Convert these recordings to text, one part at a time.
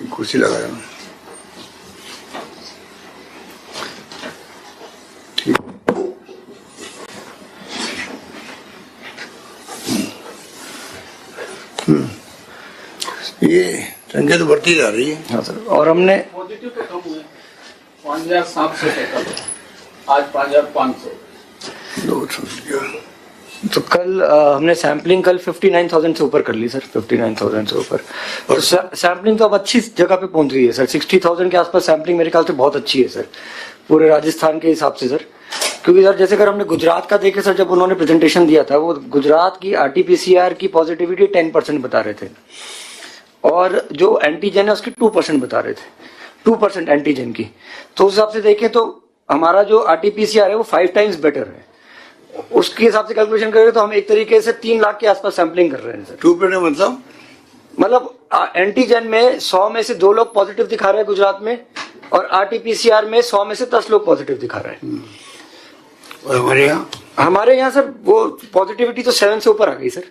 कुर्सी लगाया ठीक। ये संख्या तो बढ़ती जा रही है। हाँ सर, और हमने पॉजिटिव तो कम हुए 5700 आज 5500 तो कल हमने सैम्पलिंग कल 59,000 से ऊपर कर ली सर, 59,000 से ऊपर। और सैम्पलिंग तो अब अच्छी जगह पे पहुंच रही है सर, 60,000 के आसपास सैम्पलिंग मेरे ख्याल से बहुत अच्छी है सर, पूरे राजस्थान के हिसाब से सर। क्योंकि सर जैसे अगर हमने गुजरात का देखे सर, जब उन्होंने प्रेजेंटेशन दिया था, वो गुजरात की RT-PCR की पॉजिटिविटी 10% बता रहे थे, और जो एंटीजन है उसकी 2% बता रहे थे, 2% एंटीजन की। तो उस हिसाब से देखें तो हमारा जो RT-PCR है वो 5 टाइम्स बेटर है। उसके हिसाब से कैलकुलेशन करें तो हम एक तरीके से 3 लाख के आसपास सैम्पलिंग कर रहे हैं सर। 2% मतलब एंटीजन में 100 में से 2 लोग पॉजिटिव दिखा रहे हैं गुजरात में, और RT-PCR में 100 में से 10 लोग पॉजिटिव दिखा रहे हैं। और हमारे यहाँ सर वो पॉजिटिविटी तो 7 से ऊपर आ गई सर,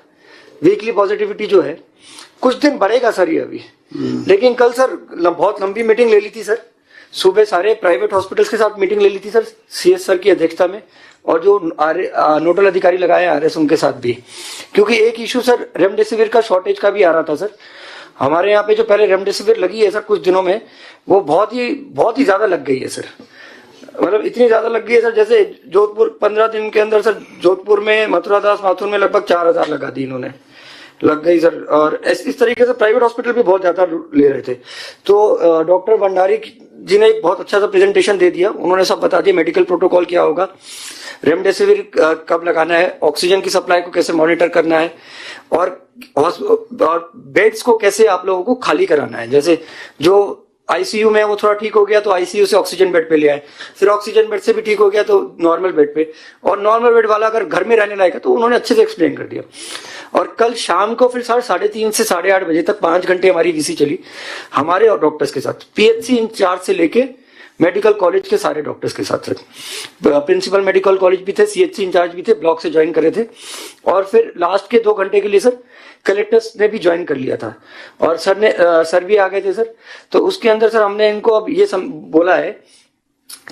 वीकली पॉजिटिविटी जो है। कुछ दिन बढ़ेगा सर ये अभी, लेकिन कल सर बहुत लंबी मीटिंग ले ली थी सर, सुबह सारे प्राइवेट हॉस्पिटल्स के साथ मीटिंग ले ली थी सर, CS सर की अध्यक्षता में, और जो नोडल अधिकारी लगाए RS उनके साथ भी। क्योंकि एक इशू सर रेमडेसिविर का शॉर्टेज का भी आ रहा था सर। हमारे यहाँ पे जो पहले रेमडेसिविर लगी है सर कुछ दिनों में, वो बहुत ही ज्यादा लग गई है सर। मतलब इतनी ज्यादा लग गई है सर, जैसे जोधपुर 15 दिन के अंदर सर, जोधपुर में, मथुरा दास माथुर में लगभग 4,000 लगा दी इन्होंने, लग गई सर। और इस तरीके से प्राइवेट हॉस्पिटल भी बहुत ज्यादा ले रहे थे। तो डॉक्टर भंडारी जी ने एक बहुत अच्छा सा प्रेजेंटेशन दे दिया, उन्होंने सब बता दिया मेडिकल प्रोटोकॉल क्या होगा, रेमडेसिविर कब लगाना है, ऑक्सीजन की सप्लाई को कैसे मॉनिटर करना है, और बेड्स को कैसे आप लोगों को खाली कराना है। जैसे जो ICU में वो थोड़ा ठीक हो गया तो ICU से ऑक्सीजन बेड पे ले आए, फिर ऑक्सीजन बेड से भी ठीक हो गया तो नॉर्मल बेड पे, और नॉर्मल बेड वाला अगर घर में रहने लायक है तो उन्होंने अच्छे से एक्सप्लेन कर दिया। और कल शाम को फिर 3:30 से 8:30 बजे तक 5 घंटे हमारी VC चली हमारे और डॉक्टर्स के साथ, PHC इंचार्ज से लेके मेडिकल कॉलेज के सारे डॉक्टर्स के साथ सर। प्रिंसिपल मेडिकल कॉलेज भी थे, CHC इंचार्ज भी थे, ब्लॉक से ज्वाइन करे थे, और फिर लास्ट के 2 घंटे के लिए सर कलेक्टर्स ने भी ज्वाइन कर लिया था, और सर भी आ गए थे सर। तो उसके अंदर सर हमने इनको अब ये बोला है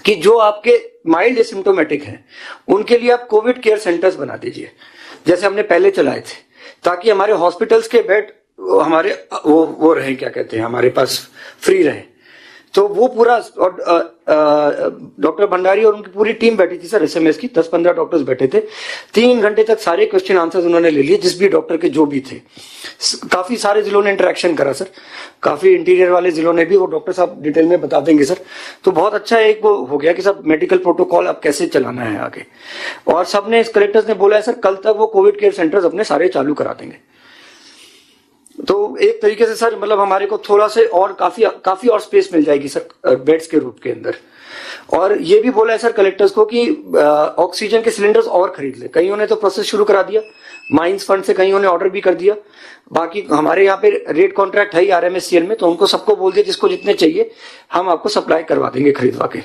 कि जो आपके माइल्ड एसिम्टोमेटिक हैं उनके लिए आप कोविड केयर सेंटर्स बना दीजिए, जैसे हमने पहले चलाए थे, ताकि हमारे हॉस्पिटल्स के बेड हमारे वो रहे, क्या कहते हैं, हमारे पास फ्री रहे। तो वो पूरा, और डॉक्टर भंडारी और उनकी पूरी टीम बैठी थी सर, SMS की 10-15 डॉक्टर्स बैठे थे। 3 घंटे तक सारे क्वेश्चन आंसर्स उन्होंने ले लिए, जिस भी डॉक्टर के जो भी थे। काफी सारे जिलों ने इंटरेक्शन करा सर, काफी इंटीरियर वाले जिलों ने भी, वो डॉक्टर साहब डिटेल में बता देंगे सर। तो बहुत अच्छा एक वो हो गया कि सब मेडिकल प्रोटोकॉल अब कैसे चलाना है आगे। और सबने, कलेक्टर्स ने बोला है सर, कल तक वो कोविड केयर सेंटर्स अपने सारे चालू करा देंगे। तो एक तरीके से सर मतलब हमारे को थोड़ा से और काफी और स्पेस मिल जाएगी सर बेड्स के रूप के अंदर। और ये भी बोला है सर कलेक्टर्स को कि ऑक्सीजन के सिलेंडर्स और खरीद ले। कईयों ने तो प्रोसेस शुरू करा दिया, माइंस फंड से कईयों ने ऑर्डर भी कर दिया। बाकी हमारे यहाँ पे रेट कॉन्ट्रैक्ट है ही RMSCL में, तो उनको सबको बोल दिया जिसको जितने चाहिए हम आपको सप्लाई करवा देंगे खरीदवा के।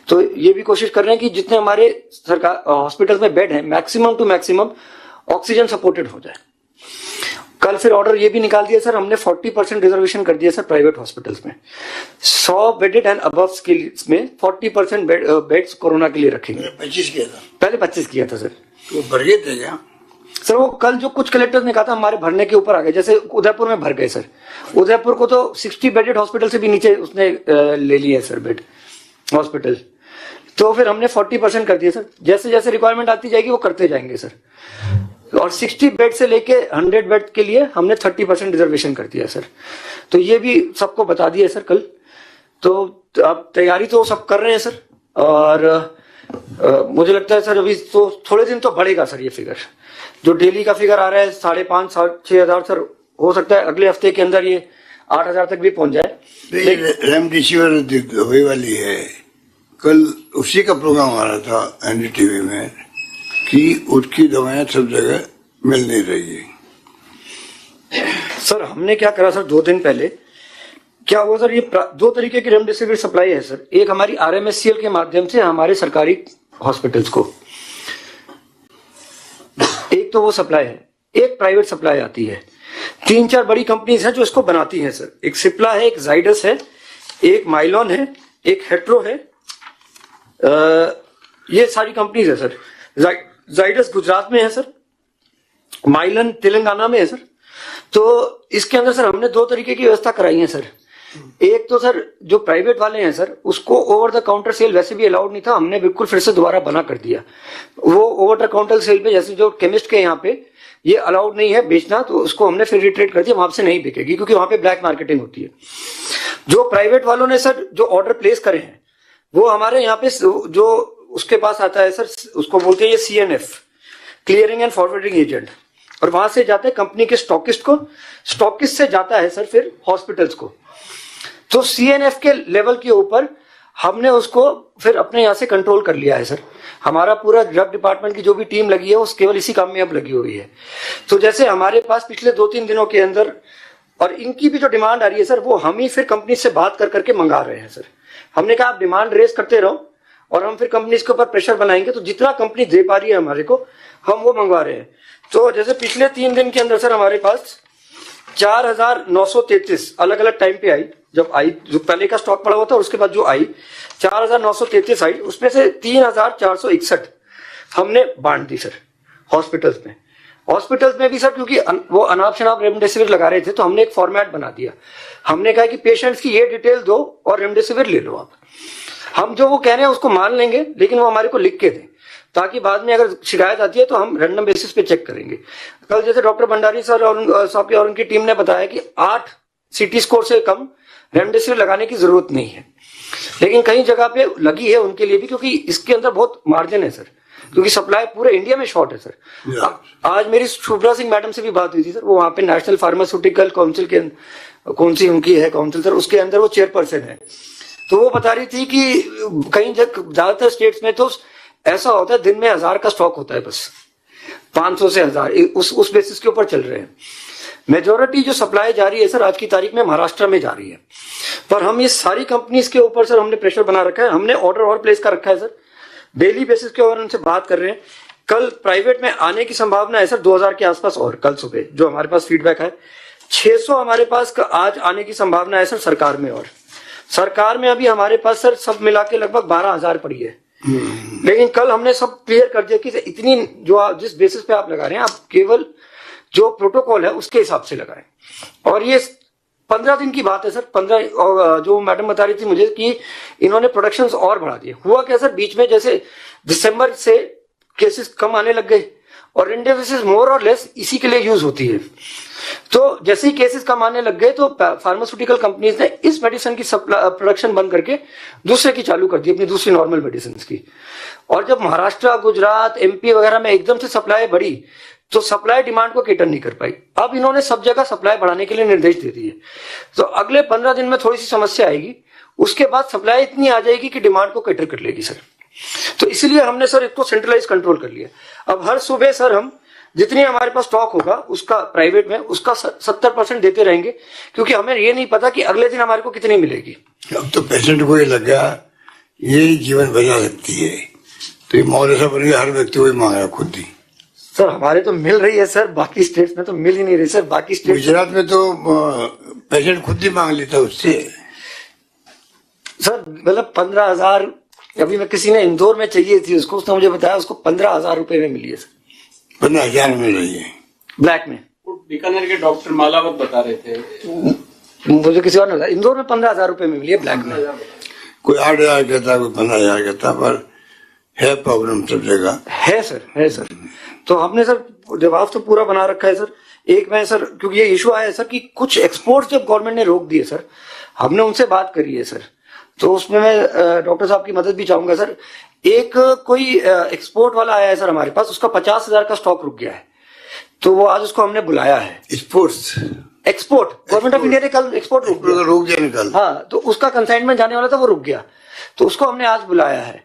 तो ये भी कोशिश कर रहे हैं कि जितने हमारे सरकार हॉस्पिटल में बेड है maximum to maximum oxygen supported हो जाए। कल फिर ऑर्डर ये भी निकाल दिया सर हमने, 40% रिजर्वेशन कर दिया सर प्राइवेट हॉस्पिटल्स में। 100 बेडेड एंड अबव में 40% बेड्स कोरोना के लिए रखेंगे। 25 किया था, पहले 25 किया था सर। तो भर गए थे क्या सर? वो कल जो कुछ कलेक्टर्स ने कहा था हमारे भरने के ऊपर आ गए, जैसे उदयपुर में भर गए सर। उदयपुर को तो 60 बेडेड हॉस्पिटल से भी नीचे उसने ले लिया है सर बेड हॉस्पिटल। तो फिर हमने 40% कर दिया सर, जैसे जैसे रिक्वायरमेंट आती जाएगी वो करते जाएंगे सर। और 60 बेड से लेके 100 बेड के लिए हमने 30% रिजर्वेशन कर दिया सर। तो ये भी सबको बता दिया सर कल। तो अब तैयारी तो सब कर रहे हैं सर, और मुझे लगता है सर अभी तो थोड़े दिन तो बढ़ेगा सर ये फिगर। जो डेली का फिगर आ रहा है 5,500-6,000 सर, हो सकता है अगले हफ्ते के अंदर ये 8,000 तक भी पहुंच जाए। रेमडेसिविर हुई वाली है, कल उसी का प्रोग्राम आ रहा था NDTV में कि उसकी दवाएं सब जगह मिल नहीं रही है। सर हमने क्या करा सर, 2 दिन पहले क्या हुआ सर, ये 2 तरीके की रेमडेसिविर सप्लाई है सर। एक हमारी RMSCL के माध्यम से हमारे सरकारी हॉस्पिटल्स को, एक तो वो सप्लाई है, एक प्राइवेट सप्लाई आती है। 3-4 बड़ी कंपनीज हैं जो इसको बनाती हैं सर। एक सिप्ला है, एक जाइडस है, एक माइलॉन है, एक हेट्रो है। ये सारी कंपनीज है सर। जाइडस गुजरात में है सर, माइलन तेलंगाना में है सर। तो इसके अंदर सर हमने 2 तरीके की व्यवस्था कराई है सर। एक तो सर जो प्राइवेट वाले हैं सर, उसको ओवर द काउंटर सेल वैसे भी अलाउड नहीं था, हमने बिल्कुल फिर से दोबारा बना कर दिया। वो ओवर द काउंटर सेल पे जैसे जो केमिस्ट के यहाँ पे ये अलाउड नहीं है बेचना, तो उसको हमने फिर रिट्रेट कर दिया, वहां से नहीं बिकेगी क्योंकि वहां पे ब्लैक मार्केटिंग होती है। जो प्राइवेट वालों ने सर जो ऑर्डर प्लेस करे हैं वो हमारे यहाँ पे जो उसके पास आता है सर, उसको बोलते हैं ये CNF, clearing and forwarding agent, और वहां से जाते हैं कंपनी के स्टॉकिस्ट को, स्टॉकिस्ट से जाता है सर फिर हॉस्पिटल्स को। तो CNF के लेवल के ऊपर हमने उसको फिर अपने यहाँ से कंट्रोल कर लिया है सर। हमारा पूरा ड्रग डिपार्टमेंट की जो भी टीम लगी है वो केवल इसी काम में अब लगी हुई है। तो जैसे हमारे पास पिछले 2-3 दिनों के अंदर, और इनकी भी जो डिमांड आ रही है सर वो हम ही फिर कंपनी से बात कर करके मंगा रहे हैं सर। हमने कहा आप डिमांड रेस करते रहो और हम फिर कंपनी के ऊपर प्रेशर बनाएंगे, तो जितना कंपनी दे पा रही है हमारे को हम वो मंगवा रहे हैं। तो जैसे पिछले 3 दिन के अंदर सर हमारे पास 4,933 अलग अलग टाइम पे आई, जब आई जो पहले का स्टॉक पड़ा हुआ था और उसके बाद जो आई 4,933 आई, उसमें से 3,461 हमने बांट दी सर हॉस्पिटल्स में। हॉस्पिटल्स में भी सर क्योंकि वो अनाप शनाप रेमडेसिविर लगा रहे थे, तो हमने एक फॉर्मेट बना दिया। हमने कहा कि पेशेंट्स की ये डिटेल दो और रेमडेसिविर ले लो आप। हम जो वो कह रहे हैं उसको मान लेंगे, लेकिन वो हमारे को लिख के दें, ताकि बाद में अगर शिकायत आती है तो हम रैंडम बेसिस पे चेक करेंगे। कल जैसे डॉक्टर भंडारी सर और उनकी टीम ने बताया कि 8 CT स्कोर से कम रेमडेसिविर लगाने की जरूरत नहीं है, लेकिन कई जगह पे लगी है उनके लिए भी, क्योंकि इसके अंदर बहुत मार्जिन है सर, क्योंकि सप्लाई पूरे इंडिया में शॉर्ट है सर। आज मेरी शुभ्रा सिंह मैडम से भी बात हुई थी सर, वो वहां पे नेशनल फार्मास्यूटिकल काउंसिल के कौन सी उनकी है काउंसिल सर, उसके अंदर वो चेयरपर्सन है। तो वो बता रही थी कि कई ज्यादातर स्टेट्स में तो ऐसा होता है दिन में 1000 का स्टॉक होता है, बस 500 से 1000 उस बेसिस के ऊपर चल रहे हैं। मेजोरिटी जो सप्लाई जा रही है सर आज की तारीख में महाराष्ट्र में जा रही है, पर हम ये सारी कंपनीज के ऊपर सर हमने प्रेशर बना रखा है। हमने ऑर्डर और प्लेस कर रखा है सर, डेली बेसिस के ऊपर उनसे बात कर रहे हैं। कल प्राइवेट में आने की संभावना है सर 2000 के आसपास, और कल सुबह जो हमारे पास फीडबैक है 600 हमारे पास आज आने की संभावना है सर सरकार में। और सरकार में अभी हमारे पास सर सब मिला के लगभग 12,000 पड़ी है। लेकिन कल हमने सब क्लियर कर दिया कि इतनी जो जिस बेसिस पे आप लगा रहे हैं आप केवल जो प्रोटोकॉल है उसके हिसाब से लगाएं। और ये 15 दिन की बात है सर। 15 जो मैडम बता रही थी मुझे कि इन्होंने प्रोडक्शन और बढ़ा दिए। हुआ क्या सर, बीच में जैसे दिसंबर से केसेस कम आने लग गए और रेमडेसिविर मोर और लेस इसी के लिए यूज होती है। तो जैसे ही केसेस कम आने लग गए तो फार्मास्यूटिकल कंपनीज ने इस मेडिसिन की प्रोडक्शन बंद करके दूसरे की चालू कर दी, अपनी दूसरी नॉर्मल मेडिसिन की। और जब महाराष्ट्र, गुजरात, MP वगैरह में एकदम से सप्लाई बढ़ी तो सप्लाई डिमांड को केटर नहीं कर पाई। अब इन्होंने सब जगह सप्लाई बढ़ाने के लिए निर्देश दे दिए। तो अगले 15 दिन में थोड़ी सी समस्या आएगी, उसके बाद सप्लाई इतनी आ जाएगी कि डिमांड को केटर कर लेगी सर। तो इसलिए हमने सर इसको सेंट्रलाइज कंट्रोल कर लिया। अब हर सुबह सर हम जितनी हमारे पास स्टॉक होगा उसका प्राइवेट में उसका 70% देते रहेंगे, क्योंकि हमें ये नहीं पता कि अगले दिन हमारे को कितनी मिलेगी। अब तो पेशेंट को ये लगा ये जीवन बचा सकती है, तो ये मॉल ऐसा बन गया हर व्यक्ति को मांग रहा खुद ही। सर हमारे तो मिल रही है सर, बाकी स्टेट्स में तो मिल ही नहीं रही सर। बाकी स्टेट गुजरात में तो पेशेंट खुद ही मांग लेता उससे सर, मतलब 15,000। अभी मैं किसी ने इंदौर में चाहिए थी उसको, उसने मुझे बताया उसको 15,000 रुपए में मिली है सर। 15,000 में रही है ब्लैक में। बीकानेर के डॉक्टर मालावत बता रहे थे, मुझे किसी और ने बताया इंदौर में 15,000 रुपए में मिली है ब्लैक में। कोई 8,000 कहता, कोई 15,000 कहता, पर है प्रॉब्लम सब जगह है सर, है सर। तो हमने सर जवाब तो पूरा बना रखा है सर। एक में सर क्योंकि ये इशू आया है सर कि कुछ एक्सपोर्ट जब गवर्नमेंट ने रोक दिए सर, हमने उनसे बात करी है सर। तो उसमें मैं डॉक्टर साहब की मदद भी चाहूंगा सर। एक कोई एक्सपोर्ट वाला आया है सर हमारे पास, उसका 50,000 का स्टॉक रुक गया है, तो वो आज उसको हमने बुलाया है। Sports export government of India ने कल एक्सपोर्ट रुक गया निकल, हाँ, तो उसका कंसाइनमेंट जाने वाला था वो रुक गया, तो उसको हमने आज बुलाया है।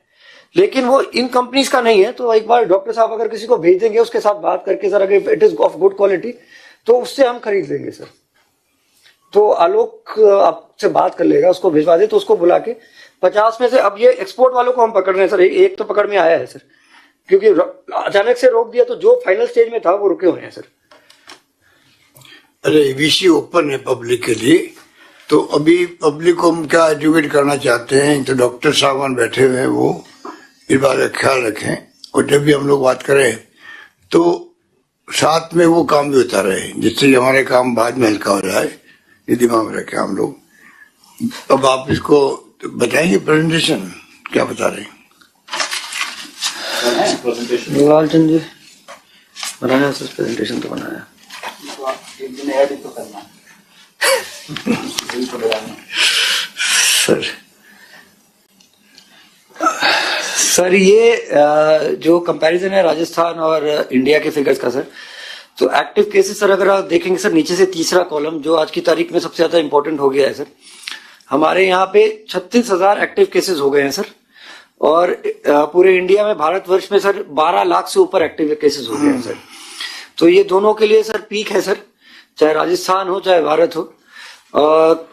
लेकिन वो इन कंपनीज का नहीं है, तो एक बार डॉक्टर साहब अगर किसी को भेज देंगे उसके साथ बात करके सर, अगर it is of good quality तो उससे हम खरीद लेंगे सर। तो आलोक आपसे बात कर लेगा, उसको भिजवा दे, तो उसको बुला के 50 में से अब ये एक्सपोर्ट वालों को हम पकड़ रहे हैं सर। एक तो पकड़ में आया है सर, क्योंकि अचानक से रोक दिया, तो जो फाइनल स्टेज में था वो रुके हुए हैं सर। अरे वीसी ओपन है पब्लिक के लिए, तो अभी पब्लिक को हम क्या एजुकेट करना चाहते हैं, तो डॉक्टर साहब बैठे हुए हैं, वो इस बात का ख्याल रखें, और जब भी हम लोग बात करें तो साथ में वो काम भी होता रहे, जिससे कि हमारे काम बाद में हल्का हो जाए, ये दिमाग में रखें हम लोग। अब आप इसको बताएंगे प्रेजेंटेशन, क्या बता रहे हैं? लालचंद जी बनाया सर, प्रेजेंटेशन तो बनाया एक दिन ऐड तो करना सर ये जो कंपैरिजन है राजस्थान और इंडिया के फिगर्स का सर, तो एक्टिव केसेस सर अगर आप देखेंगे सर नीचे से तीसरा कॉलम जो आज की तारीख में सबसे ज्यादा इंपॉर्टेंट हो गया है सर, हमारे यहाँ पे 36,000 एक्टिव केसेस हो गए हैं सर, और पूरे इंडिया में भारतवर्ष में सर 12 लाख से ऊपर एक्टिव केसेस हो गए हैं सर। तो ये दोनों के लिए सर पीक है सर, चाहे राजस्थान हो चाहे भारत हो।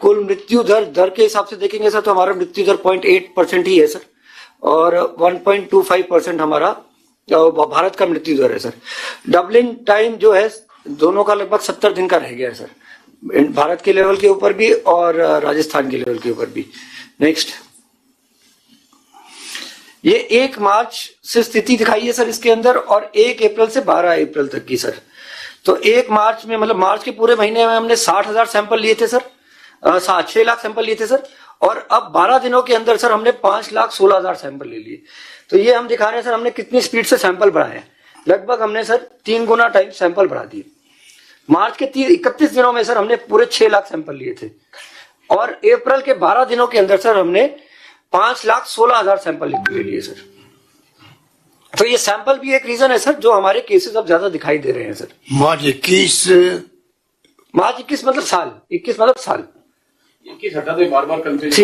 कुल मृत्यु दर के हिसाब से देखेंगे सर तो हमारा मृत्यु दर 0.8% ही है सर, और 1.25% हमारा भारत का मृत्यु दर है सर। डबलिंग टाइम जो है दोनों का लगभग 70 दिन का रह गया है सर, भारत के लेवल के ऊपर भी और राजस्थान के लेवल के ऊपर भी। नेक्स्ट, ये 1 मार्च से स्थिति दिखाई है सर इसके अंदर, और 1 अप्रैल से 12 अप्रैल तक की सर। तो 1 मार्च में मतलब मार्च के पूरे महीने में हमने 60,000 सैंपल लिए थे सर, 6 लाख सैंपल लिए थे सर, और अब 12 दिनों के अंदर सर हमने 5,16,000 सैंपल ले लिए। तो ये हम दिखा रहे हैं सर हमने कितनी स्पीड से सैंपल बढ़ाए हैं, लगभग हमने सर 3 गुना टाइम सैंपल बढ़ा दिए। मार्च के 31 दिनों में सर हमने पूरे 6 लाख सैंपल लिए थे, और अप्रैल के 12 दिनों के अंदर सर हमने 5,16,000 सैंपल ले लिए सर। तो ये सैंपल भी एक रीजन है सर जो हमारे केसेस अब ज्यादा दिखाई दे रहे हैं सर। मार्च 21 मतलब साल, 21 मतलब साल, 21 हटा दे, बार कंफ्यूज।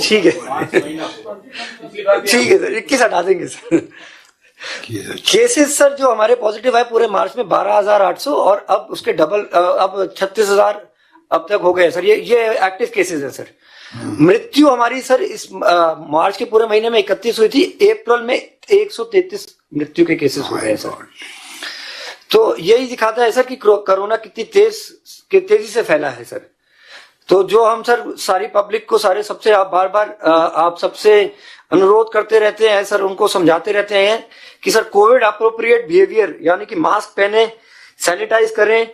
ठीक है ठीक है सर, 21 हटा देंगे सर। केसेस सर जो हमारे पॉजिटिव है पूरे मार्च में 12,800, और अब उसके डबल अब 36,000 अब तक हो गए सर। ये एक्टिव केसेस है सर। मृत्यु हमारी सर इस मार्च के पूरे महीने में 31 हुई थी, अप्रैल में 133 मृत्यु के केसेस हो गए सर। तो यही दिखाता है सर कि कोरोना कितनी तेजी से फैला है सर। तो जो हम सर सारी पब्लिक को सबसे आप बार आप सबसे अनुरोध करते रहते हैं सर, उनको समझाते रहते हैं कि सर कोविड अप्रोप्रिएट बिहेवियर, यानी कि मास्क पहने, सैनिटाइज करें,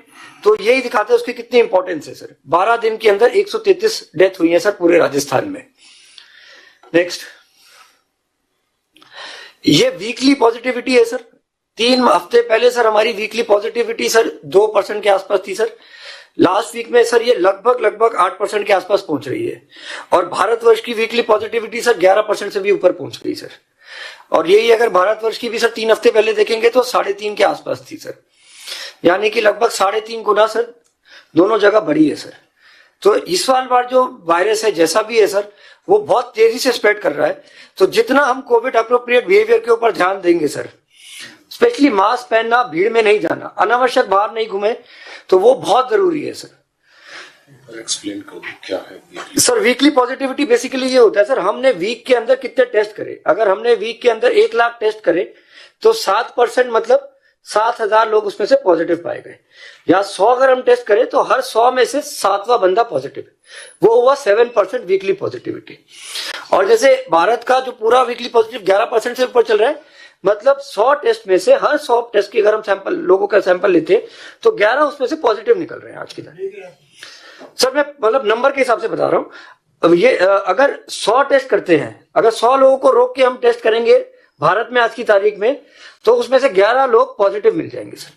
तो यही दिखाते हैं उसकी कितनी इंपॉर्टेंस है सर। 12 दिन के अंदर 133 डेथ हुई है सर पूरे राजस्थान में। नेक्स्ट, ये वीकली पॉजिटिविटी है सर। 3 हफ्ते पहले सर हमारी वीकली पॉजिटिविटी सर 2% के आसपास थी सर। लास्ट वीक में सर ये लगभग 8% के आसपास पहुंच रही है, और भारतवर्ष की वीकली पॉजिटिविटी सर 11% से भी ऊपर पहुंच गई सर। और यही अगर भारतवर्ष की भी सर 3 हफ्ते पहले देखेंगे तो 3.5 के आसपास थी सर, यानी कि लगभग 3.5 गुना सर दोनों जगह बढ़ी है सर। तो इस बार जो वायरस है जैसा भी है सर वो बहुत तेजी से स्प्रेड कर रहा है। तो जितना हम कोविड अप्रोप्रिएट बिहेवियर के ऊपर ध्यान देंगे सर, स्पेशली मास्क पहनना, भीड़ में नहीं जाना, अनावश्यक बाहर नहीं घूमे, तो वो बहुत जरूरी है सर। एक्सप्लेन करो क्या है सर वीकली पॉजिटिविटी बेसिकली ये होता है सर, हमने वीक के अंदर कितने टेस्ट करे। अगर हमने वीक के अंदर 1 लाख टेस्ट करे तो 7% मतलब 7,000 लोग उसमें से पॉजिटिव पाए गए। या 100 अगर हम टेस्ट करें तो हर 100 में से 7वां बंदा पॉजिटिव है, वो हुआ 7% वीकली पॉजिटिविटी। और जैसे भारत का जो पूरा वीकली पॉजिटिव 11% से ऊपर चल रहा है, मतलब 100 टेस्ट में से हर 100 टेस्ट की अगर हम लोगों का सैंपल लेते तो 11 उसमें से पॉजिटिव निकल रहे हैं आज की तारीख। सर मैं मतलब नंबर के हिसाब से बता रहा हूं। अब ये अगर 100 टेस्ट करते हैं, अगर 100 लोगों को रोक के हम टेस्ट करेंगे भारत में आज की तारीख में, तो उसमें से 11 लोग पॉजिटिव मिल जाएंगे सर।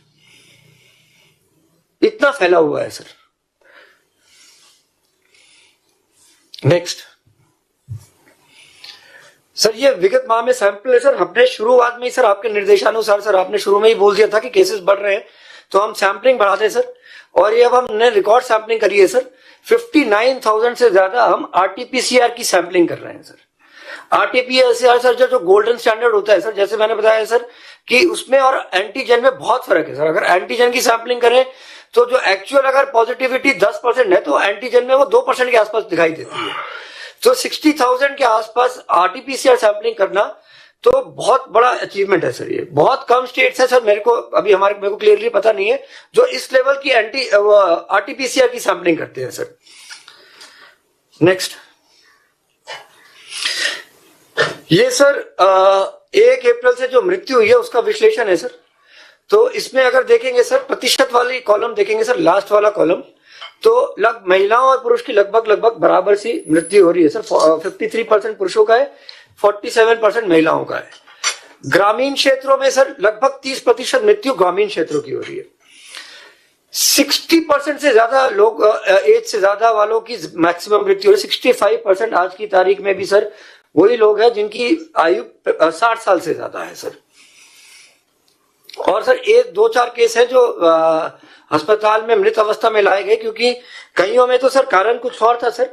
इतना फैला हुआ है सर। नेक्स्ट सर, ये विगत माह में सैंपल है सर। हमने शुरुआत में ही सर आपके निर्देशानुसार सर आपने शुरू में ही बोल दिया था कि केसेस बढ़ रहे हैं तो हम सैंपलिंग बढ़ा दें सर, और ये अब हमने रिकॉर्ड सैंपलिंग करी है सर। 59,000 से ज्यादा हम आरटीपीसीआर की सैंपलिंग कर रहे हैं सर। आरटीपीसीआर सर जो गोल्डन स्टैंडर्ड होता है सर, जैसे मैंने बताया सर कि उसमें और एंटीजन में बहुत फर्क है सर। अगर एंटीजन की सैंपलिंग करें तो जो एक्चुअल अगर पॉजिटिविटी 10% है तो एंटीजन में वो 2% के आसपास दिखाई देती है। तो 60,000 के आसपास आरटीपीसीआर सैंपलिंग करना तो बहुत बड़ा अचीवमेंट है सर। ये बहुत कम स्टेट्स है सर, मेरे को क्लियरली पता नहीं है जो इस लेवल की आरटीपीसीआर की सैंपलिंग करते हैं सर। नेक्स्ट, ये सर 1 अप्रैल से जो मृत्यु हुई है उसका विश्लेषण है सर। तो इसमें अगर देखेंगे सर, प्रतिशत वाली कॉलम देखेंगे सर, लास्ट वाला कॉलम, तो महिलाओं और पुरुष की लगभग बराबर सी मृत्यु हो रही है सर। 53% पुरुषों का है, 47% महिलाओं का है। ग्रामीण क्षेत्रों में सर लगभग 30% मृत्यु ग्रामीण क्षेत्रों की हो रही है। 60% से ज्यादा लोग एज से ज्यादा वालों की मैक्सिमम मृत्यु हो रही है। 65% आज की तारीख में भी सर वही लोग हैं जिनकी आयु 60 साल से ज्यादा है सर। और सर 1-2-4 केस है जो अस्पताल में मृत अवस्था में लाए गए, क्योंकि कईयों में तो सर कारण कुछ और था सर,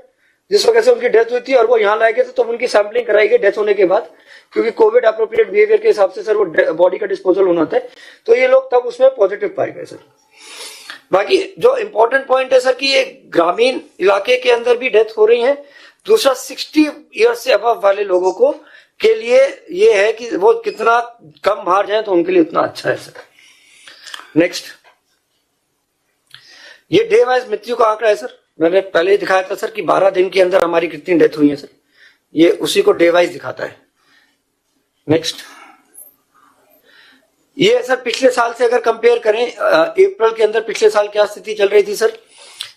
जिस वजह से उनकी डेथ हुई थी और वो यहाँ लाए गए थे, तो उनकी सैंपलिंग कराई गई डेथ होने के बाद, क्योंकि कोविड अप्रोप्रिएट बिहेवियर के हिसाब से सर वो बॉडी का डिस्पोजल होना था, तो ये लोग तब उसमें पॉजिटिव पाए गए सर। बाकी जो इंपॉर्टेंट पॉइंट है सर कि ये ग्रामीण इलाके के अंदर भी डेथ हो रही है। दूसरा 60 ईयर्स से अबव वाले लोगों को के लिए ये है कि वो कितना कम बाहर जाए तो उनके लिए उतना अच्छा है सर। नेक्स्ट, ये डे वाइज मृत्यु का आंकड़ा है सर। मैंने पहले ही दिखाया था सर कि 12 दिन के अंदर हमारी कितनी डेथ हुई है सर, ये उसी को डे वाइज दिखाता है। नेक्स्ट, ये सर पिछले साल से अगर कंपेयर करें, अप्रैल के अंदर पिछले साल क्या स्थिति चल रही थी सर,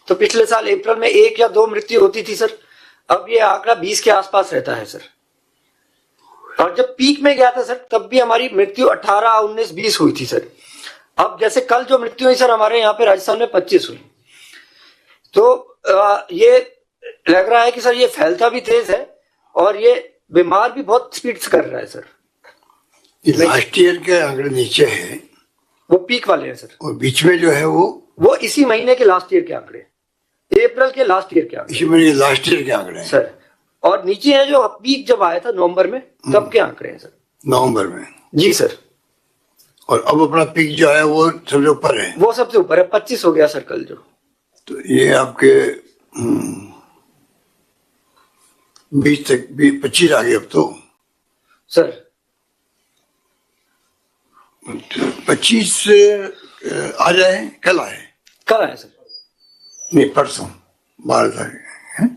तो पिछले साल अप्रैल में 1 या 2 मृत्यु होती थी सर। अब ये आंकड़ा 20 के आसपास रहता है सर। और जब पीक में गया था सर तब भी हमारी मृत्यु 18, 19, 20 हुई थी सर। अब जैसे कल जो मृत्यु हुई सर हमारे यहाँ पे राजस्थान में 25 हुई, तो ये लग रहा है कि सर ये फैलता भी तेज है और ये बीमार भी बहुत स्पीड से कर रहा है सर। लास्ट ईयर के आंकड़े नीचे है, वो पीक वाले हैं सर, और बीच में जो है वो इसी महीने के लास्ट ईयर के आंकड़े, अप्रैल के लास्ट ईयर के आंकड़े, इसी महीने लास्ट ईयर के आंकड़े हैं सर। और नीचे है जो पीक जब आया था नवंबर में, तब के आंकड़े हैं सर, नवंबर में। जी सर। और अब अपना पीक जो है वो सबसे ऊपर है, वो सबसे ऊपर है, 25 हो गया सर कल जो। तो ये आपके 20 तक 25 आ गए अब तो सर। 25 आ जाए, कल आए, कल आया सर, नहीं परसों 12 तारीख है,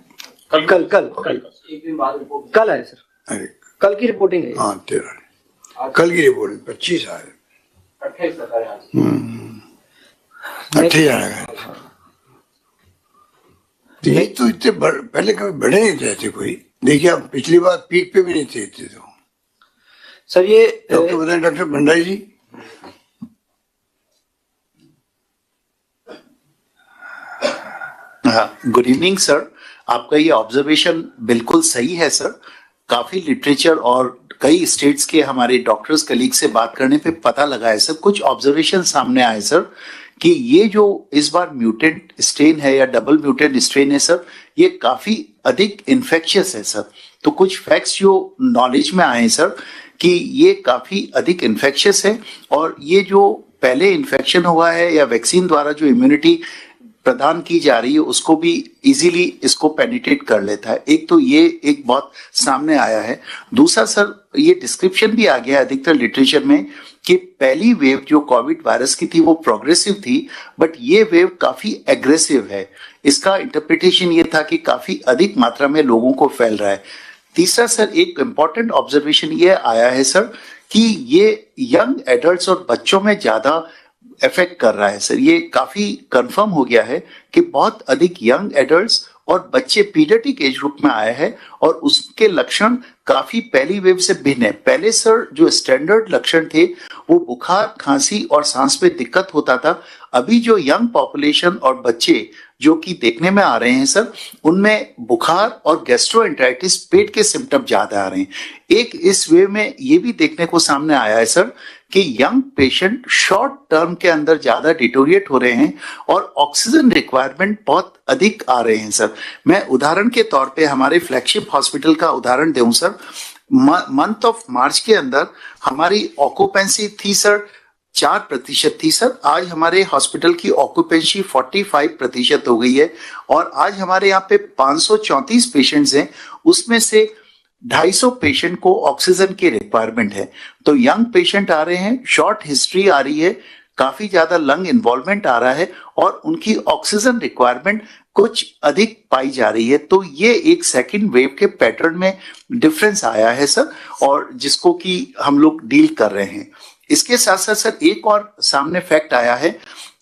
कल एक दिन बाद रिपोर्ट कल आया सर, अरे कल की रिपोर्टिंग है। हाँ 13 कल की रिपोर्ट 25 आए, 28 तक आया। 28 आएगा। तो ये तो इतने पहले कभी बढ़े नहीं थे ऐसे कोई। देखिए आप पिछली बार पीक पे भी नहीं थे इतने तो सर। ये डॉक्टर बताएं, डॉक्टर भंडारी जी। गुड इवनिंग सर, आपका ये ऑब्जर्वेशन बिल्कुल सही है सर। काफी लिटरेचर और कई स्टेट्स के हमारे डॉक्टर्स कलीग से बात करने पे पता लगा है सर, कुछ ऑब्जर्वेशन सामने आए सर कि ये जो इस बार म्यूटेंट स्ट्रेन है या डबल म्यूटेंट स्ट्रेन है सर, ये काफी अधिक इन्फेक्शियस है सर। तो कुछ फैक्ट्स जो नॉलेज में आए हैं सर कि ये काफी अधिक इन्फेक्शियस है, और ये जो पहले इन्फेक्शन हुआ है या वैक्सीन द्वारा जो इम्यूनिटी प्रदान की जा रही है उसको भी इजीली इसको पेनिट्रेट कर लेता है। एक तो ये एक बहुत सामने आया है। दूसरा सर, ये डिस्क्रिप्शन भी आ गया अधिकतर लिटरेचर में कि पहली वेव जो कोविड वायरस की थी वो प्रोग्रेसिव थी, बट ये वेव काफी एग्रेसिव है। इसका इंटरप्रिटेशन ये था कि काफी अधिक मात्रा में लोगों को फैल रहा है। तीसरा सर, एक इंपॉर्टेंट ऑब्जर्वेशन ये आया है सर कि ये यंग एडल्ट्स और बच्चों में ज्यादा इफेक्ट कर रहा है सर। ये काफी कंफर्म हो गया है कि बहुत अधिक यंग एडल्ट्स और बच्चे पीडियाट्रिक एज ग्रुप में आए हैं, और उसके लक्षण काफी पहली वेव से भिन्न है। पहले सर जो स्टैंडर्ड लक्षण थे वो बुखार, खांसी और सांस में दिक्कत होता था। अभी जो यंग पॉपुलेशन और बच्चे जो कि देखने में आ रहे हैं सर, उनमें बुखार और गैस्ट्रोएंटेराइटिस, पेट के सिम्टम ज्यादा आ रहे हैं। एक इस वेव में ये भी देखने को सामने आया है सर कि यंग पेशेंट शॉर्ट टर्म के अंदर ज्यादा डिटोरिएट हो रहे हैं और ऑक्सीजन रिक्वायरमेंट बहुत अधिक आ रहे हैं सर। मैं उदाहरण के तौर पे हमारे फ्लैगशिप हॉस्पिटल का उदाहरण दूं सर, मंथ ऑफ मार्च के अंदर हमारी ऑक्यूपेंसी थी सर 4% थी सर। आज हमारे हॉस्पिटल की ऑक्यूपेंसी 45% हो गई है, और आज हमारे यहाँ पे 534 पेशेंट्स हैं, उसमें से 250 पेशेंट को ऑक्सीजन की रिक्वायरमेंट है। तो यंग पेशेंट आ रहे हैं, शॉर्ट हिस्ट्री आ रही है, काफी ज्यादा लंग इन्वॉल्वमेंट आ रहा है और उनकी ऑक्सीजन रिक्वायरमेंट कुछ अधिक पाई जा रही है। तो ये एक सेकंड वेव के पैटर्न में डिफरेंस आया है सर, और जिसको कि हम लोग डील कर रहे हैं। इसके साथ साथ सर एक और सामने फैक्ट आया है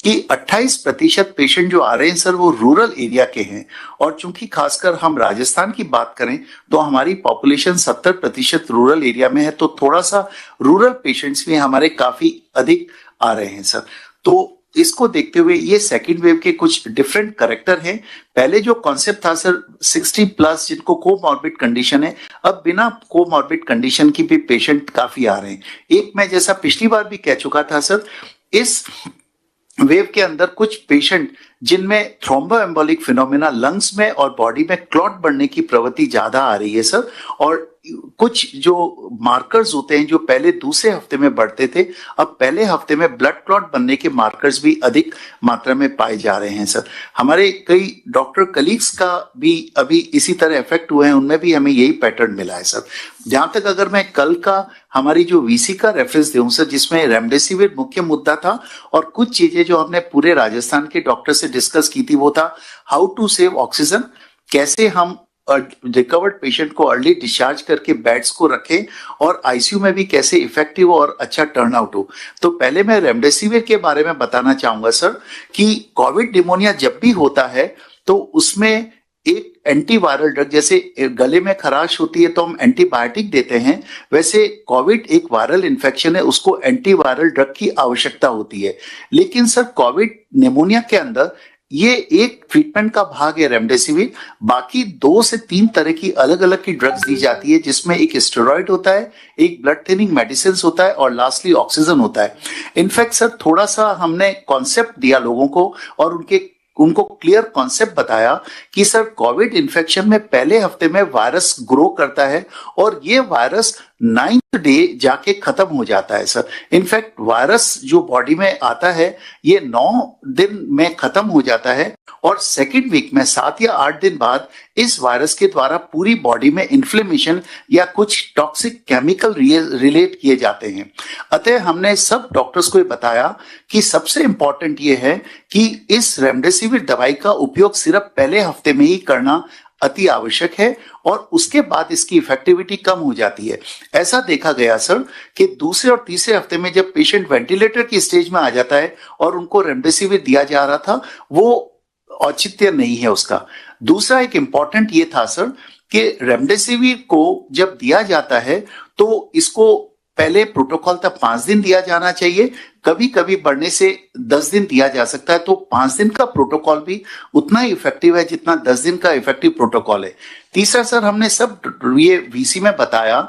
कि 28% पेशेंट जो आ रहे हैं सर वो रूरल एरिया के हैं, और चूंकि खासकर हम राजस्थान की बात करें तो हमारी पॉपुलेशन 70% रूरल एरिया में है, तो थोड़ा सा रूरल पेशेंट्स भी हमारे काफी अधिक आ रहे हैं सर। तो इसको देखते हुए ये सेकेंड वेव के कुछ डिफरेंट कैरेक्टर हैं। पहले जो कॉन्सेप्ट था सर 60+ जिनको कोमॉर्बिड कंडीशन है, अब बिना कोमॉर्बिड कंडीशन की भी पेशेंट काफी आ रहे हैं। एक मैं जैसा पिछली बार भी कह चुका था सर, इस वेव के अंदर कुछ पेशेंट जिनमें थ्रोम्बोएम्बोलिक फिनोमेना लंग्स में और बॉडी में क्लॉट बढ़ने की प्रवृत्ति ज्यादा आ रही है सर, और कुछ जो मार्कर्स होते हैं जो पहले दूसरे हफ्ते में बढ़ते थे, अब पहले हफ्ते में ब्लड क्लॉट बनने के मार्कर्स भी अधिक मात्रा में पाए जा रहे हैं सर। हमारे कई डॉक्टर कलीग्स का भी अभी इसी तरह इफेक्ट हुए हैं, उनमें भी हमें यही पैटर्न मिला है सर। जहां तक अगर मैं कल का हमारी जो वीसी का रेफरेंस दूं सर, जिसमें रेमडेसिविर मुख्य मुद्दा था और कुछ चीजें जो हमने पूरे राजस्थान के डॉक्टर से डिस्कस की थी वो था हाउ टू सेव ऑक्सीजन, कैसे हम रिकवर्ड पेशेंट को अर्ली डिस्चार्ज करके बेड्स को रखें और आईसीयू में भी कैसे इफेक्टिव और अच्छा टर्न आउट हो। तो पहले मैं रेमडेसिविर के बारे में बताना चाहूंगा सर कि कोविड निमोनिया जब भी होता है तो उसमें एक एंटीवायरल ड्रग, जैसे गले में खराश होती है तो हम एंटीबायोटिक देते हैं, वैसे कोविड एक वायरल इन्फेक्शन है, उसको एंटीवायरल ड्रग की आवश्यकता होती है। लेकिन सर कोविड निमोनिया के अंदर ये एक ट्रीटमेंट का भाग है रेमडेसिविर, बाकी 2 से 3 तरह की अलग अलग की ड्रग्स दी जाती है, जिसमें एक स्टेरॉइड होता है, एक ब्लड थिनिंग मेडिसिन होता है और लास्टली ऑक्सीजन होता है। इनफैक्ट सर थोड़ा सा हमने कॉन्सेप्ट दिया लोगों को और उनको क्लियर कॉन्सेप्ट बताया कि सर कोविड इन्फेक्शन में पहले हफ्ते में वायरस ग्रो करता है और ये वायरस 9th डे जाके खत्म हो जाता है सर। इनफैक्ट वायरस जो बॉडी में आता है ये 9 दिन में खत्म हो जाता है और सेकेंड वीक में 7 या 8 दिन बाद इस वायरस के द्वारा पूरी बॉडी में इन्फ्लेमेशन या कुछ टॉक्सिक केमिकल रिलेट किए जाते हैं। अतः हमने सब डॉक्टर्स को ये बताया कि सबसे इंपॉर्टेंट ये है कि इस रेमडेसिविर दवाई का उपयोग सिर्फ पहले हफ्ते में ही करना अति आवश्यक है और उसके बाद इसकी इफेक्टिविटी कम हो जाती है। ऐसा देखा गया सर कि दूसरे और तीसरे हफ्ते में जब पेशेंट वेंटिलेटर की स्टेज में आ जाता है और उनको रेमडेसिविर दिया जा रहा था, वो औचित्य नहीं है उसका। दूसरा एक इंपॉर्टेंट ये था सर कि रेमडेसिविर को जब दिया जाता है तो इसको पहले प्रोटोकॉल था 5 दिन दिया जाना चाहिए, कभी कभी बढ़ने से 10 दिन दिया जा सकता है, तो 5 दिन का प्रोटोकॉल भी उतना ही इफेक्टिव है जितना 10 दिन का इफेक्टिव प्रोटोकॉल है। तीसरा सर हमने सब ये वीसी में बताया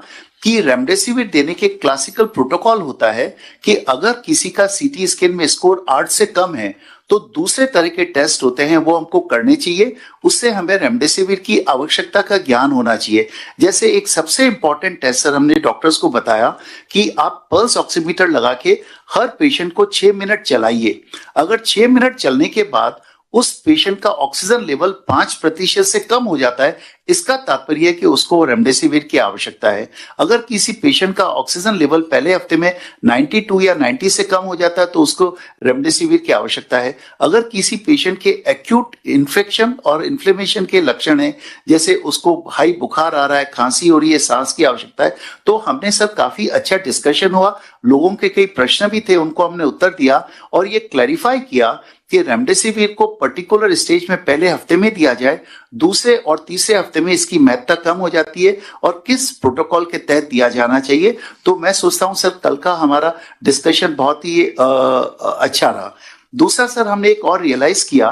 कि रेमडेसिविर देने के क्लासिकल प्रोटोकॉल होता है कि अगर किसी का सीटी स्कैन में स्कोर 8 से कम है तो दूसरे तरह के टेस्ट होते हैं वो हमको करने चाहिए, उससे हमें रेमडेसिविर की आवश्यकता का ज्ञान होना चाहिए। जैसे एक सबसे इंपॉर्टेंट टेस्ट सर हमने डॉक्टर्स को बताया कि आप पल्स ऑक्सीमीटर लगा के हर पेशेंट को 6 मिनट चलाइए। अगर 6 मिनट चलने के बाद उस पेशेंट का ऑक्सीजन लेवल 5% से कम हो जाता है, इसका तात्पर्य है कि उसको रेमडेसिविर की आवश्यकता है। अगर किसी पेशेंट का ऑक्सीजन लेवल पहले हफ्ते में 92 या 90 से कम हो जाता है तो उसको रेमडेसिविर की आवश्यकता है। अगर किसी पेशेंट के एक्यूट इन्फेक्शन और इन्फ्लेमेशन के लक्षण है, जैसे उसको हाई बुखार आ रहा है, खांसी हो रही है, सांस की आवश्यकता है, तो हमने सर काफी अच्छा डिस्कशन हुआ, लोगों के कई प्रश्न भी थे उनको हमने उत्तर दिया और ये क्लैरिफाई किया कि रेमडेसिविर को पर्टिकुलर स्टेज में पहले हफ्ते में दिया जाए, दूसरे और तीसरे हफ्ते में इसकी महत्ता कम हो जाती है और किस प्रोटोकॉल के तहत दिया जाना चाहिए। तो मैं सोचता हूं सर कल का हमारा डिस्कशन बहुत ही अच्छा रहा। दूसरा सर हमने एक और रियलाइज किया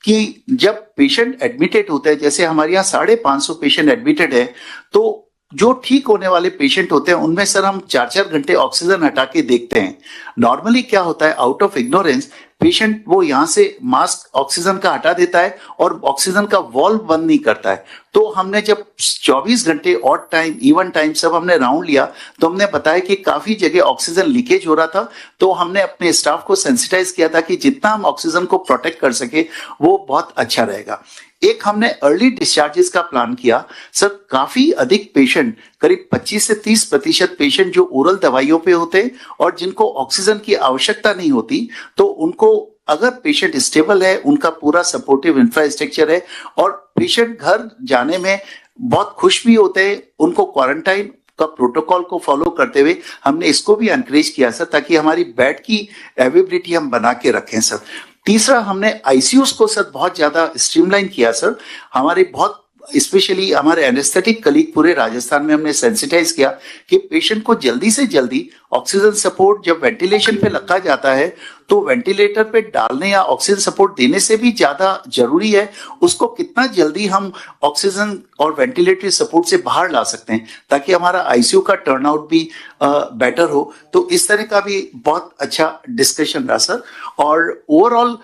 कि जब पेशेंट एडमिटेड होते हैं, जैसे हमारे यहाँ 550 पेशेंट एडमिटेड है, तो जो ठीक होने वाले पेशेंट होते हैं उनमें सर हम 4-4 घंटे ऑक्सीजन हटा के देखते हैं। नॉर्मली क्या होता है, आउट ऑफ इग्नोरेंस पेशेंट वो यहां से मास्क ऑक्सीजन का हटा देता है और ऑक्सीजन का वॉल्व बंद नहीं करता है। तो हमने जब 24 घंटे ऑड टाइम, इवन टाइम सब हमने राउंड लिया तो हमने बताया कि काफी जगह ऑक्सीजन लीकेज हो रहा था। तो हमने अपने स्टाफ को सेंसिटाइज किया था कि जितना हम ऑक्सीजन को प्रोटेक्ट कर सके वो बहुत अच्छा रहेगा। एक हमने अर्ली डिस्चार्जेस का प्लान किया सर। काफी अधिक पेशेंट, करीब 25 से 30% पेशेंट जो ओरल दवाइयों पे होते हैं और जिनको ऑक्सीजन की आवश्यकता नहीं होती, तो उनको अगर पेशेंट स्टेबल है, उनका पूरा सपोर्टिव इंफ्रास्ट्रक्चर है और पेशेंट घर जाने में बहुत खुश भी होते हैं, उनको क्वारंटाइन का प्रोटोकॉल को फॉलो करते हुए हमने इसको भी एनकरेज किया सर, ताकि हमारी बेड की अवेलेबिलिटी हम बना के रखें सर। तीसरा, हमने आईसीयूज को सर बहुत ज्यादा स्ट्रीमलाइन किया सर। हमारे बहुत स्पेशली हमारे एनेस्थेटिक कलीग पूरे राजस्थान में हमने सेंसिटाइज किया कि पेशेंट को जल्दी से जल्दी ऑक्सीजन सपोर्ट जब वेंटिलेशन पे रखा जाता है तो वेंटिलेटर पे डालने या ऑक्सीजन सपोर्ट देने से भी ज्यादा जरूरी है उसको कितना जल्दी हम ऑक्सीजन और वेंटिलेटरी सपोर्ट से बाहर ला सकते हैं, ताकि हमारा आईसीयू का टर्नआउट भी बेटर हो। तो इस तरह का भी बहुत अच्छा डिस्कशन रहा सर। और ओवरऑल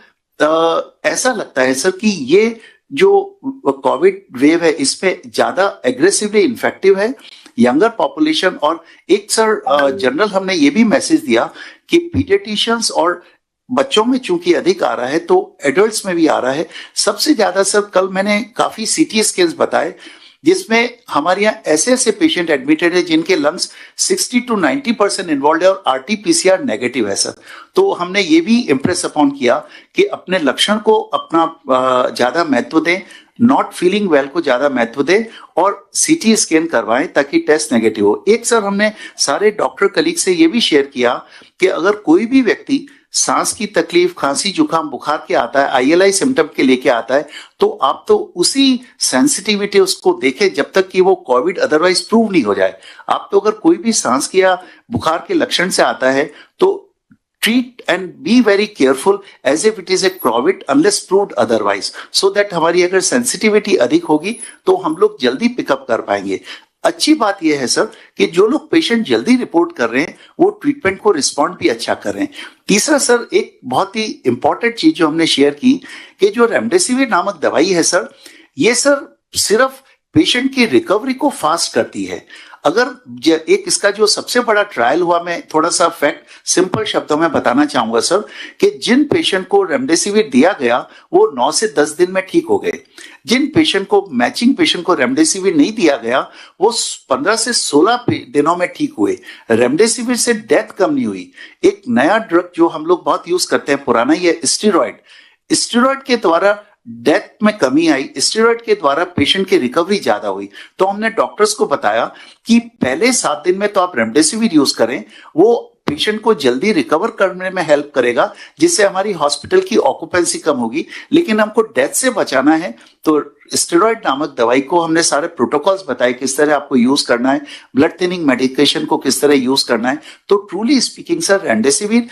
ऐसा लगता है सर कि ये जो कोविड वेव है इसमें ज्यादा एग्रेसिवली इन्फेक्टिव है यंगर पॉपुलेशन। और एक सर जनरल हमने ये भी मैसेज दिया कि पीडियाट्रिशियंस और बच्चों में चूंकि अधिक आ रहा है तो एडल्ट्स में भी आ रहा है सबसे ज्यादा सर। कल मैंने काफी सीटी स्कैन्स बताए जिसमें हमारे यहाँ ऐसे ऐसे पेशेंट एडमिटेड है जिनके लंग्स 60 to 90% इन्वॉल्व है और आरटीपीसीआर नेगेटिव है सर। तो हमने ये भी इम्प्रेस अपॉन किया कि अपने लक्षण को अपना ज्यादा महत्व दें, नॉट फीलिंग वेल को ज्यादा महत्व दें और सीटी स्कैन करवाएं ताकि टेस्ट नेगेटिव हो। एक सर हमने सारे डॉक्टर कलीग से ये भी शेयर किया कि अगर कोई भी व्यक्ति सांस की तकलीफ, खांसी, जुकाम, बुखार के आता है, आईएलआई सिम्टम के लेके आता है, तो आप तो उसी सेंसिटिविटी उसको देखें जब तक कि वो कोविड अदरवाइज प्रूव नहीं हो जाए। आप तो अगर कोई भी सांस की या बुखार के लक्षण से आता है तो treat and be very careful as if it is a COVID unless proved otherwise, so that हमारी अगर सेंसिटिविटी अधिक होगी तो हम लोग जल्दी पिकअप कर पाएंगे। अच्छी बात यह है सर कि जो लोग पेशेंट जल्दी रिपोर्ट कर रहे हैं वो ट्रीटमेंट को रिस्पॉन्ड भी अच्छा कर रहे हैं। तीसरा सर, एक बहुत ही इंपॉर्टेंट चीज जो हमने शेयर की कि जो रेमडेसिविर नामक दवाई है सर, ये सर सिर्फ पेशेंट की रिकवरी को फास्ट करती है। अगर एक इसका जो सबसे बड़ा ट्रायल हुआ, मैं थोड़ा सा फैक्ट सिंपल शब्दों में बताना चाहूंगा सर कि जिन पेशेंट को रेमडेसिविर दिया गया वो 9 से 10 दिन में ठीक हो गए। जिन पेशेंट को मैचिंग पेशेंट को रेमडेसिविर नहीं दिया गया वो 15 से 16 दिनों में ठीक हुए। रेमडेसिविर से डेथ कम नहीं हुई। एक नया ड्रग जो हम लोग बहुत यूज करते हैं, पुराना, ये स्टेरॉइड के द्वारा डेथ में कमी आई, स्टेरॉइड के द्वारा पेशेंट की रिकवरी ज्यादा हुई। तो हमने डॉक्टर्स को बताया कि पहले 7 दिन में तो आप रेमडेसिविर यूज करें, वो पेशेंट को जल्दी रिकवर करने में हेल्प करेगा, जिससे हमारी हॉस्पिटल की ऑक्यूपेंसी कम होगी। लेकिन हमको डेथ से बचाना है तो स्टेरॉइड नामक दवाई को हमने सारे प्रोटोकॉल्स बताए, किस तरह आपको यूज करना है, ब्लड थिनिंग मेडिकेशन को किस तरह यूज करना है। तो ट्रूली स्पीकिंग सर, रेमडेसिविर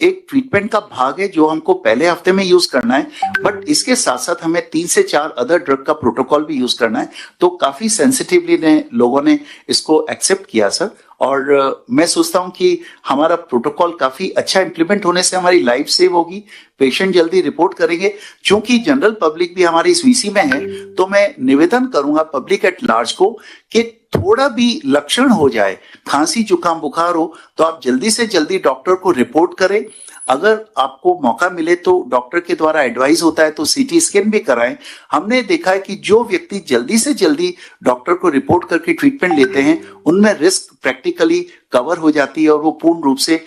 एक ट्रीटमेंट का भाग है जो हमको पहले हफ्ते में यूज करना है, बट इसके साथ साथ हमें 3 से 4 अदर ड्रग का प्रोटोकॉल भी यूज करना है। तो काफी सेंसिटिवली लोगों ने इसको एक्सेप्ट किया सर। और मैं सोचता हूं कि हमारा प्रोटोकॉल काफी अच्छा इंप्लीमेंट होने से हमारी लाइफ सेव होगी, पेशेंट जल्दी रिपोर्ट करेंगे। चूंकि जनरल पब्लिक भी हमारी इस वीसी में है तो मैं निवेदन करूंगा पब्लिक एट लार्ज को कि थोड़ा भी लक्षण हो जाए, खांसी, जुकाम, बुखार हो, तो आप जल्दी से जल्दी डॉक्टर को रिपोर्ट करें। अगर आपको मौका मिले तो डॉक्टर के द्वारा एडवाइस होता है तो सीटी स्कैन भी कराएं। हमने देखा है कि जो व्यक्ति जल्दी से जल्दी डॉक्टर को रिपोर्ट करके ट्रीटमेंट लेते हैं उनमें रिस्क प्रैक्टिकली कवर हो जाती है और वो पूर्ण रूप से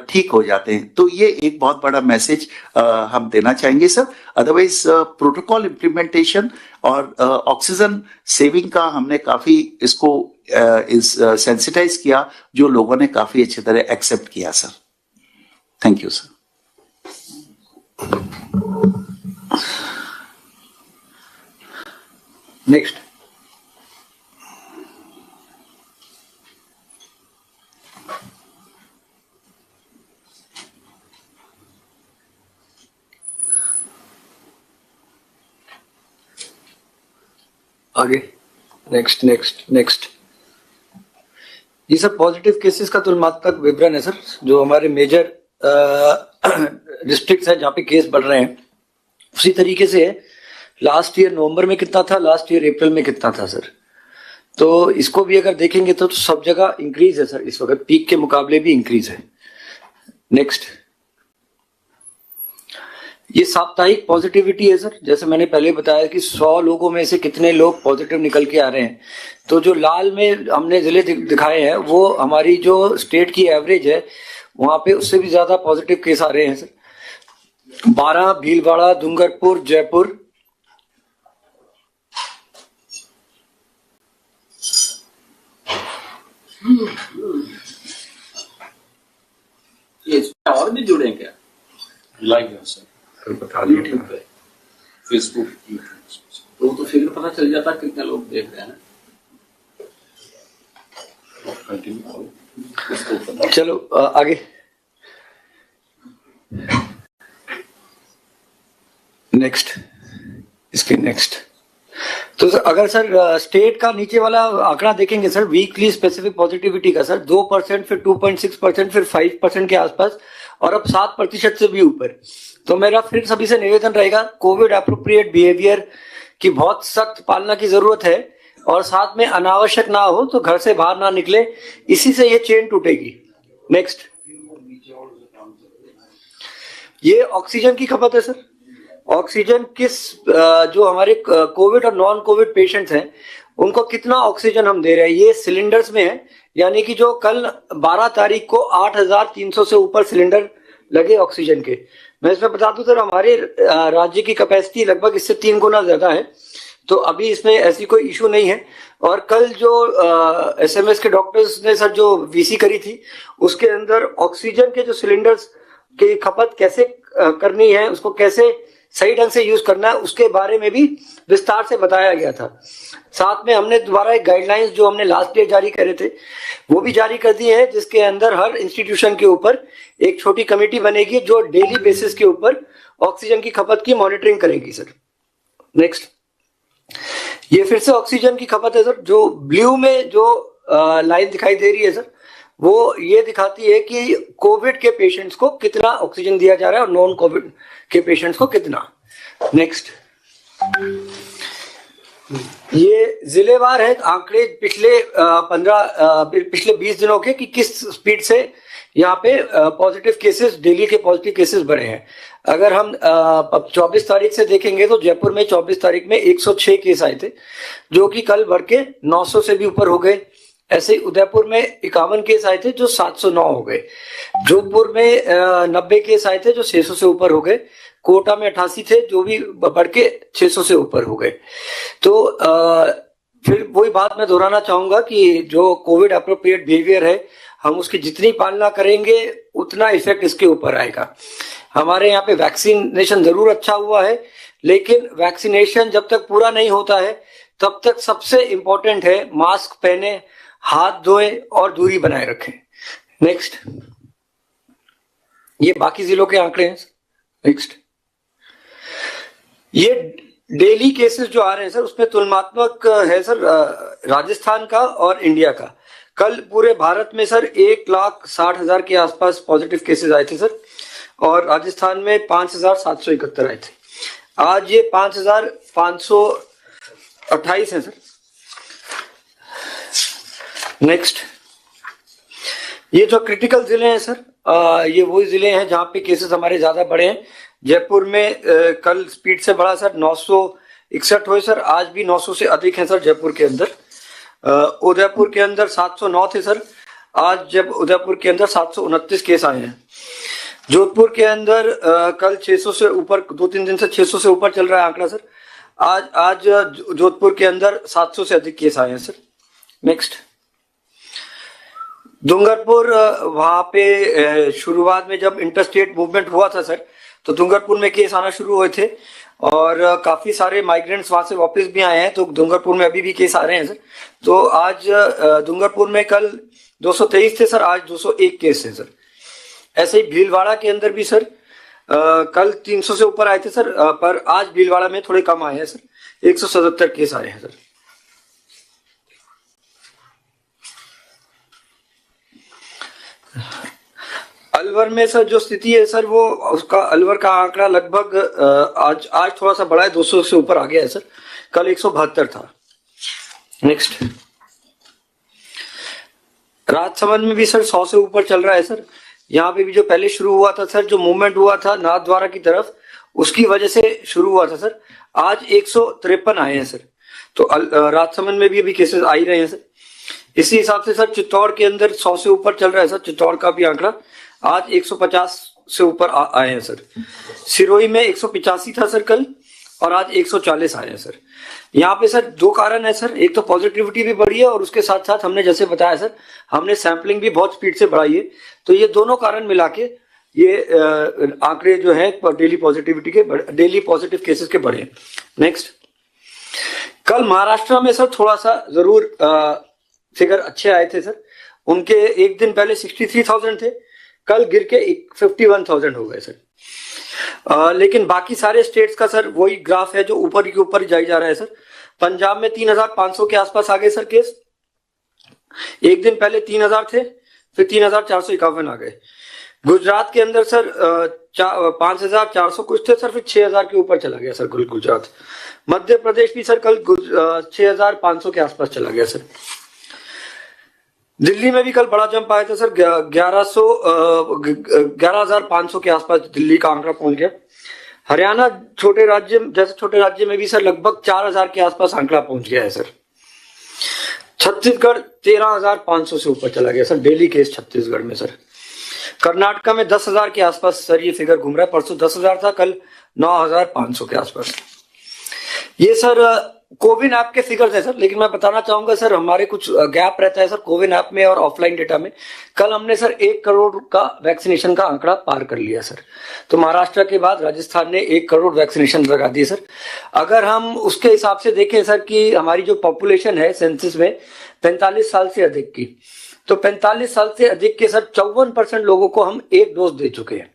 ठीक हो जाते हैं। तो ये एक बहुत बड़ा मैसेज हम देना चाहेंगे सर। अदरवाइज प्रोटोकॉल इम्प्लीमेंटेशन और ऑक्सीजन सेविंग का हमने काफी इसको सेंसिटाइज किया, जो लोगों ने काफी अच्छी तरह एक्सेप्ट किया sir. Thank you sir. Next आगे नेक्स्ट ये सब पॉजिटिव केसेस का तुलनात्मक विवरण है सर, जो हमारे मेजर डिस्ट्रिक्ट्स है जहाँ पे केस बढ़ रहे हैं। उसी तरीके से लास्ट ईयर नवंबर में कितना था, लास्ट ईयर अप्रैल में कितना था सर। तो इसको भी अगर देखेंगे तो सब जगह इंक्रीज है सर, इस वक्त पीक के मुकाबले भी इंक्रीज है। नेक्स्ट, ये साप्ताहिक पॉजिटिविटी है सर, जैसे मैंने पहले बताया कि 100 लोगों में से कितने लोग पॉजिटिव निकल के आ रहे हैं। तो जो लाल में हमने जिले दिखाए हैं वो हमारी जो स्टेट की एवरेज है वहां पे उससे भी ज्यादा पॉजिटिव केस आ रहे हैं सर। 12 भीलवाड़ा, डूंगरपुर, जयपुर। ये इसमें और भी जुड़े हैं क्या? लाइव है सर, बता यूट्यूब पे फेसबुक तो फिर पता चल जाता कितने लोग देख रहे हैं। कंटिन्यू। चलो आगे नेक्स्ट, इसके नेक्स्ट। तो सर अगर सर स्टेट का नीचे वाला आंकड़ा देखेंगे सर, वीकली स्पेसिफिक पॉजिटिविटी का सर 2%, फिर 2.6%, फिर 5% के आसपास, और अब 7% से भी ऊपर। तो मेरा फिर सभी से निवेदन रहेगा, कोविड एप्रोप्रिएट बिहेवियर की बहुत सख्त पालना की जरूरत है, और साथ में अनावश्यक ना हो तो घर से बाहर ना निकले, इसी से ये चेन टूटेगी। नेक्स्ट, ये ऑक्सीजन की खपत है सर। ऑक्सीजन किस जो हमारे कोविड और नॉन कोविड पेशेंट्स हैं उनको कितना ऑक्सीजन हम दे रहे हैं, ये सिलेंडर्स में है। यानी कि जो कल 12 तारीख को 8,300 से ऊपर सिलेंडर लगे ऑक्सीजन के। मैं इसमें बता दूं सर, हमारे राज्य की कैपेसिटी लगभग इससे 3 गुना ज्यादा है, तो अभी इसमें ऐसी कोई इशू नहीं है। और कल जो एसएमएस के डॉक्टर्स ने सर जो वीसी करी थी उसके अंदर ऑक्सीजन के जो सिलेंडर्स की खपत कैसे करनी है, उसको कैसे सही ढंग से यूज करना है, उसके बारे में भी विस्तार से बताया गया था। साथ में हमने दोबारा एक गाइडलाइंस जो हमने लास्ट ईयर जारी करे थे वो भी जारी कर दिए हैं, जिसके अंदर हर इंस्टीट्यूशन के ऊपर एक छोटी कमेटी बनेगी जो डेली बेसिस के ऊपर ऑक्सीजन की खपत की मॉनिटरिंग करेगी सर। नेक्स्ट, ये फिर से ऑक्सीजन की खपत है सर। जो ब्लू में जो लाइन दिखाई दे रही है सर, वो ये दिखाती है कि कोविड के पेशेंट्स को कितना ऑक्सीजन दिया जा रहा है और नॉन कोविड के पेशेंट्स को कितना। नेक्स्ट, ये जिलेवार है आंकड़े पिछले 20 दिनों के कि किस स्पीड से यहाँ पे पॉजिटिव केसेस, डेली के पॉजिटिव केसेस बढ़े हैं। अगर हम 24 तारीख से देखेंगे तो जयपुर में 24 तारीख में 106 केस आए थे, जो कि कल बढ़ के 900 से भी ऊपर हो गए। ऐसे ही उदयपुर में 51 केस आए थे जो 709 हो गए। जोधपुर में 90 केस आए थे जो 600 से ऊपर हो गए। कोटा में 88 थे जो भी बढ़ के 600 से ऊपर हो गए। तो फिर वही बात मैं दोहराना चाहूंगा कि जो कोविड एप्रोप्रिएट बिहेवियर है, हम उसकी जितनी पालना करेंगे उतना इफेक्ट इसके ऊपर आएगा। हमारे यहाँ पे वैक्सीनेशन जरूर अच्छा हुआ है, लेकिन वैक्सीनेशन जब तक पूरा नहीं होता है तब तक सबसे इंपॉर्टेंट है मास्क पहने, हाथ धोएं और दूरी बनाए रखें। नेक्स्ट, ये बाकी जिलों के आंकड़े हैं। नेक्स्ट, ये डेली केसेस जो आ रहे हैं सर उसमें तुलनात्मक है सर राजस्थान का और इंडिया का। कल पूरे भारत में सर 1,60,000 के आसपास पॉजिटिव केसेस आए थे सर, और राजस्थान में 5,771 आए थे। आज ये 5,528 है सर। नेक्स्ट, ये जो क्रिटिकल जिले हैं सर, ये वही जिले हैं जहां पे केसेस हमारे ज्यादा बढ़े हैं। जयपुर में कल स्पीड से बढ़ा सर 961 हुए सर, आज भी 900 से अधिक है सर जयपुर के अंदर। उदयपुर के अंदर 709 थे सर, आज जब उदयपुर के अंदर 729 केस आए हैं। जोधपुर के अंदर कल 600 से ऊपर, 2-3 दिन से 600 से ऊपर चल रहा है आंकड़ा सर। आज जोधपुर के अंदर 700 से अधिक केस आए हैं सर। नेक्स्ट, डूंगरपुर, वहां पे शुरुआत में जब इंटरस्टेट मूवमेंट हुआ था सर, तो डूंगरपुर में केस आना शुरू हुए थे और काफी सारे माइग्रेंट्स वहां से वापस भी आए हैं, तो डूंगरपुर में अभी भी केस आ रहे हैं सर। तो आज डूंगरपुर में कल 223 थे सर, आज 201 केस है सर। ऐसे ही भीलवाड़ा के अंदर भी सर कल 300 से ऊपर आए थे सर, पर आज भीलवाड़ा में थोड़े कम आए हैं सर, 177 केस आए हैं सर। अलवर में सर जो स्थिति है सर, वो उसका अलवर का आंकड़ा लगभग आज थोड़ा सा बढ़ा है, 200 से ऊपर आ गया है सर, कल 172 था। नेक्स्ट, राजसमंद में भी सर 100 से ऊपर चल रहा है सर। यहाँ पे भी जो पहले शुरू हुआ था सर, जो मूवमेंट हुआ था नाथद्वारा की तरफ, उसकी वजह से शुरू हुआ था सर। आज 153 आए हैं सर। तो राजसमंद में भी अभी केसेस आ ही रहे हैं सर। इसी हिसाब से सर चित्तौड़ के अंदर 100 से ऊपर चल रहा है सर, चित्तौड़ का भी आंकड़ा। आज 150 से ऊपर आए हैं सर। सिरोही में 185 था सर कल, और आज 140 आए हैं सर। यहाँ पे सर दो कारण है सर, एक तो पॉजिटिविटी भी बढ़ी है, और उसके साथ साथ हमने जैसे बताया सर, हमने सैंपलिंग भी बहुत स्पीड से बढ़ाई है। तो ये दोनों कारण मिला के ये आंकड़े जो है डेली पॉजिटिविटी के, डेली पॉजिटिव केसेस के बढ़े। नेक्स्ट, कल महाराष्ट्र में सर थोड़ा सा जरूर फिगर अच्छे आए थे सर। उनके एक दिन पहले 63,000 थे, कल गिर के 51,000 हो गए सर। लेकिन बाकी सारे स्टेट्स का सर वही ग्राफ है जो ऊपर के ऊपर जाई जा रहा है सर। पंजाब में 3,500 के आसपास आ गए सर केस, एक दिन पहले 3,000 थे, फिर 3,451 आ गए। गुजरात के अंदर सर 5,400 कुछ थे सर, फिर 6,000 के ऊपर चला गया सर कुल गुजरात। मध्य प्रदेश भी सर कल 6,500 के आसपास चला गया सर। दिल्ली में भी कल बड़ा जंप आया था सर, 11,500 के आसपास दिल्ली का आंकड़ा पहुंच गया। हरियाणा छोटे राज्य में भी सर लगभग 4,000 के आसपास आंकड़ा पहुंच गया है सर। छत्तीसगढ़ 13,500 से ऊपर चला गया सर डेली केस छत्तीसगढ़ में सर। कर्नाटका में 10,000 के आसपास सर ये फिगर घूम रहा है, परसों 10,000 था, कल 9,500 के आसपास। ये सर कोविन ऐप के फिगर्स है सर, लेकिन मैं बताना चाहूंगा सर हमारे कुछ गैप रहता है सर कोविन ऐप में और ऑफलाइन डेटा में। कल हमने सर 1 करोड़ का वैक्सीनेशन का आंकड़ा पार कर लिया सर। तो महाराष्ट्र के बाद राजस्थान ने 1 करोड़ वैक्सीनेशन लगा दिए सर। अगर हम उसके हिसाब से देखें सर कि हमारी जो पॉपुलेशन है सेंसस में 45 साल से अधिक की, तो 45 साल से अधिक के सर 54% लोगों को हम 1 डोज दे चुके हैं।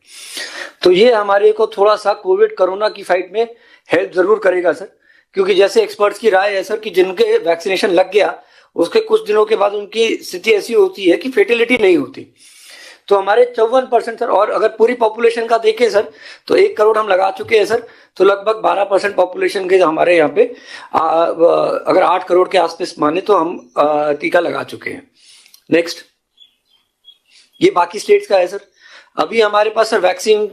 तो ये हमारे को थोड़ा सा कोविड कोरोना की फाइट में हेल्प जरूर करेगा सर, क्योंकि जैसे एक्सपर्ट्स की राय है सर कि जिनके वैक्सीनेशन लग गया उसके कुछ दिनों के बाद उनकी स्थिति ऐसी होती है कि फेटिलिटी नहीं होती। तो हमारे 54% सर, और अगर पूरी पॉपुलेशन का देखें सर तो 1 करोड़ हम लगा चुके हैं सर, तो लगभग 12% पॉपुलेशन के हमारे यहाँ पे अगर 8 करोड़ के आसपास माने तो हम टीका लगा चुके हैं। नेक्स्ट, ये बाकी स्टेट्स का है सर। अभी हमारे पास सर वैक्सीन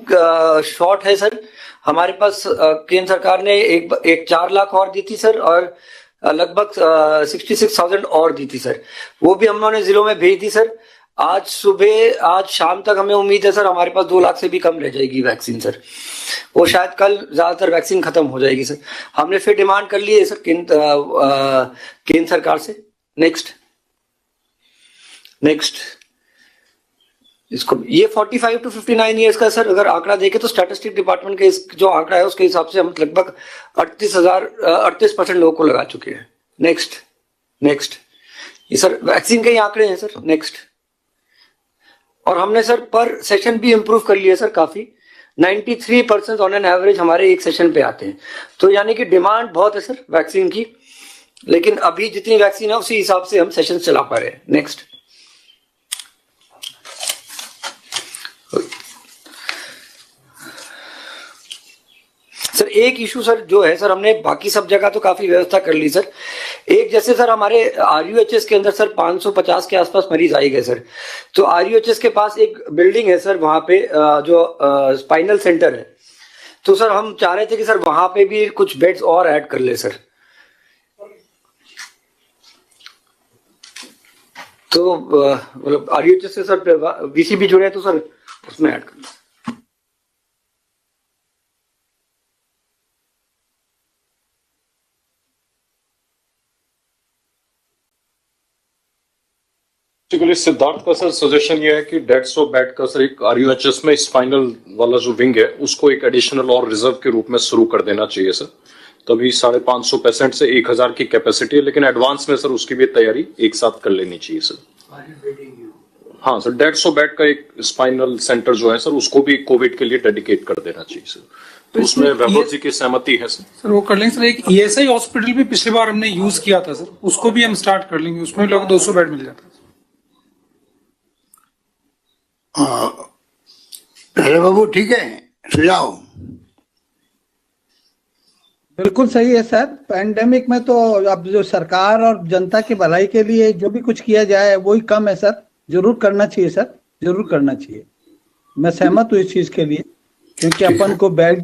शॉर्ट है सर। हमारे पास केंद्र सरकार ने एक 4 लाख और दी थी सर, और लगभग 66,000 और दी थी सर। वो भी हम लोगों ने जिलों में भेज दी सर। आज शाम तक हमें उम्मीद है सर हमारे पास 2 लाख से भी कम रह जाएगी वैक्सीन सर। वो शायद कल ज्यादातर वैक्सीन खत्म हो जाएगी सर। हमने फिर डिमांड कर ली है सर केंद्र सरकार से। नेक्स्ट, इसको ये 45 to 59 ईयर्स का सर अगर आंकड़ा देखें तो स्टैटिस्टिक डिपार्टमेंट के जो आंकड़ा है उसके हिसाब से हम लगभग 38% लोगों को लगा चुके हैं। नेक्स्ट, ये सर वैक्सीन के ही आंकड़े हैं सर। नेक्स्ट, और हमने सर पर सेशन भी इंप्रूव कर लिया सर काफी। 93% ऑन एन एवरेज हमारे एक सेशन पे आते हैं। तो यानी कि डिमांड बहुत है सर वैक्सीन की, लेकिन अभी जितनी वैक्सीन है उसी हिसाब से हम सेशन चला पा रहे हैं। नेक्स्ट, सर एक इशू सर जो है सर, हमने बाकी सब जगह तो काफी व्यवस्था कर ली सर। एक जैसे सर हमारे RUHS के अंदर सर 550 के आसपास मरीज आए गए सर। तो RUHS के पास एक बिल्डिंग है सर, वहां पे जो स्पाइनल सेंटर है, तो सर हम चाह रहे थे कि सर वहां पे भी कुछ बेड्स और ऐड कर ले सर। तो मतलब RUHS से सर VC भी जुड़े हैं, तो सर उसमें ऐड कर ले। बेसिकली सिद्धार्थ का सर सजेशन ये है कि 150 बेड का सर एक RUHS में स्पाइनल वाला जो विंग है उसको एक एडिशनल और रिजर्व के रूप में शुरू कर देना चाहिए सर। तभी 550 पेशेंट से 1,000 की कैपेसिटी है, लेकिन एडवांस में सर उसकी भी तैयारी एक साथ कर लेनी चाहिए सर। हाँ सर, 150 बेड का एक स्पाइनल सेंटर जो है सर उसको भी कोविड के लिए डेडिकेट कर देना चाहिए सर। तो उसमें वैभव जी की सहमति है सर। वो कर लेंगे सर। एक ESI हॉस्पिटल भी पिछली बार हमने यूज किया था सर, उसको भी हम स्टार्ट कर लेंगे, उसमें लगभग 200 बेड मिल जाता है। अरे बाबू ठीक है, सुझाव बिल्कुल सही है सर। पैंडेमिक में तो अब जो सरकार और जनता की भलाई के लिए जो भी कुछ किया जाए वही कम है सर। जरूर करना चाहिए सर, जरूर करना चाहिए। मैं सहमत हूँ इस चीज के लिए। क्योंकि अपन को बेड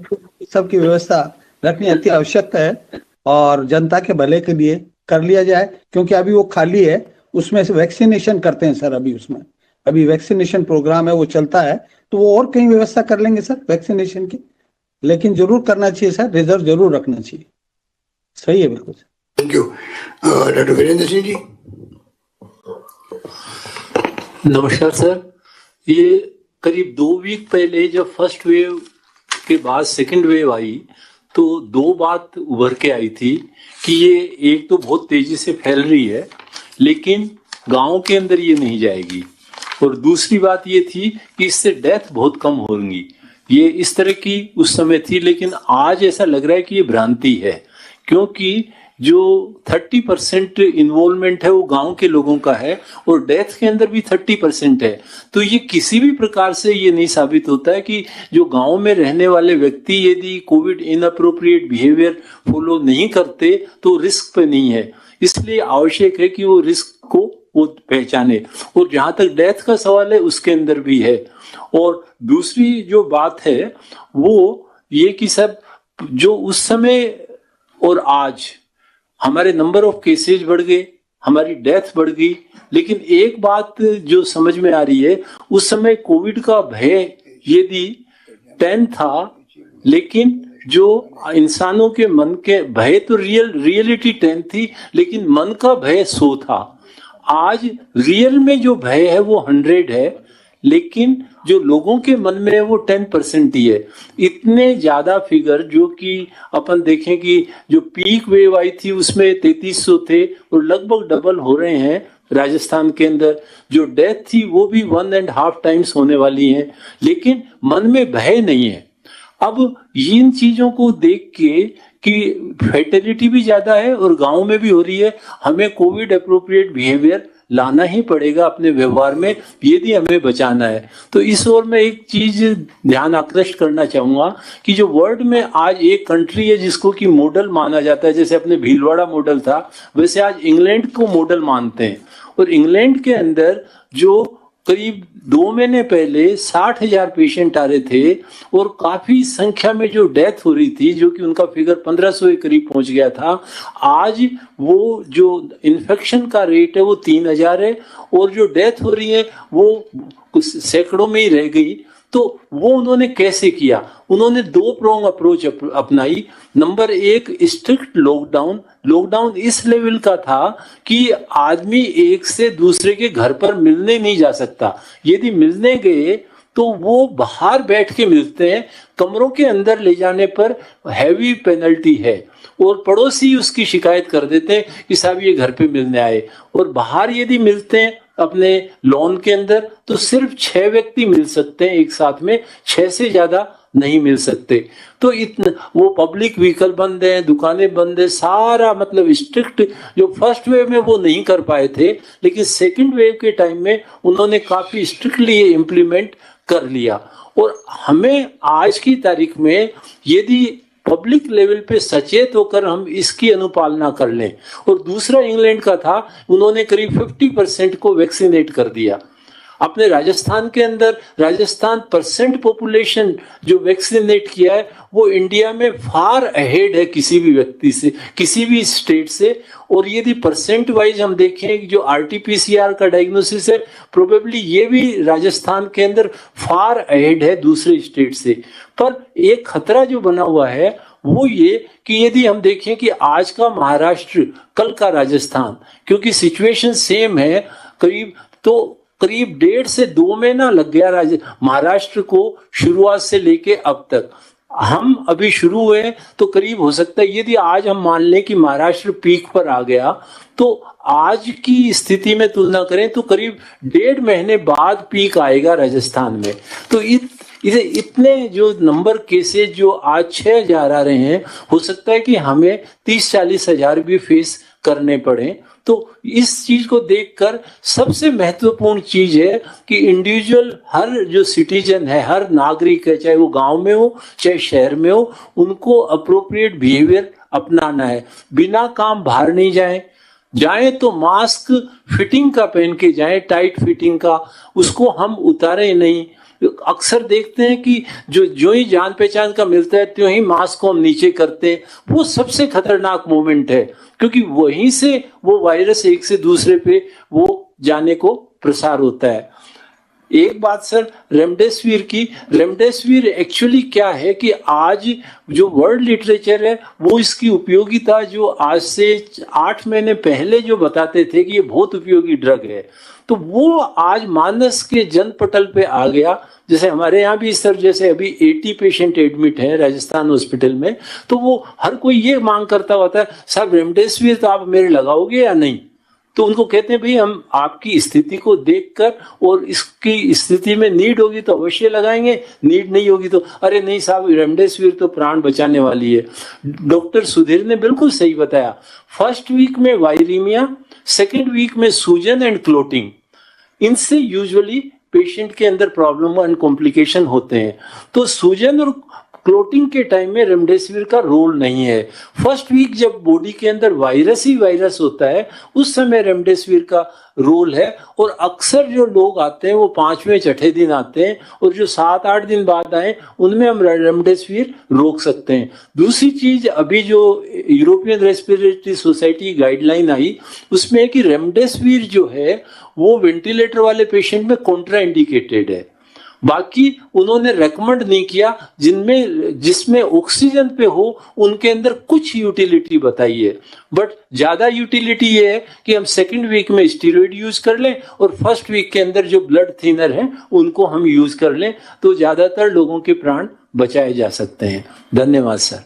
सब की व्यवस्था रखनी अति आवश्यक है और जनता के भले के लिए कर लिया जाए, क्योंकि अभी वो खाली है, उसमें से वैक्सीनेशन करते हैं सर। अभी उसमें अभी वैक्सीनेशन प्रोग्राम है, वो चलता है, तो वो और कहीं व्यवस्था कर लेंगे सर वैक्सीनेशन की। लेकिन जरूर करना चाहिए सर, रिजर्व जरूर रखना चाहिए। सही है, बिल्कुल। Thank you. Doctor Virendra Singh ji. नमस्कार सर। ये करीब 2 वीक पहले जब फर्स्ट वेव के बाद सेकंड वेव आई तो 2 बात उभर के आई थी कि ये एक तो बहुत तेजी से फैल रही है लेकिन गांव के अंदर ये नहीं जाएगी, और दूसरी बात ये थी कि इससे डेथ बहुत कम होंगी। ये इस तरह की उस समय थी, लेकिन आज ऐसा लग रहा है कि ये भ्रांति है, क्योंकि जो 30% इन्वॉल्वमेंट है वो गांव के लोगों का है और डेथ के अंदर भी 30% है। तो ये किसी भी प्रकार से ये नहीं साबित होता है कि जो गांव में रहने वाले व्यक्ति यदि कोविड इनअप्रोप्रिएट बिहेवियर फॉलो नहीं करते तो रिस्क पे नहीं है। इसलिए आवश्यक है कि वो रिस्क को वो पहचाने, और जहां तक डेथ का सवाल है उसके अंदर भी है। और दूसरी जो बात है वो ये कि सब जो उस समय और आज हमारे नंबर ऑफ केसेज बढ़ गए, हमारी डेथ बढ़ गई, लेकिन एक बात जो समझ में आ रही है, उस समय कोविड का भय यदि 10 था, लेकिन जो इंसानों के मन के भय तो रियलिटी 10 थी, लेकिन मन का भय 100 था। आज रियल में जो भय है वो 100 है, लेकिन जो लोगों के मन में है वो 10% ही है। इतने ज्यादा फिगर जो कि अपन देखें कि जो पीक वेव आई थी उसमें 3300 थे और लगभग डबल हो रहे हैं राजस्थान के अंदर। जो डेथ थी वो भी 1.5 टाइम्स होने वाली है, लेकिन मन में भय नहीं है। अब इन चीजों को देख के कि फैटेलिटी भी ज्यादा है और गांव में भी हो रही है, हमें कोविड अप्रोप्रिएट बिहेवियर लाना ही पड़ेगा अपने व्यवहार में यदि हमें बचाना है। तो इस ओर में एक चीज ध्यान आकृष्ट करना चाहूंगा कि जो वर्ल्ड में आज एक कंट्री है जिसको कि मॉडल माना जाता है, जैसे अपने भीलवाड़ा मॉडल था, वैसे आज इंग्लैंड को मॉडल मानते हैं। और इंग्लैंड के अंदर जो करीब 2 महीने पहले 60,000 पेशेंट आ रहे थे और काफी संख्या में जो डेथ हो रही थी, जो कि उनका फिगर 1500 के करीब पहुंच गया था, आज वो जो इन्फेक्शन का रेट है वो 3000 है और जो डेथ हो रही है वो सैकड़ों में ही रह गई। तो वो उन्होंने कैसे किया? उन्होंने 2 प्रोंग अप्रोच अपनाई। नंबर 1, स्ट्रिक्ट लॉकडाउन इस लेवल का था कि आदमी एक से दूसरे के घर पर मिलने नहीं जा सकता। यदि मिलने गए तो वो बाहर बैठ के मिलते हैं, कमरों के अंदर ले जाने पर हैवी पेनल्टी है और पड़ोसी उसकी शिकायत कर देते हैं कि साहब ये घर पे मिलने आए। और बाहर यदि मिलते हैं अपने लॉन के अंदर तो सिर्फ 6 व्यक्ति मिल सकते हैं एक साथ में, 6 से ज्यादा नहीं मिल सकते। तो इतना वो पब्लिक व्हीकल बंद है, दुकानें बंद है, सारा मतलब स्ट्रिक्ट जो फर्स्ट वेव में वो नहीं कर पाए थे, लेकिन सेकंड वेव के टाइम में उन्होंने काफी स्ट्रिक्टली इम्प्लीमेंट कर लिया। और हमें आज की तारीख में यदि पब्लिक लेवल पे सचेत होकर हम इसकी अनुपालना कर लें। और दूसरा इंग्लैंड का था, उन्होंने करीब 50% को वैक्सीनेट कर दिया। अपने राजस्थान के अंदर राजस्थान % पॉपुलेशन जो वैक्सीनेट किया है वो इंडिया में फार अहेड है किसी भी व्यक्ति से, किसी भी स्टेट से। और यदि % वाइज हम देखें जो RT-PCR का डायग्नोसिस है, प्रोबेबली ये भी राजस्थान के अंदर फार अहेड है दूसरे स्टेट से। पर एक खतरा जो बना हुआ है वो ये कि यदि हम देखें कि आज का महाराष्ट्र, कल का राजस्थान, क्योंकि सिचुएशन सेम है, करीब 1.5 से 2 महीना लग गया महाराष्ट्र को शुरुआत से लेके अब तक। हम अभी शुरू हुए तो करीब हो सकता है यदि आज हम मान लें कि महाराष्ट्र पीक पर आ गया तो आज की स्थिति में तुलना करें तो करीब 1.5 महीने बाद पीक आएगा राजस्थान में। तो इसे इतने जो नंबर केसेस जो आज 6,000 आ रहे हैं, हो सकता है कि हमें 30-40 हजार भी फेस करने पड़े। तो इस चीज को देखकर सबसे महत्वपूर्ण चीज है कि इंडिविजुअल, हर जो सिटीजन है, हर नागरिक है, चाहे वो गांव में हो चाहे शहर में हो, उनको अप्रोप्रिएट बिहेवियर अपनाना है। बिना काम बाहर नहीं जाएं तो मास्क फिटिंग का पहन के जाएं, टाइट फिटिंग का, उसको हम उतारें नहीं। अक्सर देखते हैं कि जो ही जान पहचान का मिलता है त्यों ही मास्क को हम नीचे करते हैं। वो सबसे खतरनाक मोमेंट है, क्योंकि वहीं से वो वायरस एक से दूसरे पे वो जाने को प्रसार होता है। एक बात सर, रेमडेसिविर एक्चुअली क्या है कि आज जो वर्ल्ड लिटरेचर है वो इसकी उपयोगिता जो आज से 8 महीने पहले जो बताते थे कि ये बहुत उपयोगी ड्रग है, तो वो आज मानस के जनपटल पे आ गया। जैसे हमारे यहाँ भी सर, जैसे अभी 80 पेशेंट एडमिट हैं राजस्थान हॉस्पिटल में, तो वो हर कोई ये मांग करता होता है, साहब रेमडेसिविर तो आप मेरे लगाओगे या नहीं? तो उनको कहते हैं भाई हम आपकी स्थिति को देखकर और इसकी स्थिति में नीड होगी तो अवश्य लगाएंगे, नीड नहीं होगी तो अरे नहीं साहब रेमडेसिविर तो प्राण बचाने वाली है। डॉक्टर सुधीर ने बिल्कुल सही बताया, फर्स्ट वीक में वायरीमिया, सेकेंड वीक में सूजन एंड क्लोटिंग, इनसे यूजुअली पेशेंट के अंदर प्रॉब्लम एंड कॉम्प्लिकेशन होते हैं। तो सूजन और क्लोटिंग के टाइम में रेमडेसिविर का रोल नहीं है। फर्स्ट वीक जब बॉडी के अंदर वायरस ही वायरस होता है उस समय रेमडेसिविर का रोल है। और अक्सर जो लोग आते हैं वो 5वें छठे दिन आते हैं, और जो 7-8 दिन बाद आए उनमें हम रेमडेसिविर रोक सकते हैं। दूसरी चीज, अभी जो यूरोपियन रेस्पिरेटरी सोसाइटी गाइडलाइन आई उसमें है कि रेमडेसिविर जो है वो वेंटिलेटर वाले पेशेंट में कॉन्ट्रा इंडिकेटेड है। बाकी उन्होंने रेकमेंड नहीं किया, जिसमें ऑक्सीजन पे हो उनके अंदर कुछ यूटिलिटी बताई है। बट ज्यादा यूटिलिटी ये है कि हम सेकंड वीक में स्टीरॉइड यूज कर लें और फर्स्ट वीक के अंदर जो ब्लड थिनर है उनको हम यूज कर लें, तो ज्यादातर लोगों के प्राण बचाए जा सकते हैं। धन्यवाद सर।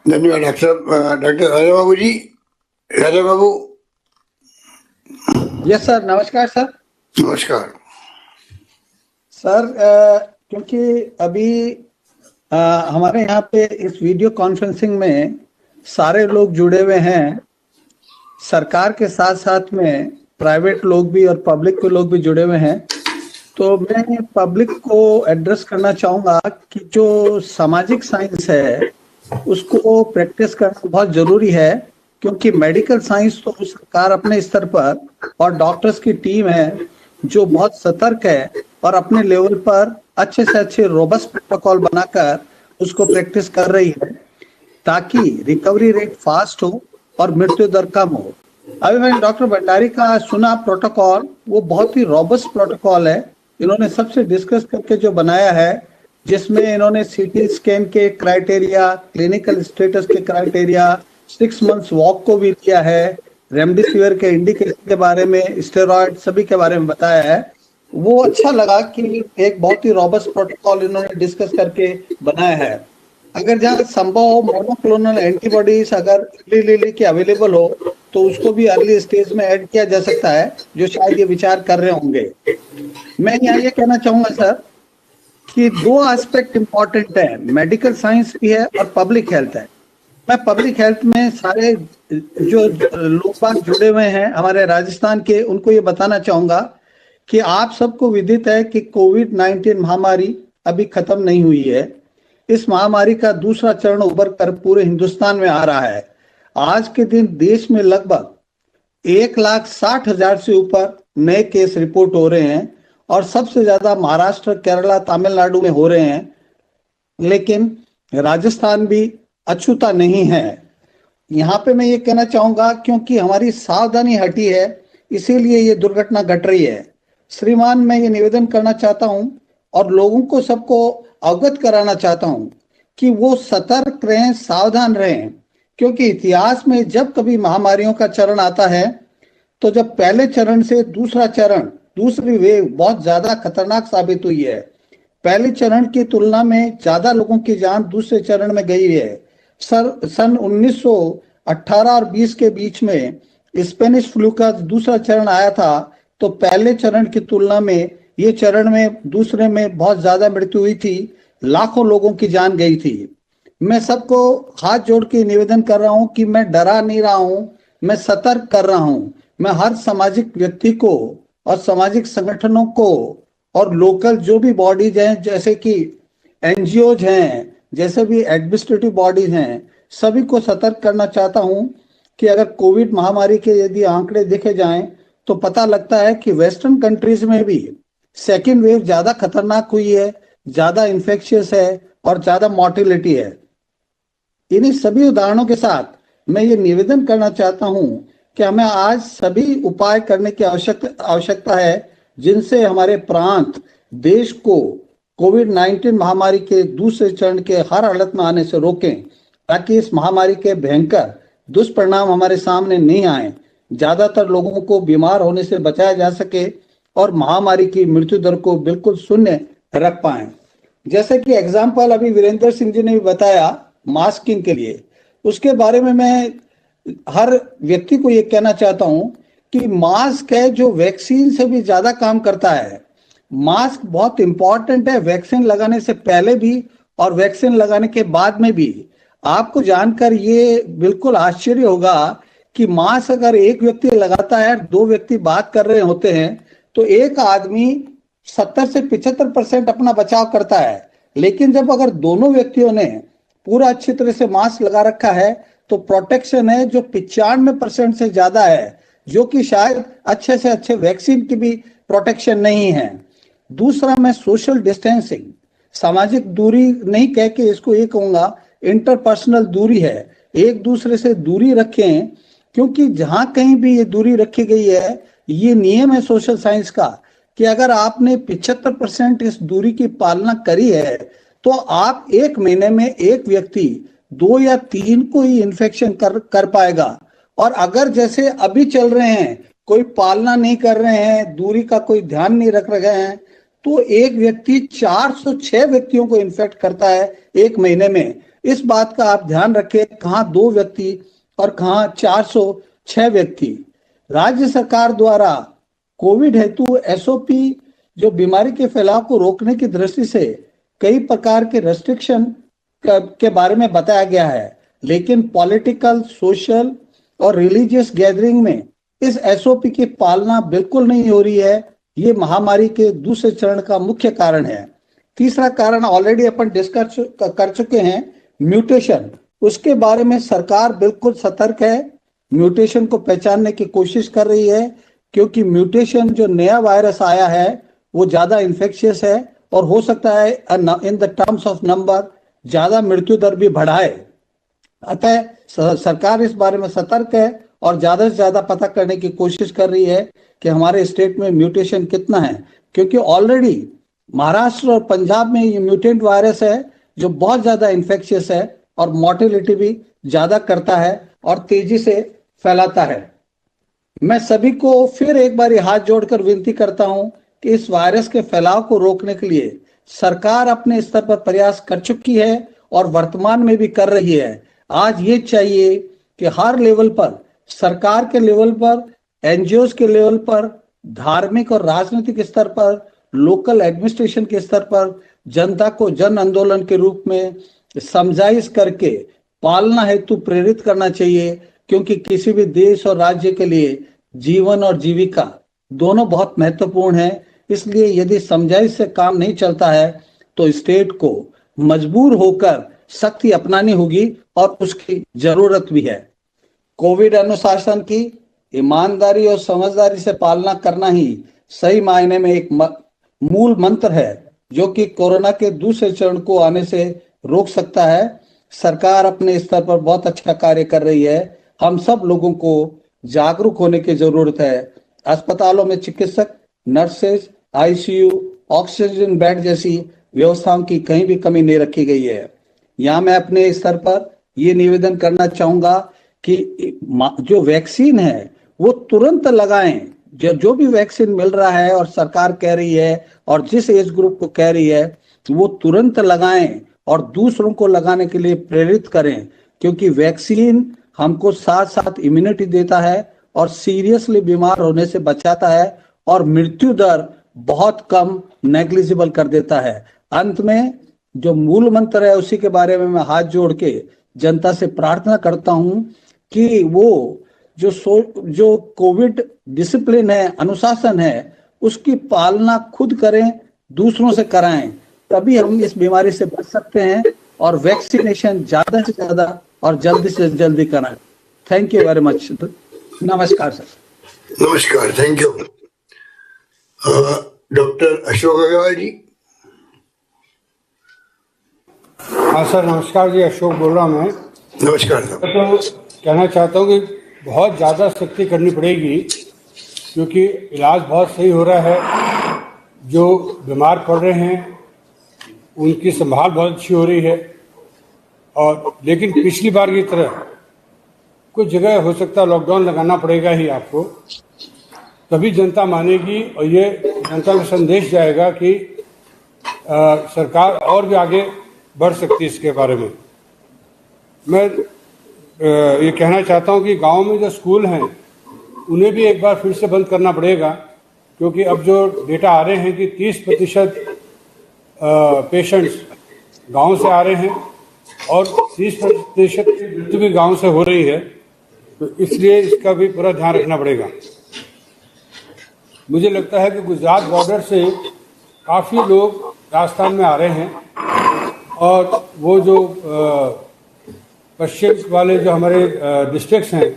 धन्यवाद डॉक्टर साहब। डॉक्टर राजा बाबू जी, राजा बाबू। यस सर, नमस्कार सर। नमस्कार सर। क्योंकि अभी हमारे यहाँ पे इस वीडियो कॉन्फ्रेंसिंग में सारे लोग जुड़े हुए हैं, सरकार के साथ साथ में प्राइवेट लोग भी और पब्लिक के लोग भी जुड़े हुए हैं। तो मैं पब्लिक को एड्रेस करना चाहूँगा कि जो सामाजिक साइंस है उसको प्रैक्टिस करना बहुत जरूरी है, क्योंकि मेडिकल साइंस तो सरकार अपने स्तर पर और डॉक्टर्स की टीम है जो बहुत सतर्क है और अपने लेवल पर अच्छे से अच्छे रोबस्ट प्रोटोकॉल बनाकर उसको प्रैक्टिस कर रही है, ताकि रिकवरी रेट फास्ट हो और मृत्यु दर कम हो। अभी मैंने डॉक्टर भंडारी का सुना प्रोटोकॉल, वो बहुत ही रोबस्ट प्रोटोकॉल है। इन्होंने सबसे डिस्कस करके जो बनाया है, जिसमें इन्होंने सीटी स्कैन के क्राइटेरिया, क्लिनिकल स्टेटस के क्राइटेरिया, 6 मंथ्स वॉक को भी दिया है, रेमडेसिविर के इंडिकेशन के बारे में, स्टेरॉइड सभी के बारे में बताया है। वो अच्छा लगा कि एक बहुत ही रॉबस्ट प्रोटोकॉल इन्होंने डिस्कस करके बनाया है। अगर जहाँ संभव हो मोनोक्लोनल एंटीबॉडीज अगर अर्ली की अवेलेबल हो तो उसको भी अर्ली स्टेज में ऐड किया जा सकता है, जो शायद ये विचार कर रहे होंगे। मैं यहाँ ये कहना चाहूंगा सर कि 2 एस्पेक्ट इम्पोर्टेंट है, मेडिकल साइंस भी है और पब्लिक हेल्थ है। मैं पब्लिक हेल्थ में सारे जो लोग बाग जुड़े हुए हैं हमारे राजस्थान के, उनको ये बताना चाहूंगा कि आप सबको विदित है कि कोविड-19 महामारी अभी खत्म नहीं हुई है। इस महामारी का दूसरा चरण उभर कर पूरे हिंदुस्तान में आ रहा है। आज के दिन देश में लगभग 1,60,000 से ऊपर नए केस रिपोर्ट हो रहे हैं और सबसे ज्यादा महाराष्ट्र, केरला, तमिलनाडु में हो रहे हैं। लेकिन राजस्थान भी अछूता नहीं है। यहाँ पे मैं ये कहना चाहूंगा क्योंकि हमारी सावधानी हटी है, इसीलिए ये दुर्घटना घट रही है। श्रीमान, मैं ये निवेदन करना चाहता हूँ और लोगों को सबको अवगत कराना चाहता हूँ कि वो सतर्क रहें, सावधान रहें, क्योंकि इतिहास में जब कभी महामारियों का चरण आता है तो जब पहले चरण से दूसरा चरण, दूसरी वेव बहुत ज्यादा खतरनाक साबित हुई है। पहले चरण की तुलना में ज्यादा लोगों की जान दूसरे चरण में गई है। सन 1918 और 20 के बीच में स्पेनिश फ्लू का दूसरा चरण आया था, तो पहले चरण की तुलना में ये चरण में दूसरे में बहुत ज्यादा मृत्यु हुई थी, लाखों लोगों की जान गई थी। मैं सबको हाथ जोड़ के निवेदन कर रहा हूं कि मैं डरा नहीं रहा हूं, मैं सतर्क कर रहा हूं। मैं हर सामाजिक व्यक्ति को और सामाजिक संगठनों को और लोकल जो भी बॉडीज हैं, जैसे कि एनजीओज हैं, जैसे भी एडमिनिस्ट्रेटिव बॉडीज हैं, सभी को सतर्क करना चाहता हूं कि अगर कोविड महामारी के यदि आंकड़े देखे जाएं तो पता लगता है कि वेस्टर्न कंट्रीज में भी सेकेंड वेव ज्यादा खतरनाक हुई है, ज्यादा इन्फेक्शियस है और ज्यादा मॉर्टिलिटी है। इन्हीं सभी उदाहरणों के साथ मैं ये निवेदन करना चाहता हूं कि हमें आज सभी उपाय करने की आवश्यकता है जिनसे हमारे प्रांत देश को कोविड-19 महामारी के दूसरे चरण के हर हालत में आने से रोकें, ताकि इस महामारी के भयंकर दुष्परिणाम हमारे सामने नहीं आए, ज्यादातर लोगों को बीमार होने से बचाया जा सके और महामारी की मृत्यु दर को बिल्कुल शून्य रख पाए। जैसे कि एग्जाम्पल अभी वीरेंद्र सिंह जी ने भी बताया मास्किंग के लिए, उसके बारे में मैं हर व्यक्ति को ये कहना चाहता हूं कि मास्क है जो वैक्सीन से भी ज्यादा काम करता है। मास्क बहुत इंपॉर्टेंट है, वैक्सीन लगाने से पहले भी और वैक्सीन लगाने के बाद में भी। आपको जानकर ये बिल्कुल आश्चर्य होगा कि मास्क अगर एक व्यक्ति लगाता है, दो व्यक्ति बात कर रहे होते हैं, तो एक आदमी 70 से 75% अपना बचाव करता है, लेकिन जब अगर दोनों व्यक्तियों ने पूरा अच्छी तरह से मास्क लगा रखा है तो प्रोटेक्शन है जो 95% से ज्यादा है, जो कि शायद अच्छे से अच्छे वैक्सीन की भी प्रोटेक्शन नहीं है। दूसरा, मैं सोशल डिस्टेंसिंग, सामाजिक दूरी नहीं कह के इसको ये कहूंगा, इंटरपर्सनल दूरी है, एक दूसरे से दूरी रखें, क्योंकि जहां कहीं भी ये दूरी रखी गई है, ये नियम है सोशल साइंस का कि अगर आपने 75% इस दूरी की पालना करी है तो आप एक महीने में एक व्यक्ति 2 या 3 को ही इन्फेक्शन कर पाएगा। और अगर जैसे अभी चल रहे हैं, कोई पालना नहीं कर रहे हैं, दूरी का कोई ध्यान नहीं रख रहे हैं, तो एक व्यक्ति 406 व्यक्तियों को इन्फेक्ट करता है एक महीने में। इस बात का आप ध्यान रखें, कहां 2 व्यक्ति और कहां 406 व्यक्ति। राज्य सरकार द्वारा कोविड हेतु एसओपी जो बीमारी के फैलाव को रोकने की दृष्टि से कई प्रकार के रेस्ट्रिक्शन के बारे में बताया गया है, लेकिन पॉलिटिकल, सोशल और रिलीजियस गैदरिंग में इस एसओपी की पालना बिल्कुल नहीं हो रही है। ये महामारी के दूसरे चरण का मुख्य कारण है। तीसरा कारण ऑलरेडी अपन डिस्कस कर चुके हैं, म्यूटेशन। उसके बारे में सरकार बिल्कुल सतर्क है, म्यूटेशन को पहचानने की कोशिश कर रही है, क्योंकि म्यूटेशन जो नया वायरस आया है वो ज्यादा इन्फेक्शियस है और हो सकता है in the terms of number ज्यादा मृत्यु दर भी बढ़ाए। अतः सरकार इस बारे में सतर्क है और ज्यादा से ज्यादा पता करने की कोशिश कर रही है कि हमारे स्टेट में म्यूटेशन कितना है, क्योंकि ऑलरेडी महाराष्ट्र और पंजाब में ये म्यूटेंट वायरस है जो बहुत ज्यादा इन्फेक्शियस है और मॉर्टिलिटी भी ज्यादा करता है और तेजी से फैलाता है। मैं सभी को फिर एक बार हाथ जोड़कर विनती करता हूं कि इस वायरस के फैलाव को रोकने के लिए सरकार अपने स्तर पर प्रयास कर चुकी है और वर्तमान में भी कर रही है। आज ये चाहिए कि हर लेवल पर, सरकार के लेवल पर, एनजीओ के लेवल पर, धार्मिक और राजनीतिक स्तर पर, लोकल एडमिनिस्ट्रेशन के स्तर पर जनता को जन आंदोलन के रूप में समझाइश करके पालना हेतु प्रेरित करना चाहिए, क्योंकि किसी भी देश और राज्य के लिए जीवन और जीविका दोनों बहुत महत्वपूर्ण है। इसलिए यदि समझाइश से काम नहीं चलता है तो स्टेट को मजबूर होकर सख्ती अपनानी होगी और उसकी जरूरत भी है। कोविड अनुशासन की ईमानदारी और समझदारी से पालना करना ही सही मायने में एक मूल मंत्र है जो कि कोरोना के दूसरे चरण को आने से रोक सकता है। सरकार अपने स्तर पर बहुत अच्छा कार्य कर रही है। हम सब लोगों को जागरूक होने की जरूरत है। अस्पतालों में चिकित्सक, नर्सेज, आईसीयू, ऑक्सीजन बेड जैसी व्यवस्थाओं की कहीं भी कमी नहीं रखी गई है। यहाँ मैं अपने स्तर पर ये निवेदन करना चाहूंगा कि जो वैक्सीन है वो तुरंत लगाएं। जो भी वैक्सीन मिल रहा है और सरकार कह रही है और जिस एज ग्रुप को कह रही है वो तुरंत लगाएं और दूसरों को लगाने के लिए प्रेरित करें, क्योंकि वैक्सीन हमको साथ साथ इम्यूनिटी देता है और सीरियसली बीमार होने से बचाता है और मृत्यु दर बहुत कम, नेग्लिजिबल कर देता है। अंत में जो मूल मंत्र है उसी के बारे में मैं हाथ जोड़ के जनता से प्रार्थना करता हूं कि वो जो कोविड डिसिप्लिन है, अनुशासन है, उसकी पालना खुद करें, दूसरों से कराएं, तभी हम इस बीमारी से बच सकते हैं और वैक्सीनेशन ज्यादा से ज्यादा और जल्दी से जल्दी कराएं। Thank you very much. नमस्कार सर। नमस्कार, thank you. Doctor Ashok Agrawal ji. हाँ सर, नमस्कार जी, अशोक बोल रहा हूँ मैं। नमस्कार साहब। तो कहना चाहता हूँ कि बहुत ज़्यादा सख्ती करनी पड़ेगी, क्योंकि इलाज बहुत सही हो रहा है। जो बीमार पड़ रहे हैं उनकी संभाल बहुत अच्छी हो रही है, और लेकिन पिछली बार की तरह कुछ जगह हो सकता है लॉकडाउन लगाना पड़ेगा ही आपको, तभी जनता मानेगी और ये जनता में संदेश जाएगा कि सरकार और भी आगे बढ़ सकती है इसके बारे में। मैं ये कहना चाहता हूँ कि गांव में जो स्कूल हैं उन्हें भी एक बार फिर से बंद करना पड़ेगा, क्योंकि अब जो डेटा आ रहे हैं कि 30% पेशेंट्स गांव से आ रहे हैं और 30% की मृत्यु भी गांव से हो रही है, तो इसलिए इसका भी पूरा ध्यान रखना पड़ेगा। मुझे लगता है कि गुजरात बॉर्डर से काफ़ी लोग राजस्थान में आ रहे हैं, और वो जो पश्चिम वाले जो हमारे डिस्ट्रिक्ट्स हैं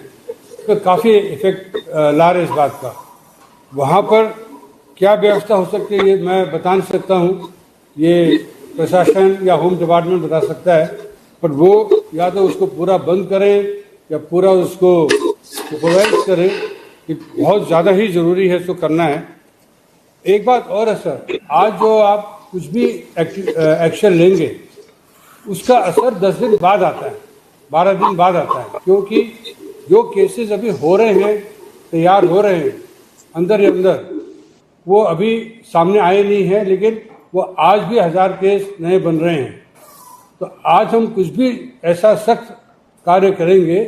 तो काफ़ी इफेक्ट ला रहे इस बात का। वहाँ पर क्या व्यवस्था हो सकती है ये मैं बता नहीं सकता हूँ, ये प्रशासन या होम डिपार्टमेंट बता सकता है, पर वो या तो उसको पूरा बंद करें या पूरा उसको सुपरवाइज करें, कि बहुत ज़्यादा ही ज़रूरी है इसको करना है। एक बात और है सर, आज जो आप कुछ भी एक्शन लेंगे उसका असर 10 दिन बाद आता है, 12 दिन बाद आता है, क्योंकि जो केसेस अभी हो रहे हैं, तैयार हो रहे हैं अंदर ही अंदर, वो अभी सामने आए नहीं हैं, लेकिन वो आज भी 1000 केस नए बन रहे हैं। तो आज हम कुछ भी ऐसा सख्त कार्य करेंगे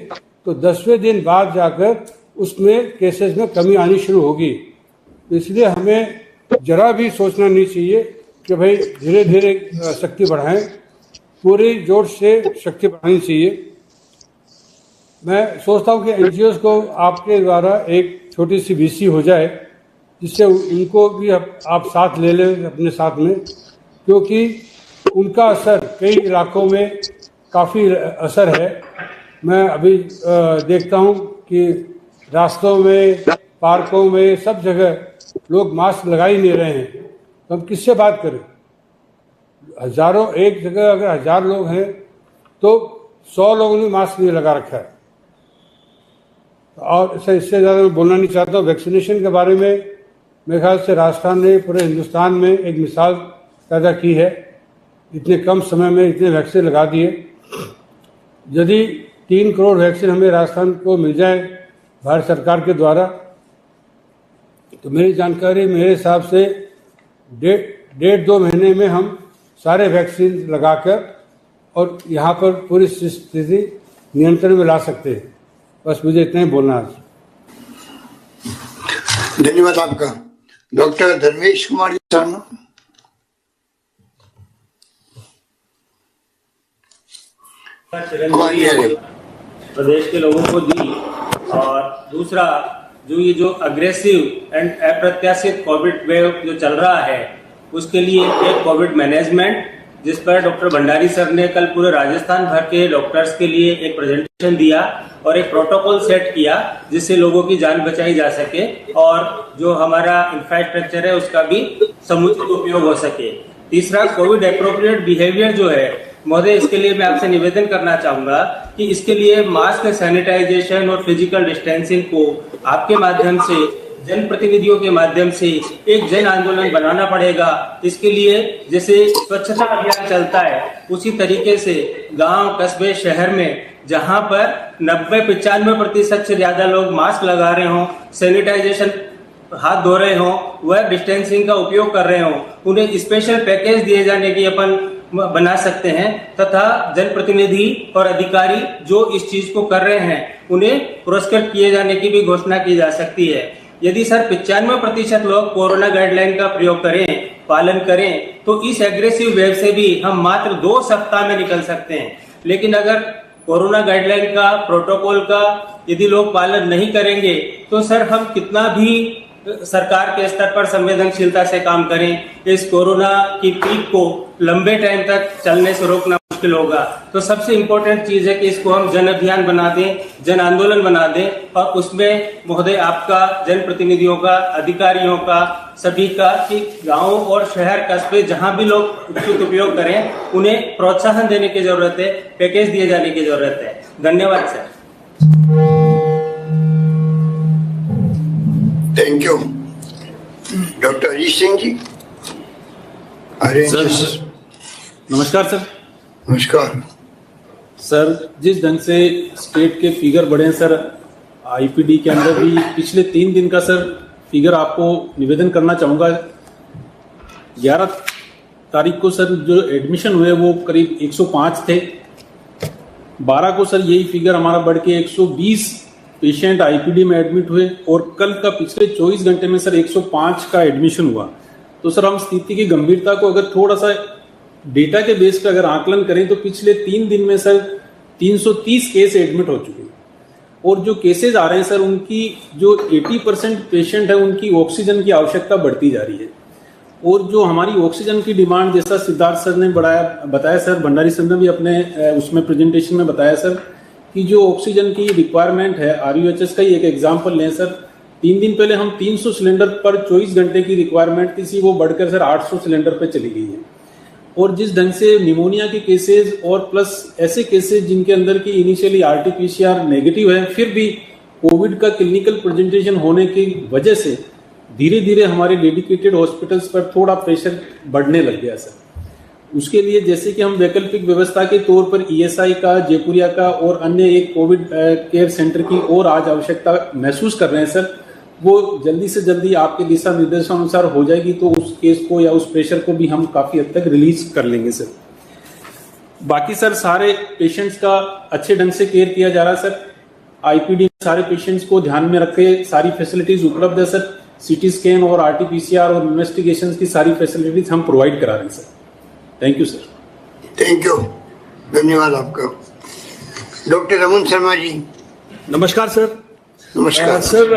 तो 10वें दिन बाद जाकर उसमें केसेस में कमी आनी शुरू होगी। तो इसलिए हमें जरा भी सोचना नहीं चाहिए कि भाई धीरे धीरे शक्ति बढ़ाएं, पूरी जोर से शक्ति बढ़ानी चाहिए। मैं सोचता हूं कि एनजीओ को आपके द्वारा एक छोटी सी बीसी हो जाए, जिससे उनको भी आप साथ ले लें अपने साथ में, क्योंकि उनका असर कई इलाकों में काफ़ी असर है। मैं अभी देखता हूं कि रास्तों में, पार्कों में, सब जगह लोग मास्क लगा ही नहीं रहे हैं, तो हम किससे बात करें? हजारों, एक जगह अगर 1000 लोग हैं तो 100 लोगों ने मास्क नहीं लगा रखा है। और इससे ज़्यादा मैं बोलना नहीं चाहता हूँ। वैक्सीनेशन के बारे में मेरे ख्याल से राजस्थान ने पूरे हिंदुस्तान में एक मिसाल पैदा की है, इतने कम समय में इतने वैक्सीन लगा दिए। यदि 3 करोड़ वैक्सीन हमें राजस्थान को मिल जाए भारत सरकार के द्वारा, तो मेरी जानकारी मेरे हिसाब से 1.5-2 महीने में हम सारे वैक्सीन लगाकर और यहाँ पर पूरी स्थिति नियंत्रण में ला सकते हैं। बस मुझे इतना ही बोलना है। धन्यवाद आपका। डॉक्टर धर्मेश कुमार शर्मा। प्रदेश के लोगों को दी, और दूसरा जो अग्रेसिव एंड अप्रत्याशित कोविड वेव जो चल रहा है उसके लिए एक कोविड मैनेजमेंट, जिस पर डॉक्टर भंडारी सर ने कल पूरे राजस्थान भर के डॉक्टर्स के लिए एक प्रेजेंटेशन दिया और एक प्रोटोकॉल सेट किया, जिससे लोगों की जान बचाई जा सके और जो हमारा इंफ्रास्ट्रक्चर है उसका भी समुचित उपयोग हो सके। तीसरा, कोविड एप्रोप्रिएट बिहेवियर जो है महोदय, इसके लिए मैं आपसे निवेदन करना चाहूंगा कि इसके लिए मास्क सैनिटाइजेशन और फिजिकल डिस्टेंसिंग को आपके माध्यम से, जनप्रतिनिधियों के माध्यम से एक जन आंदोलन बनाना पड़ेगा। इसके लिए जैसे स्वच्छता अभियान चलता है उसी तरीके से गांव, कस्बे, शहर में जहां पर 90-95% से ज्यादा लोग मास्क लगा रहे हों, सैनिटाइजेशन हाथ धो रहे हों, वह डिस्टेंसिंग का उपयोग कर रहे हों, उन्हें स्पेशल पैकेज दिए जाने की अपन बना सकते हैं, तथा जनप्रतिनिधि और अधिकारी जो इस चीज को कर रहे हैं उन्हें पुरस्कृत किए जाने की भी घोषणा की जा सकती है। यदि सर 95% लोग कोरोना गाइडलाइन का प्रयोग करें, पालन करें, तो इस एग्रेसिव वेव से भी हम मात्र 2 सप्ताह में निकल सकते हैं। लेकिन अगर कोरोना गाइडलाइन का, प्रोटोकॉल का यदि लोग पालन नहीं करेंगे तो सर हम कितना भी सरकार के स्तर पर संवेदनशीलता से काम करें, इस कोरोना की पीक को लंबे टाइम तक चलने से रोकना मुश्किल होगा। तो सबसे इम्पोर्टेंट चीज है कि इसको हम जन अभियान बना दें, जन आंदोलन बना दें, और उसमें महोदय आपका, जनप्रतिनिधियों का, अधिकारियों का, सभी का, कि गाँव और शहर कस्बे जहां भी लोग उचित उपयोग करें उन्हें प्रोत्साहन देने की जरूरत है, पैकेज दिए जाने की जरूरत है। धन्यवाद sir. Thank you. Doctor Ajit Singh ji. Sir नमस्कार सर। नमस्कार सर, जिस ढंग से स्टेट के फिगर बढ़े हैं सर, आईपीडी के अंदर भी पिछले 3 दिन का सर फिगर आपको निवेदन करना चाहूँगा। 11 तारीख को सर जो एडमिशन हुए वो करीब 105 थे। 12 को सर यही फिगर हमारा बढ़ के 120 पेशेंट आईपीडी में एडमिट हुए, और कल का पिछले 24 घंटे में सर 105 का एडमिशन हुआ। तो सर हम स्थिति की गंभीरता को अगर थोड़ा सा डेटा के बेस पर अगर आकलन करें तो पिछले 3 दिन में सर 330 केस एडमिट हो चुके हैं, और जो केसेस आ रहे हैं सर उनकी जो 80% पेशेंट है उनकी ऑक्सीजन की आवश्यकता बढ़ती जा रही है। और जो हमारी ऑक्सीजन की डिमांड, जैसा सिद्धार्थ सर ने बताया सर, भंडारी सर ने भी अपने उसमें प्रेजेंटेशन में बताया सर, कि जो ऑक्सीजन की रिक्वायरमेंट है, RUHS का ही एक एग्जाम्पल लें सर, 3 दिन पहले हम 300 सिलेंडर पर 24 घंटे की रिक्वायरमेंट थी, वो बढ़कर सर 800 सिलेंडर पे चली गई है। और जिस ढंग से निमोनिया के केसेस और प्लस ऐसे केसेस जिनके अंदर की इनिशियली RT-PCR नेगेटिव है, फिर भी कोविड का क्लिनिकल प्रेजेंटेशन होने की वजह से धीरे धीरे हमारे डेडिकेटेड हॉस्पिटल्स पर थोड़ा प्रेशर बढ़ने लग गया सर। उसके लिए जैसे कि हम वैकल्पिक व्यवस्था के तौर पर ESI का, जयपुरिया का और अन्य एक कोविड केयर सेंटर की और आज आवश्यकता महसूस कर रहे हैं सर, वो जल्दी से जल्दी आपके दिशा निर्देशानुसार हो जाएगी तो उस केस को या उस प्रेशर को भी हम काफी हद तक रिलीज कर लेंगे सर। बाकी सर सारे पेशेंट्स का अच्छे ढंग से केयर किया जा रहा है सर। आईपीडी सारे पेशेंट्स को ध्यान में रखे सारी फैसिलिटीज उपलब्ध है सर। CT स्कैन और RT-PCR और इन्वेस्टिगेशन की सारी फैसिलिटीज हम प्रोवाइड करा रहे हैं sir. Thank you sir. Thank you, धन्यवाद आपका। डॉक्टर रमन शर्मा जी। नमस्कार सर। नमस्कार सर,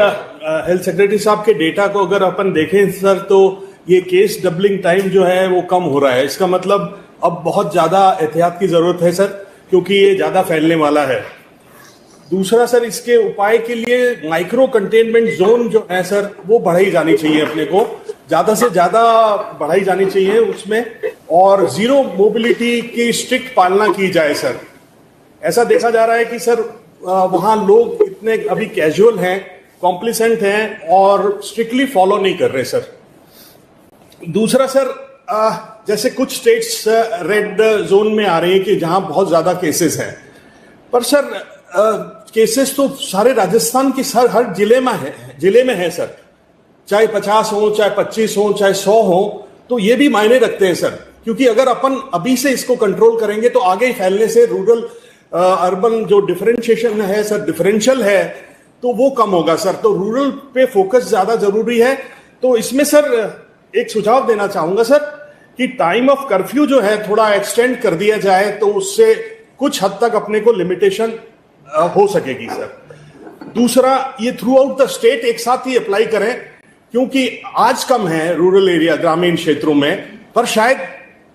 हेल्थ सेक्रेटरी साहब के डेटा को अगर अपन देखें सर, तो ये केस डबलिंग टाइम जो है वो कम हो रहा है। इसका मतलब अब बहुत ज्यादा एहतियात की जरूरत है सर, क्योंकि ये ज्यादा फैलने वाला है। दूसरा सर, इसके उपाय के लिए माइक्रो कंटेनमेंट जोन जो है सर, वो बढ़ाई जानी चाहिए, अपने को ज्यादा से ज्यादा बढ़ाई जानी चाहिए उसमें, और जीरो मोबिलिटी की स्ट्रिक्ट पालना की जाए सर। ऐसा देखा जा रहा है कि सर वहां लोग इतने अभी कैजुअल हैं, कॉम्प्लिसेंट हैं और स्ट्रिक्टली फॉलो नहीं कर रहे सर। दूसरा सर, जैसे कुछ स्टेट्स रेड जोन में आ रही हैं कि जहां बहुत ज्यादा केसेस हैं, पर सर केसेस तो सारे राजस्थान के हर जिले में है सर, चाहे 50 हो, चाहे 25 हो, चाहे 100 हो, तो ये भी मायने रखते हैं सर। क्योंकि अगर अपन अभी से इसको कंट्रोल करेंगे तो आगे फैलने से रूरल अर्बन जो डिफरेंशिएशन है सर, डिफरेंशियल है, तो वो कम होगा सर। तो रूरल पे फोकस ज्यादा जरूरी है। तो इसमें सर एक सुझाव देना चाहूंगा सर कि टाइम ऑफ कर्फ्यू जो है थोड़ा एक्सटेंड कर दिया जाए, तो उससे कुछ हद तक अपने को लिमिटेशन हो सकेगी सर। दूसरा, ये थ्रू आउट द स्टेट एक साथ ही अप्लाई करें, क्योंकि आज कम है रूरल एरिया, ग्रामीण क्षेत्रों में, पर शायद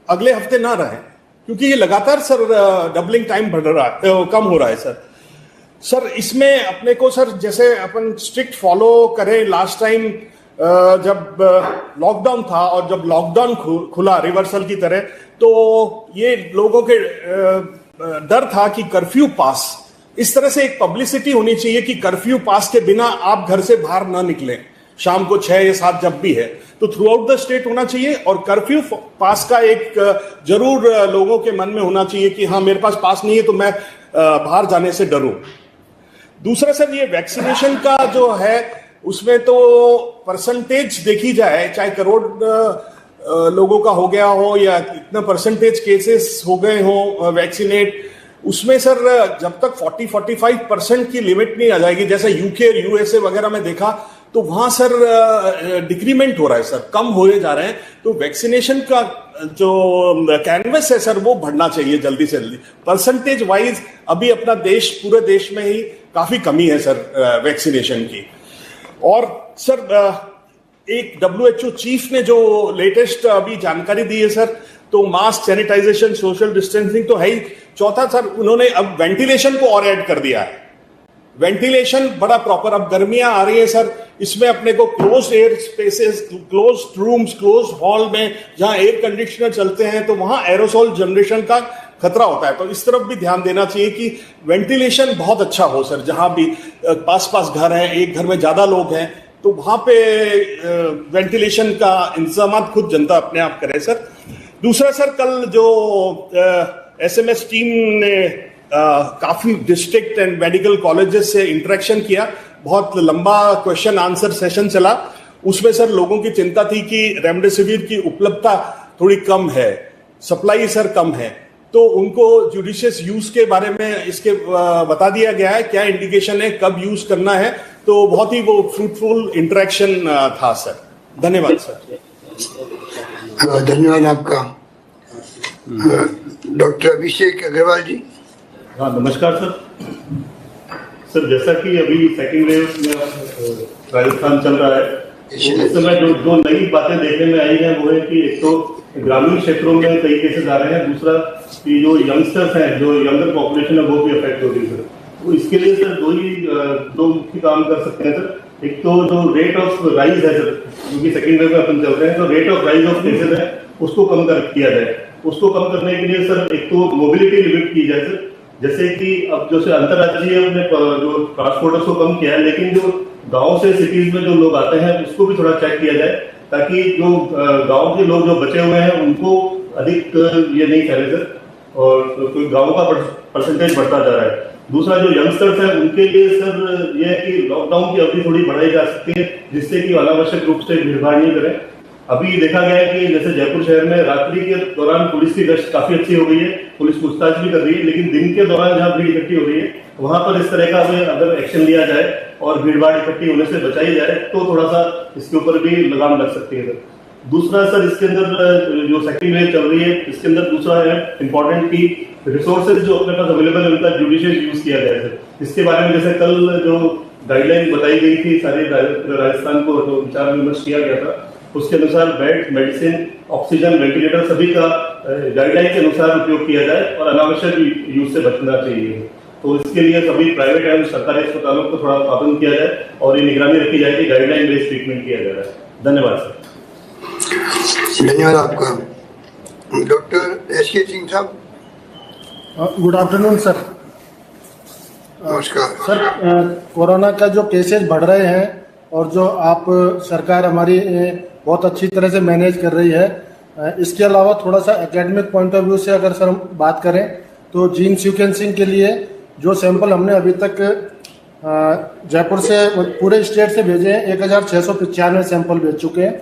अगले हफ्ते ना रहे, क्योंकि ये लगातार सर डबलिंग टाइम बढ़ रहा है, कम हो रहा है सर। सर इसमें अपने को सर, जैसे अपन स्ट्रिक्ट फॉलो करें, लास्ट टाइम जब लॉकडाउन था और जब लॉकडाउन खुला रिवर्सल की तरह, तो ये लोगों के डर था कि कर्फ्यू पास, इस तरह से एक पब्लिसिटी होनी चाहिए कि कर्फ्यू पास के बिना आप घर से बाहर ना निकलें, शाम को 6 या 7 जब भी है, तो थ्रू आउट द स्टेट होना चाहिए। और कर्फ्यू पास का एक जरूर लोगों के मन में होना चाहिए कि हाँ, मेरे पास पास नहीं है तो मैं बाहर जाने से डरूं। दूसरा सर, ये वैक्सीनेशन का जो है उसमें तो परसेंटेज देखी जाए, चाहे करोड़ लोगों का हो गया हो या इतना परसेंटेज केसेस हो गए हो वैक्सीनेट, उसमें सर जब तक 40-45% की लिमिट नहीं आ जाएगी, जैसे यूके और यूएसए वगैरह में देखा, तो वहां सर डिक्रीमेंट हो रहा है सर, कम होए जा रहे हैं। तो वैक्सीनेशन का जो कैनवस है सर, वो बढ़ना चाहिए जल्दी से जल्दी। परसेंटेज वाइज अभी अपना देश, पूरे देश में ही काफी कमी है सर वैक्सीनेशन की। और सर एक WHO चीफ ने जो लेटेस्ट अभी जानकारी दी है सर, तो मास्क, सैनिटाइजेशन, सोशल डिस्टेंसिंग तो है ही। चौथा सर, उन्होंने अब वेंटिलेशन को और ऐड कर दिया है। वेंटिलेशन बड़ा प्रॉपर, अब गर्मियां आ रही है सर, इसमें अपने को close air spaces, close rooms, close hall में जहां एयर कंडीशनर चलते हैं तो वहां एरोसोल जनरेशन का खतरा होता है। तो इस तरफ भी ध्यान देना चाहिए कि वेंटिलेशन बहुत अच्छा हो सर। जहां भी पास पास घर हैं, एक घर में ज्यादा लोग हैं, तो वहां पे वेंटिलेशन का इंतजाम खुद जनता अपने आप करे सर। दूसरा सर, कल जो SMS टीम ने काफी डिस्ट्रिक्ट एंड मेडिकल कॉलेजेस से इंटरेक्शन किया, बहुत लंबा क्वेश्चन आंसर सेशन चला। उसमें सर लोगों की चिंता थी कि रेमडेसिविर की उपलब्धता थोड़ी कम है, सप्लाई सर कम है, तो उनको जुडिशियस यूज के बारे में इसके बता दिया गया है, क्या इंडिकेशन है, कब यूज करना है। तो बहुत ही वो फ्रूटफुल इंटरेक्शन था सर। धन्यवाद सर। धन्यवाद आपका। डॉक्टर अभिषेक अग्रवाल जी। हाँ, नमस्कार सर। सर, जैसा कि अभी सेकेंड वेव में राजस्थान चल रहा है, इस समय जो नई बातें देखने में आई हैं वो है कि एक तो ग्रामीण क्षेत्रों में कई केसेस आ रहे हैं, दूसरा कि जो यंगस्टर्स हैं, जो यंगर पॉपुलेशन है, वो भी अफेक्ट हो रही है सर। तो इसके लिए सर दो मुख्य काम कर सकते हैं सर। एक तो जो रेट ऑफ राइज है सर, क्योंकि सेकेंड वेव में अपन चल रहे हैं, तो rate of rise of cases है उसको कम किया जाए। उसको कम करने के लिए सर एक तो मोबिलिटी लिमिट की जाए सर। जैसे कि अब जैसे अंतर्राज्यीय हमने जो ट्रांसपोर्टर्स को कम किया है, लेकिन जो गांव से सिटीज में जो लोग आते हैं उसको भी थोड़ा चेक किया जाए, ताकि जो गांव के लोग जो बचे हुए हैं उनको अधिक ये नहीं फैले सर, और तो गांव का परसेंटेज बढ़ता जा रहा है। दूसरा जो यंगस्टर्स हैं उनके लिए सर ये है कि लॉकडाउन की अवधि थोड़ी बढ़ाई जा सकती है, जिससे कि अनावश्यक रूप से भीड़भाड़ नहीं करें। अभी देखा गया है कि जैसे जयपुर शहर में रात्रि के दौरान पुलिस की गश्त काफी अच्छी हो गई है, पुलिस पूछताछ भी कर रही है, लेकिन दिन के दौरान जहां भीड़ इकट्ठी हो रही है वहां पर इस तरह का अगर एक्शन लिया जाए और भीड़भाड़ इकट्ठी होने से बचाई जाए तो थोड़ा सा इसके ऊपर भी लगाम लग सकती है सर। दूसरा सर, इसके अंदर जो सेकेंड वेव चल रही है, इसके अंदर दूसरा है इम्पोर्टेंट की रिसोर्सेज जो अपने पास अवेलेबल है उनका जुडिशियस यूज किया जाए सर। इसके बारे में जैसे कल जो गाइडलाइन बताई गई थी सारे राजस्थान को जो विचार विमर्श किया गया था, उसके अनुसार बेड, मेडिसिन, ऑक्सीजन, वेंटिलेटर सभी का गाइडलाइन के अनुसार उपयोग किया जाए और अनावश्यक यूज से बचना चाहिए। तो इसके लिए सभी प्राइवेट एवं सरकारी अस्पतालों को थोड़ा पाबंद किया जाए और ये निगरानी रखी जाए कि गाइडलाइन बेस्ड ट्रीटमेंट किया जा रहा है। धन्यवाद सर। धन्यवाद आपका। डॉक्टर SK सिंह साहब। Good afternoon sir. नमस्कार सर। कोरोना का जो केसेस बढ़ रहे हैं और जो आप सरकार हमारी बहुत अच्छी तरह से मैनेज कर रही है, इसके अलावा थोड़ा सा एकेडमिक पॉइंट ऑफ व्यू से अगर सर हम बात करें तो जीन सीक्वेंसिंग के लिए जो सैंपल हमने अभी तक जयपुर से पूरे स्टेट से भेजे हैं, 1695 सैंपल भेज चुके हैं,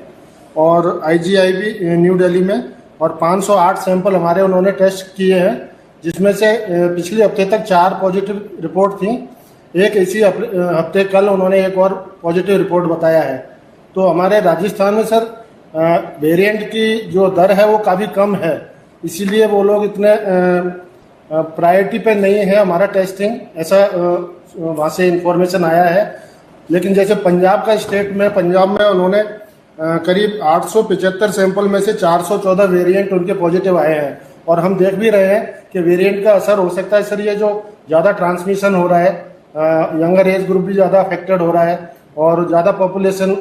और IGIB न्यू दिल्ली में और 508 सैंपल हमारे उन्होंने टेस्ट किए हैं, जिसमें से पिछले हफ्ते तक 4 पॉजिटिव रिपोर्ट थी। एक इसी हफ्ते कल उन्होंने एक और पॉजिटिव रिपोर्ट बताया है। तो हमारे राजस्थान में सर वेरिएंट की जो दर है वो काफ़ी कम है, इसीलिए वो लोग इतने प्रायोरिटी पे नहीं है हमारा टेस्टिंग, ऐसा वहाँ से इंफॉर्मेशन आया है। लेकिन जैसे पंजाब का स्टेट में, पंजाब में उन्होंने करीब 875 सैंपल में से 414 वेरिएंट उनके पॉजिटिव आए हैं, और हम देख भी रहे हैं कि वेरिएंट का असर हो सकता है सर। ये जो ज़्यादा ट्रांसमिशन हो रहा है, यंगर एज ग्रुप भी ज़्यादा अफेक्टेड हो रहा है और ज़्यादा पॉपुलेशन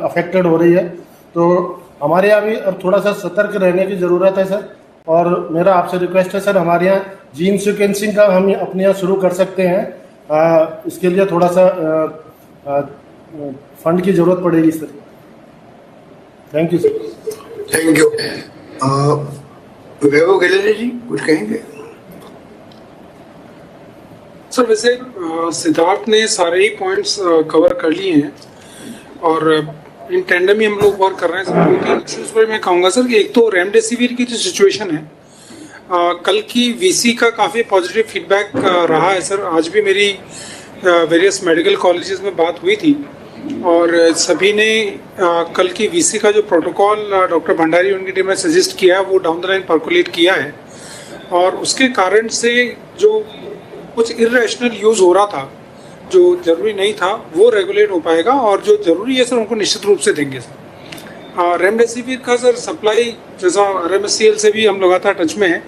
अफेक्टेड हो रही है, तो हमारे यहाँ भी अब थोड़ा सा सतर्क रहने की ज़रूरत है सर। और मेरा आपसे रिक्वेस्ट है सर, हमारे यहाँ जीन सीक्वेंसिंग का हम अपने यहाँ शुरू कर सकते हैं, इसके लिए थोड़ा सा फंड की ज़रूरत पड़ेगी sir. Thank you sir. Thank you. Vaibhav Gehlot ji कुछ कहेंगे? सर वैसे सिद्धार्थ ने सारे ही पॉइंट्स कवर कर लिए हैं और इन टेंडम ही हम लोग वर्क कर रहे हैं सर। 2-3 इश्यूज पर मैं कहूँगा सर कि एक तो रेमडेसिविर की जो सिचुएशन है, कल की VC का काफ़ी पॉजिटिव फीडबैक रहा है सर। आज भी मेरी वेरियस मेडिकल कॉलेजेस में बात हुई थी और सभी ने कल की VC का जो प्रोटोकॉल डॉक्टर भंडारी उनकी टीम ने सजेस्ट किया वो डाउन द लाइन पर्कुलेट किया है, और उसके कारण से जो कुछ इरेशनल यूज़ हो रहा था जो जरूरी नहीं था वो रेगुलेट हो पाएगा, और जो जरूरी है सर उनको निश्चित रूप से देंगे सर। रेमडेसिविर का सर सप्लाई जैसा RMSCL से भी हम लगातार टच में है,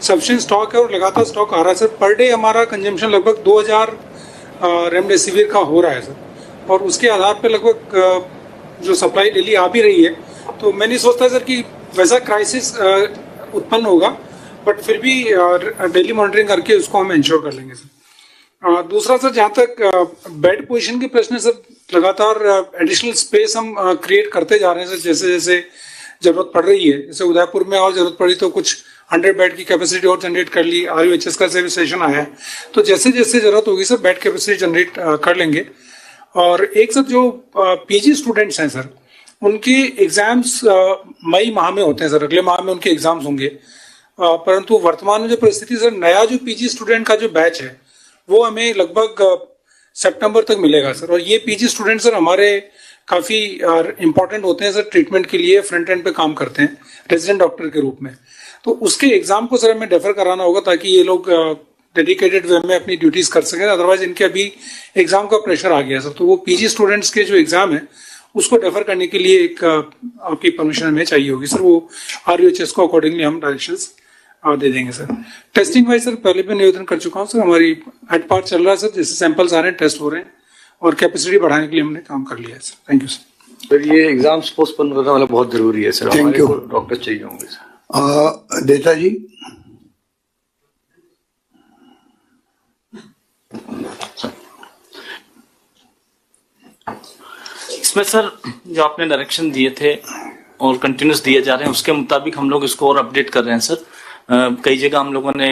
सफिशिएंट स्टॉक है और लगातार स्टॉक आ रहा है सर। पर डे हमारा कंजम्पशन लगभग 2000 रेमडेसिविर का हो रहा है सर, और उसके आधार पे लगभग जो सप्लाई डेली आ भी रही है, तो मैं नहीं सोचता सर कि वैसा क्राइसिस उत्पन्न होगा, बट फिर भी डेली मॉनिटरिंग करके उसको हम इंश्योर कर लेंगे सर। दूसरा सर, जहाँ तक बेड पोजीशन के प्रश्न है सर, लगातार एडिशनल स्पेस हम क्रिएट करते जा रहे हैं सर, जैसे जैसे जरूरत पड़ रही है। जैसे उदयपुर में और जरूरत पड़ी तो कुछ 100 बेड की कैपेसिटी और जनरेट कर ली, RUHS का से भी सेशन आया है, तो जैसे जैसे जरूरत होगी सर बेड कैपेसिटी जनरेट कर लेंगे। और एक सर जो PG स्टूडेंट्स हैं सर, उनके एग्जाम्स मई माह में होते हैं सर, अगले माह में उनके एग्जाम्स होंगे, परंतु वर्तमान में जो परिस्थिति सर, नया जो PG स्टूडेंट का जो बैच है वो हमें लगभग सितंबर तक मिलेगा सर। और ये PG स्टूडेंट सर हमारे काफ़ी इंपॉर्टेंट होते हैं सर, ट्रीटमेंट के लिए फ्रंट एंड पे काम करते हैं रेजिडेंट डॉक्टर के रूप में, तो उसके एग्जाम को सर हमें डेफर कराना होगा ताकि ये लोग डेडिकेटेड वे में अपनी ड्यूटीज कर सकें। अदरवाइज इनके अभी एग्जाम का प्रेशर आ गया सर, तो वो PG स्टूडेंट्स के जो एग्जाम है उसको डेफर करने के लिए एक आपकी परमिशन हमें चाहिए होगी सर, वो RUHS को अकॉर्डिंगली हम डायरेक्शंस दे देंगे सर। टेस्टिंग वाइज सर पहले भी निवेदन कर चुका हूँ सर, हमारी एट पार्ट चल रहा है सर, जैसे सैंपल्स आ रहे हैं, टेस्ट हो रहे हैं और कैपेसिटी बढ़ाने के लिए हमने काम कर लिया है sir. Thank you sir. Sir ये एग्जाम्स पोस्टपोन करना वाला बहुत जरूरी है सर, थैंक यू। डॉक्टर चाहिए होंगे सर। देता जी। इसमें सर जो आपने डायरेक्शन दिए थे और कंटिन्यूस दिए जा रहे हैं, उसके मुताबिक हम लोग इसको और अपडेट कर रहे हैं सर। कई जगह हम लोगों ने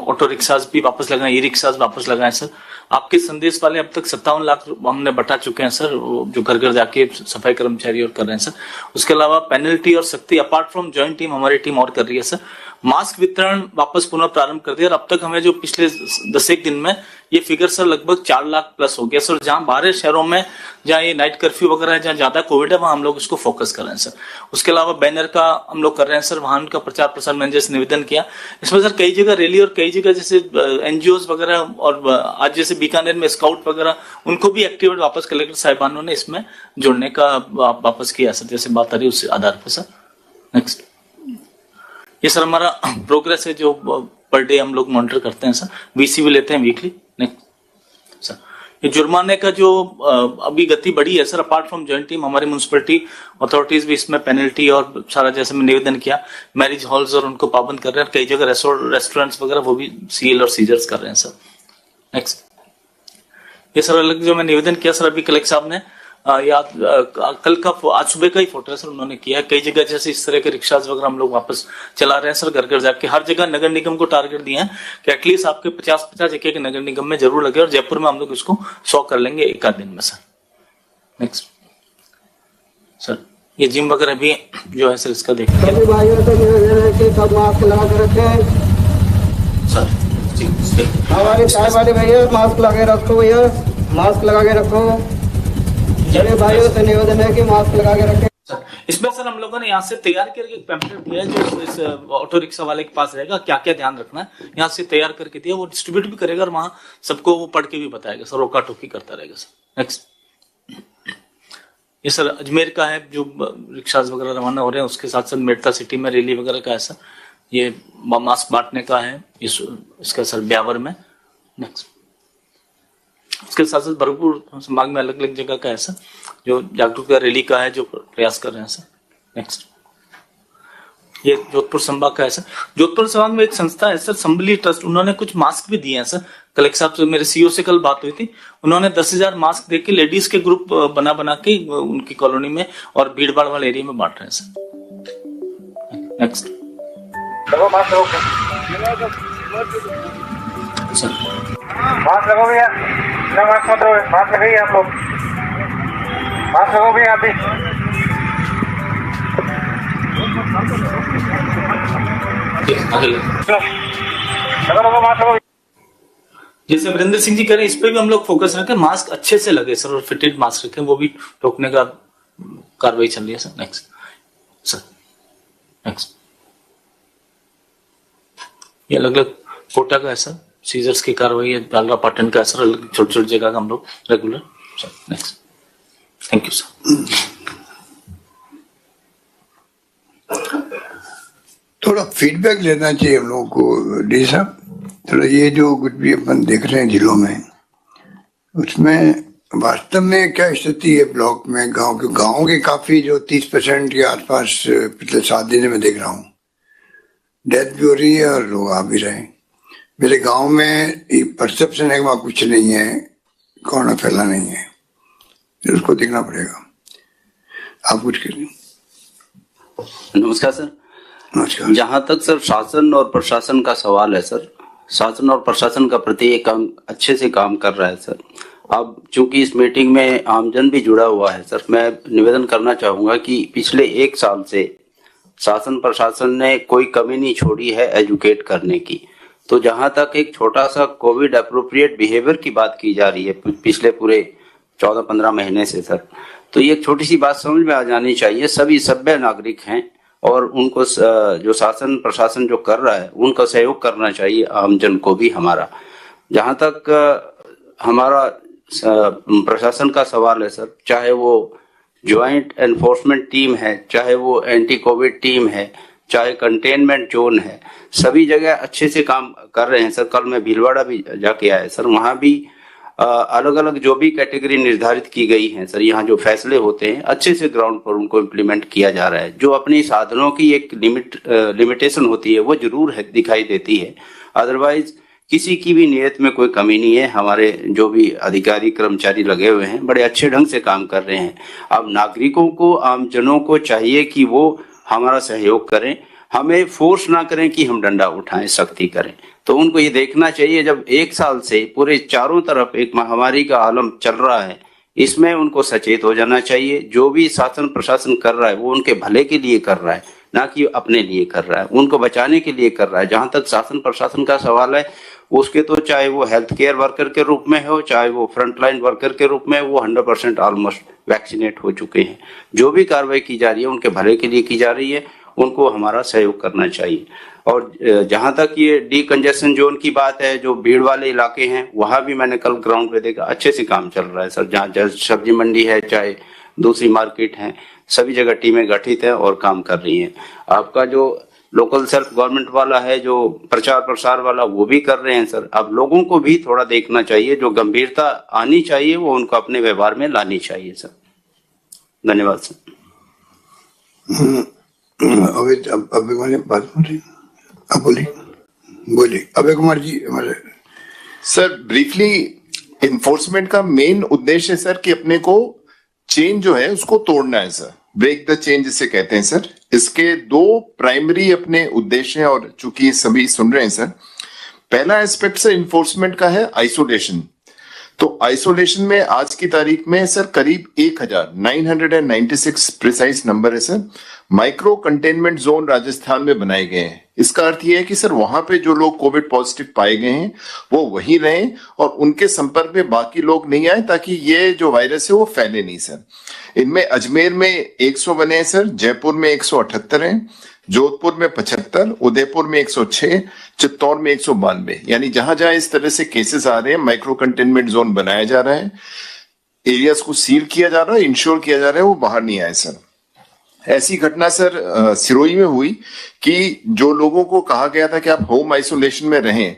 ऑटो रिक्शाज भी वापस लगाए, ई-रिक्शाज वापस लगाए सर। आपके संदेश वाले अब तक 57 लाख हमने बटा चुके हैं सर, जो घर घर जाके सफाई कर्मचारी और कर रहे हैं सर। उसके अलावा पेनल्टी और सख्ती अपार्ट फ्रॉम जॉइंट टीम हमारी टीम और कर रही है सर। मास्क वितरण वापस पुनः प्रारंभ कर दिया और अब तक हमें जो पिछले 10 दिन में ये फिगर सर लगभग 4 लाख प्लस हो गया सर। जहां बाहर शहरों में जहां ये नाइट कर्फ्यू वगैरह है, जहां ज्यादा कोविड है, वहां हम लोग इसको फोकस कर रहे हैं सर। उसके अलावा बैनर का हम लोग कर रहे हैं सर, वाहन का प्रचार प्रसार मैंने जैसे निवेदन किया। इसमें सर कई जगह रैली और कई जगह जैसे NGOs वगैरह और आज जैसे बीकानेर में स्काउट वगैरह, उनको भी एक्टिवेट वापस कलेक्टर साहिबानों ने इसमें जोड़ने का वापस किया सर, जैसे बात आ रही है उस आधार पर सर। नेक्स्ट, ये सर हमारा प्रोग्रेस है जो पर डे हम लोग मॉनिटर करते हैं सर, VC भी लेते हैं वीकली। नेक्स्ट सर, ये जुर्माने का जो अभी गति बढ़ी है sir, apart from joint team हमारी म्यूनसिपैलिटी अथॉरिटीज भी इसमें पेनल्टी और सारा जैसे मैं निवेदन किया, मैरिज हॉल्स और उनको पाबंद कर रहे हैं। कई जगह रेस्टोरेंट्स वगैरह वो भी सील और सीजर्स कर रहे हैं सर। नेक्स्ट, ये सर अलग जो मैं निवेदन किया सर अभी कलेक्टर साहब ने कल का आज सुबह का ही फोटो है सर उन्होंने किया। कई जगह जैसे इस तरह के रिक्शाज वगैरह हम लोग वापस चला रहे हैं सर, घर घर जाके। हर जगह नगर निगम को टारगेट दिए हैं कि एटलीस्ट आपके 50-50 एक नगर निगम में जरूर लगे, और जयपुर में हम लोग इसको 100 कर लेंगे एक आध दिन में सर। नेक्स्ट सर, ये जिम वगैरह भी जो है सर इसका देखिए हमारे चाय वाले भैया मास्क लगा के रखो, भैया मास्क लगा के रखो, बड़े भाइयों से निवेदन है कि मास्क लगा के रखें। इसमें सर हम लोगों ने यहाँ से तैयार करके एक पैम्पलेट दिया है जो इस ऑटो रिक्शा वाले के पास रहेगा, क्या क्या ध्यान रखना है यहाँ से तैयार करके दिया, वो डिस्ट्रीब्यूट भी करेगा और वहाँ सबको वो पढ़ के भी बताएगा सर, रोका टोकी करता रहेगा सर। नेक्स्ट, ये सर अजमेर का है जो रिक्शाज वगैरह रवाना हो रहे हैं, उसके साथ साथ मेड़ता सिटी में रैली वगैरह का है सर। ये मास्क बांटने का है इसका सर ब्यावर में। नेक्स्ट, इसके साथ साथ भरतपुर संभाग में अलग अलग जगह का है सर, जो जागरूकता रैली का है जो प्रयास कर रहे हैं सर। नेक्स्ट, ये जोधपुर संभाग का है सर। जोधपुर संभाग में एक संस्था है सर संबली ट्रस्ट, उन्होंने कुछ मास्क भी दिए हैं सर। कलेक्टर साहब से मेरे CEO से कल बात हुई थी, उन्होंने 10,000 मास्क देके लेडीज के ग्रुप बना के उनकी कॉलोनी में और भीड़ भाड़ वाले एरिया में बांट रहे हैं सर। नेक्स्ट सर, मास्क लगो भैया, बिना मास्क मत रहो, मास्क लगाइए आप लोग, मास्क लगो भैया आप भी। लगो मास्क लगो। जैसे वीरेंद्र सिंह जी कह रहे हैं, इस पे भी हम लोग फोकस रखें, मास्क अच्छे से लगे सर और फिटेड मास्क रखें, वो भी रोकने का कार्रवाई चल रही है सर। नेक्स्ट सर, नेक्स्ट, ये अलग अलग कोटा का है सर, सीजर्स की कार्रवाई है, बालरा पाटन का असर, छोटी छोटी जगह का हम लोग regular. Next, thank you sir. थोड़ा फीडबैक लेना चाहिए हम लोगों को डी साहब। थोड़ा ये जो कुछ भी अपन देख रहे हैं जिलों में, उसमें वास्तव में क्या स्थिति है ब्लॉक में, गाँव के काफी जो 30% के आसपास पिछले 7 दिन में देख रहा हूँ डेथ भी हो रही है और लोग आ भी रहे हैं। मेरे गांव में परसेप्शन है कि वहाँ कुछ नहीं है, कोरोना फैला नहीं है, फिर उसको देखना पड़ेगा। आप कुछ करिए। नमस्कार सर। नमस्कार। जहाँ तक सर शासन और प्रशासन का सवाल है सर, शासन और प्रशासन का प्रति एक काम अच्छे से काम कर रहा है सर। अब चूंकि इस मीटिंग में आमजन भी जुड़ा हुआ है सर, मैं निवेदन करना चाहूंगा कि पिछले 1 साल से शासन प्रशासन ने कोई कमी नहीं छोड़ी है एजुकेट करने की। तो जहां तक एक छोटा सा कोविड अप्रोप्रिएट बिहेवियर की बात की जा रही है पिछले पूरे 14-15 महीने से सर, तो ये एक छोटी सी बात समझ में आ जानी चाहिए। सभी सभ्य नागरिक हैं और उनको जो शासन प्रशासन जो कर रहा है उनका सहयोग करना चाहिए, आमजन को भी हमारा। जहां तक हमारा प्रशासन का सवाल है सर, चाहे वो ज्वाइंट एनफोर्समेंट टीम है, चाहे वो एंटी कोविड टीम है, चाहे कंटेनमेंट जोन है, सभी जगह अच्छे से काम कर रहे हैं सर। कल मैं भीलवाड़ा भी जाके आया सर, वहां भी अलग अलग जो भी कैटेगरी निर्धारित की गई है सर, यहाँ जो फैसले होते हैं अच्छे से ग्राउंड पर उनको इम्प्लीमेंट किया जा रहा है। जो अपनी साधनों की एक लिमिटेशन होती है वो जरूर है, दिखाई देती है, अदरवाइज किसी की भी नियत में कोई कमी नहीं है। हमारे जो भी अधिकारी कर्मचारी लगे हुए हैं बड़े अच्छे ढंग से काम कर रहे हैं। अब नागरिकों को, आमजनों को चाहिए कि वो हमारा सहयोग करें, हमें फोर्स ना करें कि हम डंडा उठाएं, सख्ती करें। तो उनको ये देखना चाहिए जब 1 साल से पूरे चारों तरफ एक महामारी का आलम चल रहा है, इसमें उनको सचेत हो जाना चाहिए। जो भी शासन प्रशासन कर रहा है वो उनके भले के लिए कर रहा है, ना कि अपने लिए कर रहा है, उनको बचाने के लिए कर रहा है। जहां तक शासन प्रशासन का सवाल है उसके तो चाहे वो हेल्थ केयर वर्कर के रूप में हो, चाहे वो फ्रंटलाइन वर्कर के रूप में, वो 100% ऑलमोस्ट वैक्सीनेट हो चुके हैं। जो भी कार्रवाई की जा रही है उनके भले के लिए की जा रही है, उनको हमारा सहयोग करना चाहिए। और जहां तक ये डीकंजेशन जोन की बात है, जो भीड़ वाले इलाके हैं, वहां भी मैंने कल ग्राउंड पे देखा अच्छे से काम चल रहा है सर। जहाँ सब्जी मंडी है, चाहे दूसरी मार्केट है, सभी जगह टीमें गठित है और काम कर रही हैं। आपका जो लोकल सेल्फ गवर्नमेंट वाला है, जो प्रचार प्रसार वाला, वो भी कर रहे हैं सर। अब लोगों को भी थोड़ा देखना चाहिए, जो गंभीरता आनी चाहिए वो उनको अपने व्यवहार में लानी चाहिए सर। धन्यवाद सर। अभय कुमार बात अब बोलिए अभय कुमार जी हमारे। सर ब्रीफली, इन्फोर्समेंट का मेन उद्देश्य है सर कि अपने को चेन जो है उसको तोड़ना है सर, ब्रेक द चेन जिसे कहते हैं सर। इसके 2 प्राइमरी अपने उद्देश्य हैं और चूंकि सभी सुन रहे हैं सर, पहला एस्पेक्ट सर इन्फोर्समेंट का है आइसोलेशन। तो आइसोलेशन में आज की तारीख में सर करीब 1996 प्रिसाइज नंबर है sir, micro containment zone Rajasthan में बनाए गए हैं। इसका अर्थ यह है कि सर वहां पे जो लोग कोविड पॉजिटिव पाए गए हैं वो वहीं रहें और उनके संपर्क में बाकी लोग नहीं आए, ताकि ये जो वायरस है वो फैले नहीं सर। इनमें अजमेर में 100 बने हैं सर, जयपुर में 178 हैं, जोधपुर में 75, उदयपुर में 106, चित्तौड़ में 192। यानी जहां जहां इस तरह से केसेस आ रहे हैं माइक्रो कंटेनमेंट जोन बनाया जा रहा है, एरियाज को सील किया जा रहा है, इंश्योर किया जा रहा है वो बाहर नहीं आए सर। ऐसी घटना सर सिरोही में हुई कि जो लोगों को कहा गया था कि आप होम आइसोलेशन में रहें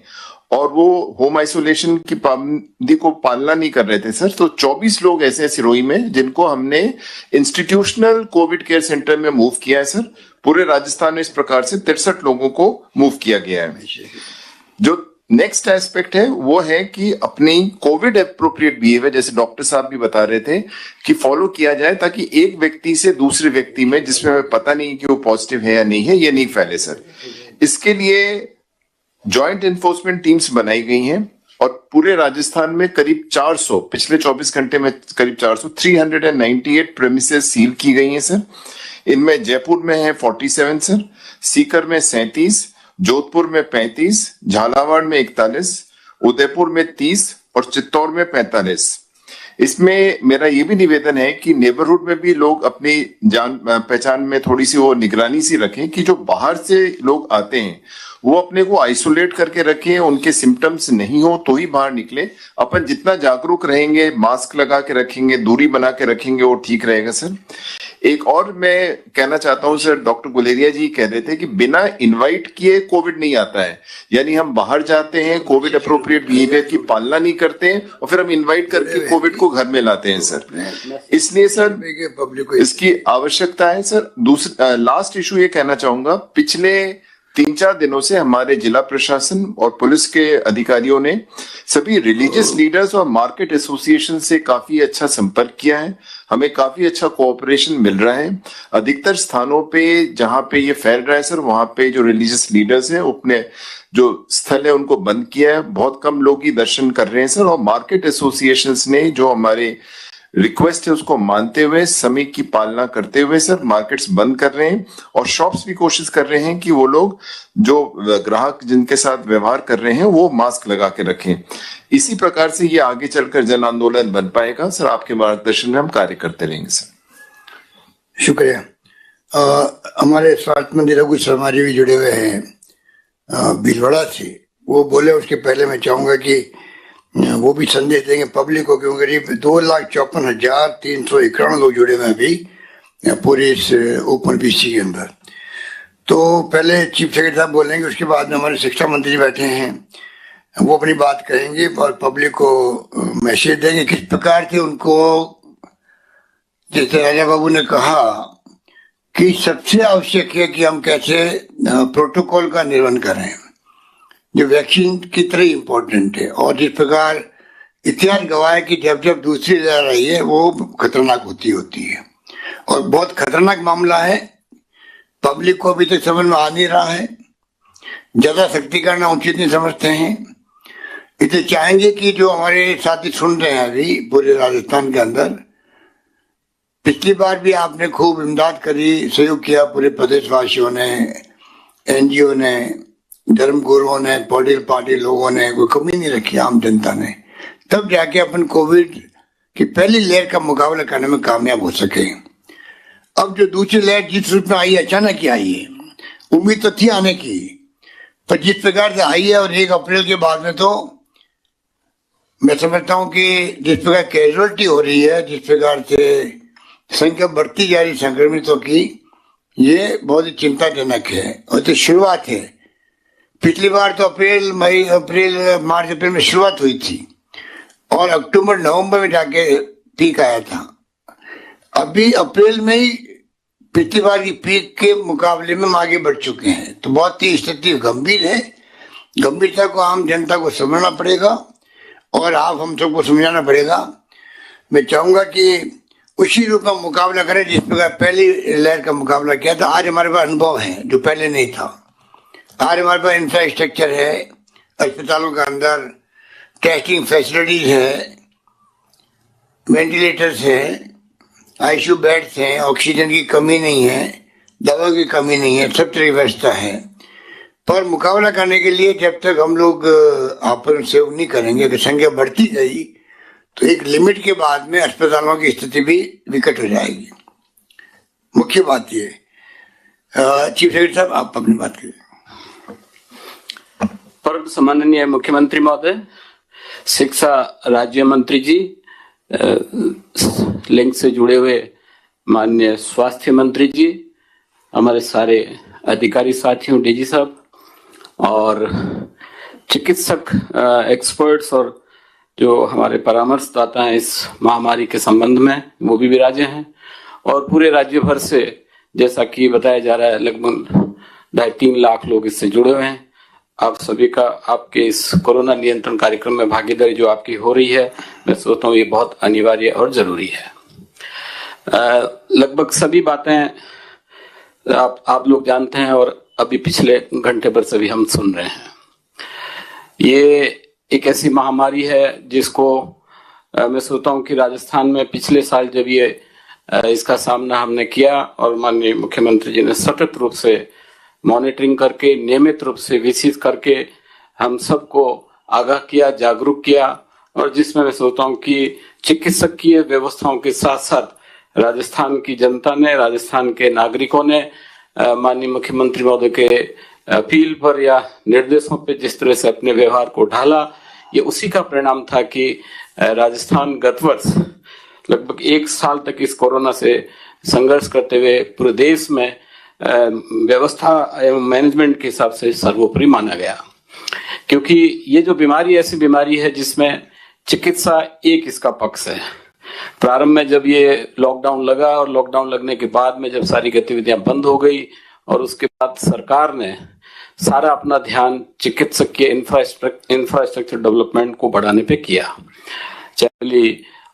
और वो होम आइसोलेशन की पाबंदी को पालना नहीं कर रहे थे सर, तो 24 लोग ऐसे हैं सिरोही में जिनको हमने इंस्टीट्यूशनल कोविड केयर सेंटर में मूव किया है सर। पूरे राजस्थान में इस प्रकार से 63 लोगों को मूव किया गया है। जो नेक्स्ट एस्पेक्ट है वो है कि अपनी कोविड एप्रोप्रिएट बिहेवियर, जैसे डॉक्टर साहब भी बता रहे थे, कि फॉलो किया जाए ताकि एक व्यक्ति से दूसरे व्यक्ति में, जिसमें हमें पता नहीं कि वो पॉजिटिव है या नहीं है, ये नहीं फैले सर। इसके लिए जॉइंट एनफोर्समेंट टीम्स बनाई गई हैं और पूरे राजस्थान में करीब 400, पिछले 24 घंटे में करीब 398 प्रेमिसेस सील की गई हैं सर। इनमें जयपुर में है 47 सर, सीकर में 37, जोधपुर में 35, झालावाड़ में 41, उदयपुर में 30 और चित्तौड़ में 45। इसमें मेरा ये भी निवेदन है कि नेबरहुड में भी लोग अपनी जान पहचान में थोड़ी सी वो निगरानी सी रखें कि जो बाहर से लोग आते हैं वो अपने को आइसोलेट करके रखें, उनके सिम्टम्स नहीं हो तो ही बाहर निकले। अपन जितना जागरूक रहेंगे, मास्क लगा के रखेंगे, दूरी बना के रखेंगे, वो ठीक रहेगा सर। एक और मैं कहना चाहता हूं सर, डॉक्टर गुलेरिया जी कह रहे थे कि बिना इनवाइट किए कोविड नहीं आता है, यानी हम बाहर जाते हैं, कोविड अप्रोप्रिएट बिहेवियर की पालना नहीं करते हैं और फिर हम इनवाइट करके कोविड को घर में लाते हैं सर। इसलिए सर इसकी आवश्यकता है सर। दूसरा लास्ट इशू ये कहना चाहूंगा, पिछले 3-4 दिनों से हमारे जिला प्रशासन और पुलिस के अधिकारियों ने सभी रिलीजियस लीडर्स और मार्केट एसोसिएशन से काफी अच्छा संपर्क किया है। हमें काफी अच्छा कोऑपरेशन मिल रहा है। अधिकतर स्थानों पे जहां पे ये फैल रहा है सर, वहां पे जो रिलीजियस लीडर्स हैं अपने जो स्थल है उनको बंद किया है। बहुत कम लोग ही दर्शन कर रहे हैं सर, और मार्केट एसोसिएशंस ने जो हमारे रिक्वेस्ट है उसको मानते हुए, समय की पालना करते हुए सर मार्केट्स बंद कर रहे हैं, और शॉप्स भी कोशिश कर रहे हैं कि वो लोग जो ग्राहक जिनके साथ व्यवहार कर रहे हैं वो मास्क लगा के रखें। इसी प्रकार से ये आगे चलकर जन आंदोलन बन पाएगा सर। आपके मार्गदर्शन में हम कार्य करते रहेंगे सर। शुक्रिया। हमारे स्वास्थ्य मंत्री रघु शर्मा जी भी जुड़े हुए हैं भीलवाड़ा से। वो बोले उसके पहले मैं चाहूंगा कि वो भी संदेश देंगे पब्लिक को, क्योंकि करीब 2,54,391 लोग जुड़े हुए हैं अभी पूरे इस ओपन पीसी के अंदर। तो पहले चीफ सेक्रेटरी साहब बोलेंगे, उसके बाद में हमारे शिक्षा मंत्री बैठे हैं, वो अपनी बात कहेंगे और पब्लिक को मैसेज देंगे किस प्रकार से उनको, जैसे राजा बाबू ने कहा कि सबसे आवश्यक है कि हम कैसे प्रोटोकॉल का निर्वहन करें, जो वैक्सीन की तरह इम्पोर्टेंट है। और जिस प्रकार इतिहास गवाह है कि जब जब दूसरी लहर आई है वो खतरनाक होती है, और बहुत खतरनाक मामला है। पब्लिक को अभी तक समझ में आ नहीं रहा है, ज्यादा सख्ती करना उचित नहीं समझते हैं। इसलिए चाहेंगे कि जो हमारे साथी सुन रहे हैं अभी पूरे राजस्थान के अंदर, पिछली बार भी आपने खूब इमदाद करी, सहयोग किया पूरे प्रदेशवासियों ने, एनजीओ ने, धर्म गुरुओं ने, पॉलिटिकल पार्टी लोगों ने, कोई कमी नहीं रखी आम जनता ने, तब जाके अपन कोविड की पहली लहर का मुकाबला करने में कामयाब हो सके। अब जो दूसरी लहर जिस रूप में आई है, अचानक ही आई है, उम्मीद तो थी आने की, पर जिस प्रकार से आई है और 1 अप्रैल के बाद में तो मैं समझता हूँ कि जिस प्रकार कैजुअलिटी हो रही है, जिस प्रकार से संख्या बढ़ती जा रही संक्रमितों की, ये बहुत ही चिंताजनक है। और तो शुरुआत है, पिछली बार तो मार्च अप्रैल में शुरुआत हुई थी और अक्टूबर नवंबर में जाके पीक आया था। अभी अप्रैल में ही पिछली बार की पीक के मुकाबले में हम आगे बढ़ चुके हैं। तो बहुत ही स्थिति गंभीर है। गंभीरता को आम जनता को समझना पड़ेगा और आप हम सबको समझाना पड़ेगा। मैं चाहूंगा कि उसी रूप में मुकाबला करें जिस प्रकार पहली लहर का मुकाबला किया था। आज हमारे पास अनुभव है जो पहले नहीं था। आज हमारे पास इंफ्रास्ट्रक्चर है, अस्पतालों के अंदर टेस्टिंग फैसिलिटीज है, वेंटिलेटर्स हैं, आईसीयू बेड्स हैं, ऑक्सीजन की कमी नहीं है, दवा की कमी नहीं है, सब तरह की व्यवस्था है। पर मुकाबला करने के लिए जब तक हम लोग आपन सहयोग नहीं करेंगे, अगर संख्या बढ़ती जाएगी तो एक लिमिट के बाद में अस्पतालों की स्थिति भी विकट हो जाएगी। मुख्य बात ये, चीफ सेक्रेटरी साहब आप अपनी बात करें। परम सम्माननीय मुख्यमंत्री महोदय, शिक्षा राज्य मंत्री जी, लिंक से जुड़े हुए माननीय स्वास्थ्य मंत्री जी, हमारे सारे अधिकारी साथियों, डीजी साहब और चिकित्सक एक्सपर्ट्स और जो हमारे परामर्शदाता हैं इस महामारी के संबंध में, वो भी विराजे हैं। और पूरे राज्य भर से जैसा कि बताया जा रहा है लगभग 2.5-3 लाख लोग इससे जुड़े हुए हैं। आप सभी का आपके इस कोरोना नियंत्रण कार्यक्रम में भागीदारी जो आपकी हो रही है, मैं सोचता हूँ ये बहुत अनिवार्य और जरूरी है। लगभग सभी बातें आप लोग जानते हैं और अभी पिछले घंटे भर से भी हम सुन रहे हैं। ये एक ऐसी महामारी है जिसको मैं सोचता हूँ कि राजस्थान में पिछले साल जब ये इसका सामना हमने किया और माननीय मुख्यमंत्री जी ने सतत रूप से मॉनिटरिंग करके, नियमित रूप से विजिट करके हम सबको आगाह किया, जागरूक किया, और जिसमें मैं सोचता हूँ कि चिकित्सकीय व्यवस्थाओं के साथ साथ राजस्थान की जनता ने, राजस्थान के नागरिकों ने माननीय मुख्यमंत्री महोदय के अपील पर या निर्देशों पे जिस तरह से अपने व्यवहार को ढाला, ये उसी का परिणाम था कि राजस्थान गत वर्ष लगभग 1 साल तक इस कोरोना से संघर्ष करते हुए पूरे देश में व्यवस्था एवं मैनेजमेंट के हिसाब से सर्वोपरि माना गया, क्योंकि ये जो बीमारी ऐसी बीमारी है जिसमें चिकित्सा एक इसका पक्ष है। प्रारंभ में जब ये लॉकडाउन लगा और लॉकडाउन लगने के बाद में जब सारी गतिविधियां बंद हो गई और उसके बाद सरकार ने सारा अपना ध्यान चिकित्सक के इंफ्रास्ट्रक्चर डेवलपमेंट को बढ़ाने पे किया, चाहे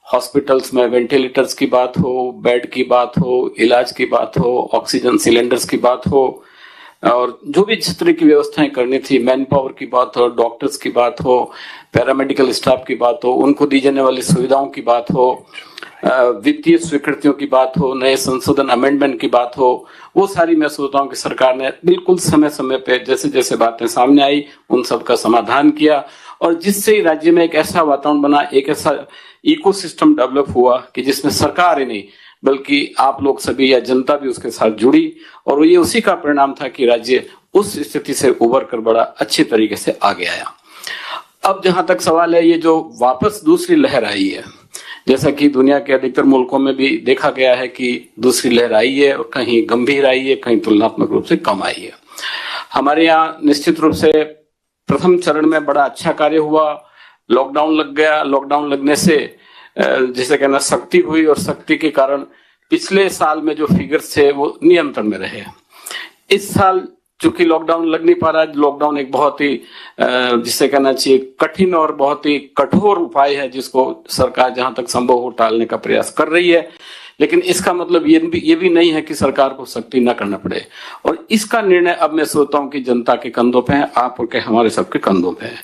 हॉस्पिटल्स में वेंटिलेटर्स की बात हो, बेड की बात हो, इलाज की बात हो, ऑक्सीजन सिलेंडर्स की बात हो, और जो भी जिस तरह की व्यवस्थाएं करनी थी, मैन पावर की बात हो, डॉक्टर्स की बात हो, पैरामेडिकल स्टाफ की बात हो, उनको दी जाने वाली सुविधाओं की बात हो, वित्तीय स्वीकृतियों की बात हो, नए संशोधन अमेंडमेंट की बात हो, वो सारी मैं सोचता हूँ कि सरकार ने बिल्कुल समय समय पे जैसे जैसे बातें सामने आई उन सब का समाधान किया, और जिससे राज्य में एक ऐसा वातावरण बना, एक ऐसा इकोसिस्टम डेवलप हुआ कि जिसमें सरकार ही नहीं बल्कि आप लोग सभी या जनता भी उसके साथ जुड़ी, और ये उसी का परिणाम था कि राज्य उस स्थिति से उबर कर बड़ा अच्छे तरीके से आगे आया। अब जहां तक सवाल है ये जो वापस दूसरी लहर आई है, जैसा कि दुनिया के अधिकतर मुल्कों में भी देखा गया है कि दूसरी लहर आई है और कहीं गंभीर आई है, कहीं तुलनात्मक रूप से कम आई है। हमारे यहाँ निश्चित रूप से प्रथम चरण में बड़ा अच्छा कार्य हुआ, लॉकडाउन लग गया, लॉकडाउन लगने से जिसे कहना सख्ती हुई, और सख्ती के कारण पिछले साल में जो फिगर्स थे वो नियंत्रण में रहे। इस साल चूंकि लॉकडाउन लग नहीं पा रहा है, लॉकडाउन एक बहुत ही जिसे कहना चाहिए कठिन और बहुत ही कठोर उपाय है जिसको सरकार जहां तक संभव हो टालने का प्रयास कर रही है, लेकिन इसका मतलब ये भी नहीं है कि सरकार को सख्ती न करना पड़े, और इसका निर्णय अब मैं सोचता हूं कि जनता के कंधों पे है, आप और के हमारे सबके कंधों पे है।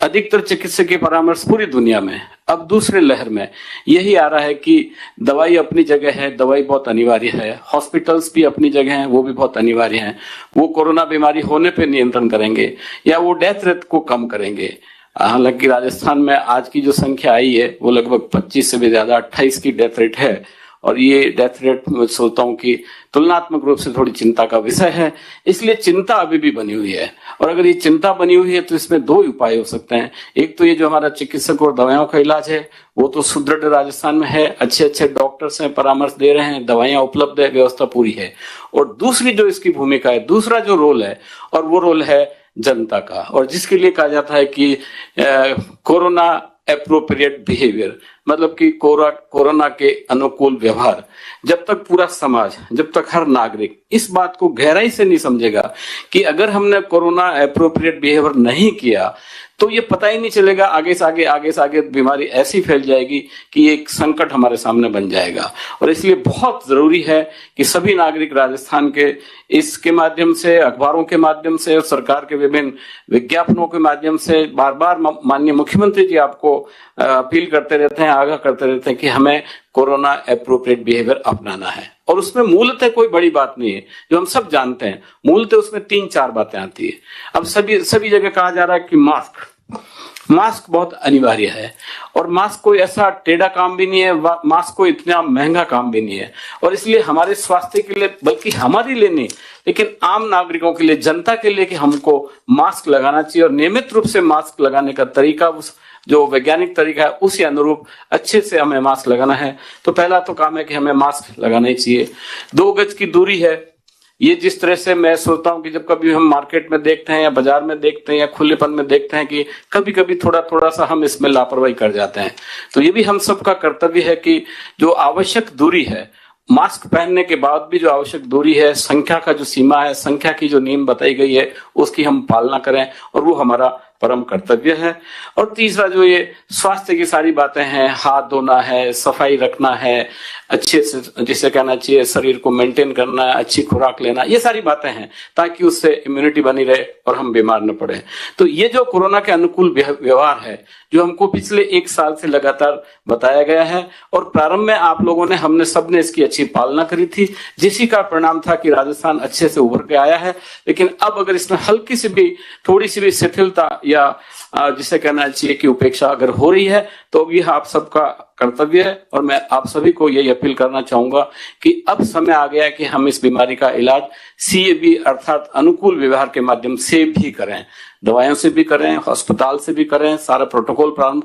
अधिकतर चिकित्सकीय परामर्श पूरी दुनिया में अब दूसरे लहर में यही आ रहा है कि दवाई अपनी जगह है, दवाई बहुत अनिवार्य है, हॉस्पिटल्स भी अपनी जगह हैं, वो भी बहुत अनिवार्य हैं, वो कोरोना बीमारी होने पे नियंत्रण करेंगे या वो डेथ रेट को कम करेंगे। हालांकि राजस्थान में आज की जो संख्या आई है वो लगभग 25 से भी ज्यादा 28 की डेथ रेट है, और ये डेथ रेट मैं सोचता हूँ कि तुलनात्मक रूप से थोड़ी चिंता का विषय है, इसलिए चिंता अभी भी बनी हुई है। और अगर ये चिंता बनी हुई है तो इसमें दो उपाय हो सकते हैं। एक तो ये जो हमारा चिकित्सक और दवाओं का इलाज है वो तो सुदृढ़ राजस्थान में है, अच्छे अच्छे डॉक्टर्स हैं, परामर्श दे रहे हैं, दवाइयां उपलब्ध है, व्यवस्था पूरी है। और दूसरी जो इसकी भूमिका है, दूसरा जो रोल है, और वो रोल है जनता का, और जिसके लिए कहा जाता है कि कोरोना एप्रोप्रिएट बिहेवियर, मतलब कि कोरोना के अनुकूल व्यवहार। जब तक पूरा समाज, जब तक हर नागरिक इस बात को गहराई से नहीं समझेगा कि अगर हमने कोरोना एप्रोप्रिएट बिहेवियर नहीं किया तो ये पता ही नहीं चलेगा, आगे से आगे बीमारी ऐसी फैल जाएगी कि ये एक संकट हमारे सामने बन जाएगा। और इसलिए बहुत जरूरी है कि सभी नागरिक राजस्थान के इसके माध्यम से, अखबारों के माध्यम से और सरकार के विभिन्न विज्ञापनों के माध्यम से बार बार माननीय मुख्यमंत्री जी आपको अपील करते रहते हैं, आगाह करते रहते हैं कि हमें कोरोना एप्रोप्रिएट बिहेवियर अपनाना है। और उसमें मूलतः कोई बड़ी बात नहीं है, जो हम सब जानते हैं, मूलतः उसमें 3-4 बातें आती है। अब सभी जगह कहा जा रहा है कि मास्क बहुत अनिवार्य है, और मास्क कोई ऐसा टेढ़ा काम भी नहीं है, मास्क कोई इतना महंगा काम भी नहीं है, और इसलिए हमारे स्वास्थ्य के लिए, बल्कि हमारे लिए नहीं लेकिन आम नागरिकों के लिए, जनता के लिए कि हमको मास्क लगाना चाहिए, और नियमित रूप से मास्क लगाने का तरीका, उस जो वैज्ञानिक तरीका है उसी अनुरूप अच्छे से हमें मास्क लगाना है। तो पहला तो काम है कि हमें मास्क लगाना ही चाहिए। 2 गज की दूरी है, ये जिस तरह से मैं सोचता हूँ कि जब कभी हम मार्केट में देखते हैं या बाजार में देखते हैं या खुलेपन में देखते हैं कि कभी कभी थोड़ा सा हम इसमें लापरवाही कर जाते हैं, तो ये भी हम सबका कर्तव्य है कि जो आवश्यक दूरी है, मास्क पहनने के बाद भी जो आवश्यक दूरी है, संख्या का जो सीमा है, संख्या की जो नियम बताई गई है उसकी हम पालना करें, और वो हमारा परम कर्तव्य है। और तीसरा जो ये स्वास्थ्य की सारी बातें हैं, हाथ धोना है, सफाई रखना है, अच्छे से जिसे कहना चाहिए शरीर को मेंटेन करना है, अच्छी खुराक लेना, ये सारी बातें हैं ताकि उससे इम्यूनिटी बनी रहे और हम बीमार न पड़े। तो ये जो कोरोना के अनुकूल व्यवहार है जो हमको पिछले 1 साल से लगातार बताया गया है, और प्रारंभ में आप लोगों ने, हमने सबने इसकी अच्छी पालना करी थी, जिसी का परिणाम था कि राजस्थान अच्छे से उभर के आया है। लेकिन अब अगर इसमें हल्की सी भी, थोड़ी सी भी शिथिलता या जिसे कहना चाहिए कि उपेक्षा अगर हो रही है तो यह आप सबका कर्तव्य है। और मैं आप सभी को यही अपील करना चाहूंगा कि अब समय आ गया है कि हम इस बीमारी का इलाज CAB अर्थात अनुकूल व्यवहार के माध्यम से भी करें। दवाइयों से भी करें, अस्पताल से भी करें, सारा प्रोटोकॉल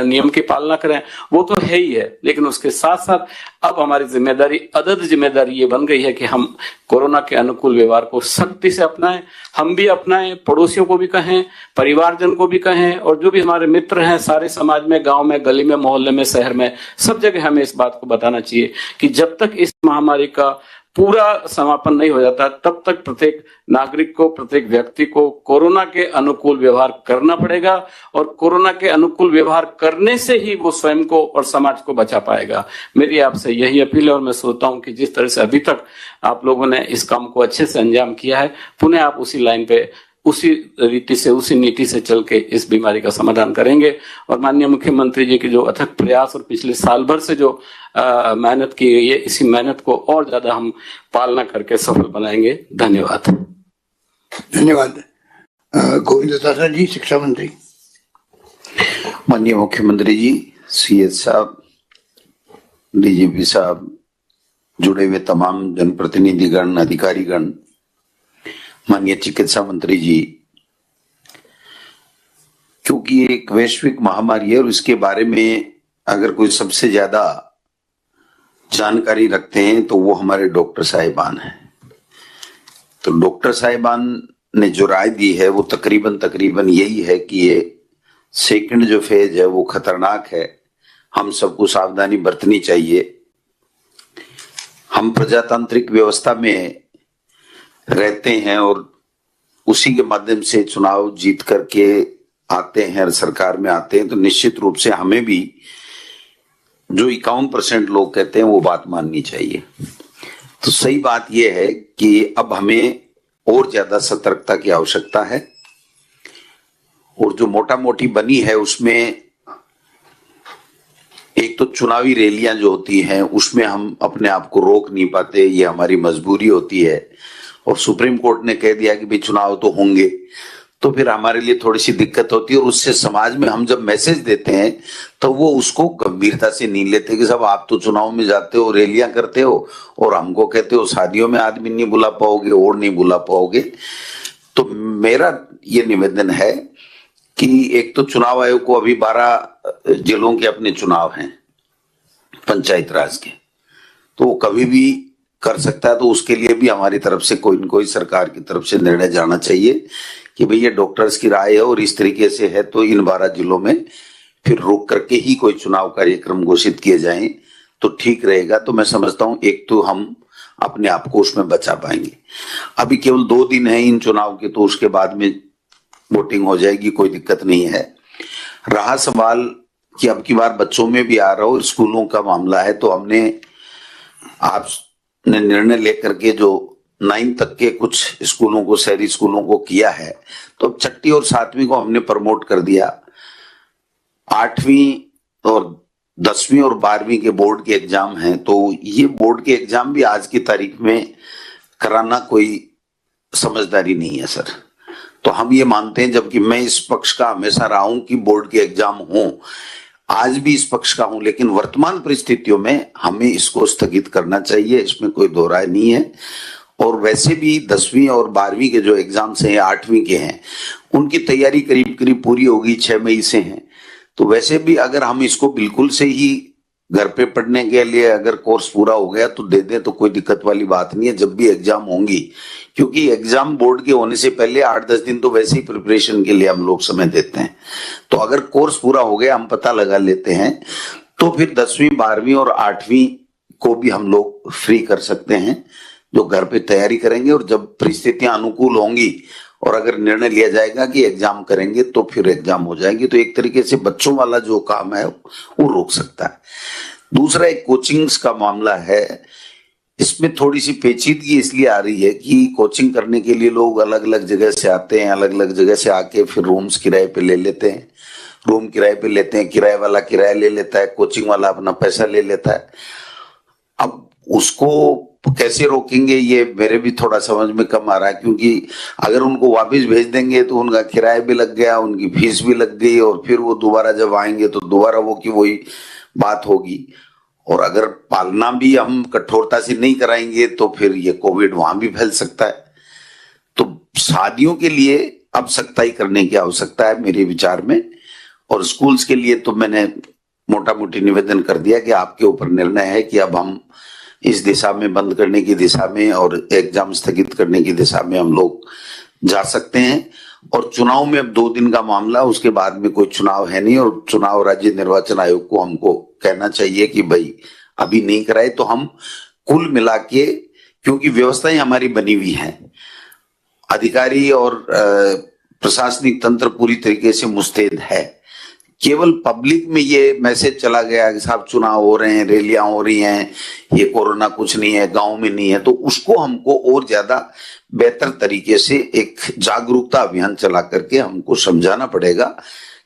नियम की पालना करें, वो तो है ही है। लेकिन उसके साथ साथ अब हमारी जिम्मेदारी, अदद जिम्मेदारी ये बन गई है कि हम कोरोना के अनुकूल व्यवहार को सख्ती से अपनाएं, हम भी अपनाएं, पड़ोसियों को भी कहें, परिवारजन को भी कहें, और जो भी हमारे मित्र हैं सारे समाज में, गांव में, गली में, मोहल्ले में, शहर में, सब जगह हमें इस बात को बताना चाहिए कि जब तक इस महामारी का पूरा समापन नहीं हो जाता तब तक प्रत्येक नागरिक को, प्रत्येक व्यक्ति को कोरोना के अनुकूल व्यवहार करना पड़ेगा, और कोरोना के अनुकूल व्यवहार करने से ही वो स्वयं को और समाज को बचा पाएगा। मेरी आपसे यही अपील है, और मैं सोचता हूं कि जिस तरह से अभी तक आप लोगों ने इस काम को अच्छे से अंजाम किया है, पुनः आप उसी लाइन पे, उसी रीति से, उसी नीति से चल के इस बीमारी का समाधान करेंगे। और माननीय मुख्यमंत्री जी की जो अथक प्रयास और पिछले साल भर से जो मेहनत की गई है, इसी मेहनत को और ज्यादा हम पालना करके सफल बनाएंगे। धन्यवाद। धन्यवाद। गोविंद दाता जी, शिक्षा मंत्री। माननीय मुख्यमंत्री जी, सीएस साहब, डीजीपी साहब, जुड़े हुए तमाम जनप्रतिनिधिगण, अधिकारीगण, माननीय चिकित्सा मंत्री जी, क्योंकि ये एक वैश्विक महामारी है और इसके बारे में अगर कोई सबसे ज्यादा जानकारी रखते हैं तो वो हमारे डॉक्टर साहिबान हैं। तो डॉक्टर साहिबान ने जो राय दी है वो तकरीबन यही है कि ये सेकंड जो फेज है वो खतरनाक है, हम सबको सावधानी बरतनी चाहिए। हम प्रजातांत्रिक व्यवस्था में रहते हैं और उसी के माध्यम से चुनाव जीत करके आते हैं और सरकार में आते हैं, तो निश्चित रूप से हमें भी जो 51% लोग कहते हैं वो बात माननी चाहिए। तो सही बात यह है कि अब हमें और ज्यादा सतर्कता की आवश्यकता है, और जो मोटा मोटी बनी है उसमें एक तो चुनावी रैलियां जो होती हैं उसमें हम अपने आप को रोक नहीं पाते, ये हमारी मजबूरी होती है, और सुप्रीम कोर्ट ने कह दिया कि भाई चुनाव तो होंगे, तो फिर हमारे लिए थोड़ी सी दिक्कत होती है। और उससे समाज में हम जब मैसेज देते हैं तो वो उसको गंभीरता से नहीं लेते कि साहब आप तो चुनाव में जाते हो, रैलियां करते हो, और हमको कहते हो शादियों में आदमी नहीं बुला पाओगे और नहीं बुला पाओगे। तो मेरा ये निवेदन है कि एक तो चुनाव आयोग को अभी 12 जिलों के अपने चुनाव हैं पंचायत राज के, तो वो कभी भी कर सकता है, तो उसके लिए भी हमारी तरफ से कोई न कोई सरकार की तरफ से निर्णय जाना चाहिए कि भाई ये डॉक्टर्स की राय है और इस तरीके से है, तो इन 12 जिलों में फिर रोक करके ही कोई चुनाव कार्यक्रम घोषित किए जाएं तो ठीक रहेगा। तो मैं समझता हूं एक तो हम अपने आप को उसमें बचा पाएंगे। अभी केवल 2 दिन है इन चुनाव के, तो उसके बाद में वोटिंग हो जाएगी, कोई दिक्कत नहीं है। रहा सवाल कि अब की बार बच्चों में भी आ रहा हो, स्कूलों का मामला है, तो हमने आपने निर्णय लेकर के जो 9 तक के कुछ स्कूलों को, शहरी स्कूलों को किया है, तो अब 6ठी और 7वीं को हमने प्रमोट कर दिया। 8वीं और 10वीं और 12वीं के बोर्ड के एग्जाम हैं, तो ये बोर्ड के एग्जाम भी आज की तारीख में कराना कोई समझदारी नहीं है सर। तो हम ये मानते हैं, जबकि मैं इस पक्ष का हमेशा रहा हूं कि बोर्ड के एग्जाम हों, आज भी इस पक्ष का हूं, लेकिन वर्तमान परिस्थितियों में हमें इसको स्थगित करना चाहिए, इसमें कोई दो राय नहीं है। और वैसे भी 10वीं और 12वीं के जो एग्जाम्स हैं, 8वीं के हैं, उनकी तैयारी करीब करीब पूरी होगी, 6 मई से हैं। तो वैसे भी अगर हम इसको बिल्कुल से ही घर पे पढ़ने के लिए अगर कोर्स पूरा हो गया तो दे दें, तो कोई दिक्कत वाली बात नहीं है जब भी एग्जाम होंगी, क्योंकि एग्जाम बोर्ड के होने से पहले 8-10 दिन तो वैसे ही प्रिपरेशन के लिए हम लोग समय देते हैं। तो अगर कोर्स पूरा हो गया, हम पता लगा लेते हैं, तो फिर 10वीं 12वीं और 8वीं को भी हम लोग फ्री कर सकते हैं, जो घर पे तैयारी करेंगे। और जब परिस्थितियां अनुकूल होंगी और अगर निर्णय लिया जाएगा कि एग्जाम करेंगे, तो फिर एग्जाम हो जाएंगे। तो एक तरीके से बच्चों वाला जो काम है वो रोक सकता है। दूसरा एक कोचिंग्स का मामला है, इसमें थोड़ी सी पेचीदगी इसलिए आ रही है कि कोचिंग करने के लिए लोग अलग अलग जगह से आते हैं, अलग अलग जगह से आके फिर रूम्स किराए पे ले लेते हैं, रूम किराए पे लेते हैं, किराए वाला किराया ले लेता है, कोचिंग वाला अपना पैसा ले लेता है। अब उसको कैसे रोकेंगे, ये मेरे भी थोड़ा समझ में कम आ रहा है, क्योंकि अगर उनको वापस भेज देंगे तो उनका किराया भी लग गया, उनकी फीस भी लग गई, और फिर वो दोबारा जब आएंगे तो दोबारा वो की वही बात होगी। और अगर पालना भी हम कठोरता से नहीं कराएंगे तो फिर ये कोविड वहां भी फैल सकता है। तो शादियों के लिए अब सख्ताई करने की आवश्यकता है मेरे विचार में। और स्कूल्स के लिए तो मैंने मोटा मोटी निवेदन कर दिया कि आपके ऊपर निर्णय है कि अब हम इस दिशा में, बंद करने की दिशा में और एग्जाम स्थगित करने की दिशा में हम लोग जा सकते हैं। और चुनाव में अब 2 दिन का मामला, उसके बाद में कोई चुनाव है नहीं, और चुनाव राज्य निर्वाचन आयोग को हमको कहना चाहिए कि भाई अभी नहीं कराए। तो हम कुल मिला के, क्योंकि व्यवस्थाएं हमारी बनी हुई हैं, अधिकारी और प्रशासनिक तंत्र पूरी तरीके से मुस्तैद है, केवल पब्लिक में ये मैसेज चला गया कि साहब चुनाव हो रहे हैं, रैलियां हो रही हैं, ये कोरोना कुछ नहीं है, गांव में नहीं है, तो उसको हमको और ज्यादा बेहतर तरीके से एक जागरूकता अभियान चला करके हमको समझाना पड़ेगा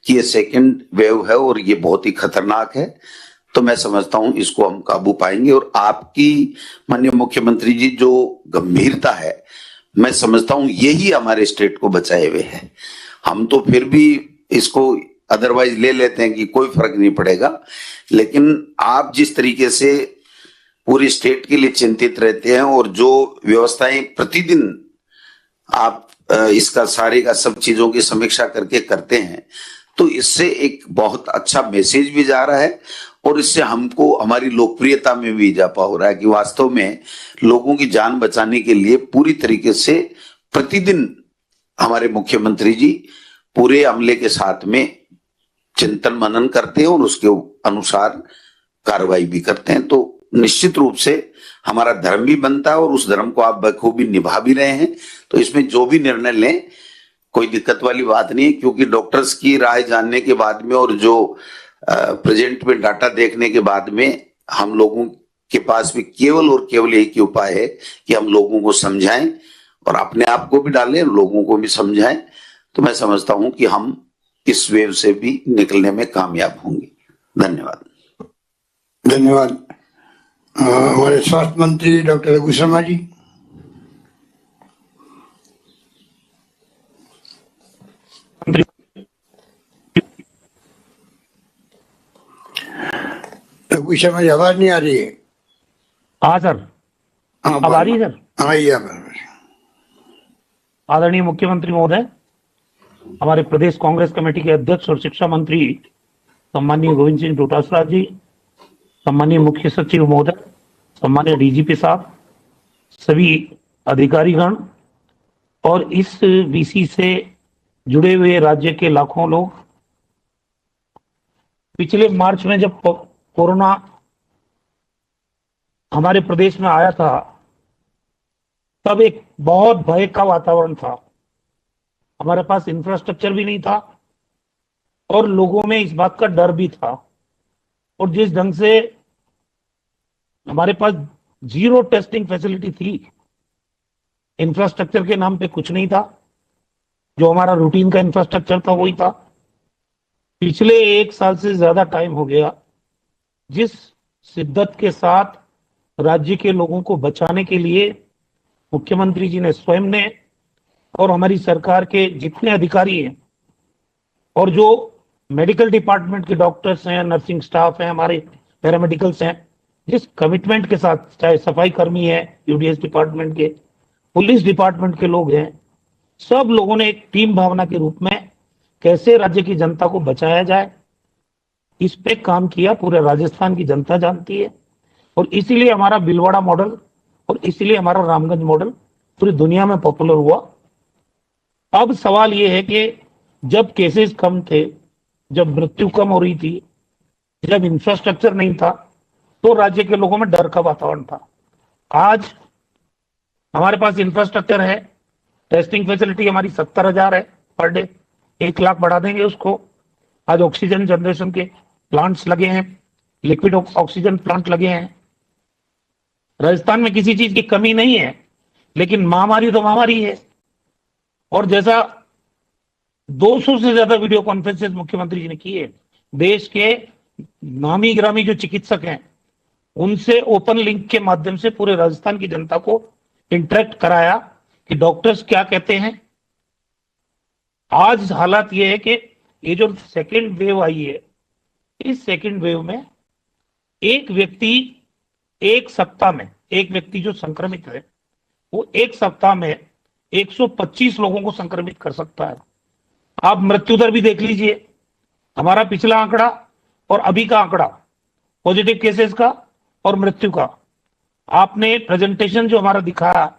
कि ये सेकंड वेव है और ये बहुत ही खतरनाक है। तो मैं समझता हूं इसको हम काबू पाएंगे। और आपकी माननीय मुख्यमंत्री जी जो गंभीरता है, मैं समझता हूं यही हमारे स्टेट को बचाए हुए है। हम तो फिर भी इसको अदरवाइज ले लेते हैं कि कोई फर्क नहीं पड़ेगा, लेकिन आप जिस तरीके से पूरी स्टेट के लिए चिंतित रहते हैं और जो व्यवस्थाएं प्रतिदिन आप इसका सारे का सब चीजों की समीक्षा करके करते हैं, तो इससे एक बहुत अच्छा मैसेज भी जा रहा है और इससे हमको हमारी लोकप्रियता में भी इजाफा हो रहा है कि वास्तव में लोगों की जान बचाने के लिए पूरी तरीके से प्रतिदिन हमारे मुख्यमंत्री जी पूरे अमले के साथ में चिंतन मनन करते हैं और उसके अनुसार कार्रवाई भी करते हैं। तो निश्चित रूप से हमारा धर्म भी बनता है और उस धर्म को आप बखूबी निभा भी रहे हैं। तो इसमें जो भी निर्णय लें कोई दिक्कत वाली बात नहीं है, क्योंकि डॉक्टर्स की राय जानने के बाद में और जो प्रेजेंट में डाटा देखने के बाद में हम लोगों के पास भी केवल और केवल एक ही उपाय है कि हम लोगों को समझाएं और अपने आप को भी डालें, लोगों को भी समझाएं। तो मैं समझता हूं कि हम इस वेव से भी निकलने में कामयाब होंगे। धन्यवाद। धन्यवाद। हमारे स्वास्थ्य मंत्री डॉक्टर रघु शर्मा जी। रघु शर्मा जी, आवाज नहीं आ रही है। हाँ सर, अब आ रही है सर। आइए। आदरणीय मुख्यमंत्री महोदय, हमारे प्रदेश कांग्रेस कमेटी के अध्यक्ष और शिक्षा मंत्री सम्माननीय गोविंद सिंह डोटासरा जी, सम्माननीय मुख्य सचिव महोदय, सम्माननीय डीजीपी साहब, सभी अधिकारीगण और इस वीसी से जुड़े हुए राज्य के लाखों लोग। पिछले मार्च में जब कोरोना हमारे प्रदेश में आया था, तब एक बहुत भय का वातावरण था। हमारे पास इंफ्रास्ट्रक्चर भी नहीं था और लोगों में इस बात का डर भी था। और जिस ढंग से हमारे पास 0 टेस्टिंग फैसिलिटी थी, इंफ्रास्ट्रक्चर के नाम पे कुछ नहीं था, जो हमारा रूटीन का इंफ्रास्ट्रक्चर था वही था। पिछले 1 साल से ज्यादा टाइम हो गया, जिस शिद्दत के साथ राज्य के लोगों को बचाने के लिए मुख्यमंत्री जी ने स्वयं ने और हमारी सरकार के जितने अधिकारी हैं और जो मेडिकल डिपार्टमेंट के डॉक्टर्स हैं, नर्सिंग स्टाफ हैं, हमारे पैरामेडिकल्स हैं, जिस कमिटमेंट के साथ, चाहे सफाई कर्मी है, यूडीएस डिपार्टमेंट के, पुलिस डिपार्टमेंट के लोग हैं, सब लोगों ने एक टीम भावना के रूप में कैसे राज्य की जनता को बचाया जाए, इस पे काम किया। पूरे राजस्थान की जनता जानती है और इसीलिए हमारा भीलवाड़ा मॉडल और इसीलिए हमारा रामगंज मॉडल पूरी दुनिया में पॉपुलर हुआ। अब सवाल ये है कि जब केसेस कम थे, जब मृत्यु कम हो रही थी, जब इंफ्रास्ट्रक्चर नहीं था, तो राज्य के लोगों में डर का वातावरण था। आज हमारे पास इंफ्रास्ट्रक्चर है, टेस्टिंग फैसिलिटी हमारी 70,000 है पर डे, 1 लाख बढ़ा देंगे उसको। आज ऑक्सीजन जनरेशन के प्लांट्स लगे हैं, लिक्विड ऑक्सीजन प्लांट लगे हैं। राजस्थान में किसी चीज की कमी नहीं है, लेकिन महामारी तो महामारी है। और जैसा 200 से ज्यादा वीडियो कॉन्फ्रेंसेस मुख्यमंत्री जी ने किए, देश के नामी ग्रामी जो चिकित्सक हैं उनसे ओपन लिंक के माध्यम से पूरे राजस्थान की जनता को इंटरेक्ट कराया कि डॉक्टर्स क्या कहते हैं। आज हालात ये है कि ये जो सेकेंड वेव आई है, इस सेकेंड वेव में एक व्यक्ति 1 सप्ताह में, एक व्यक्ति जो संक्रमित है वो 1 सप्ताह में 125 लोगों को संक्रमित कर सकता है। आप मृत्यु दर भी देख लीजिए, हमारा पिछला आंकड़ा और अभी का आंकड़ा पॉजिटिव केसेस का और मृत्यु का, आपने प्रेजेंटेशन जो हमारा दिखाया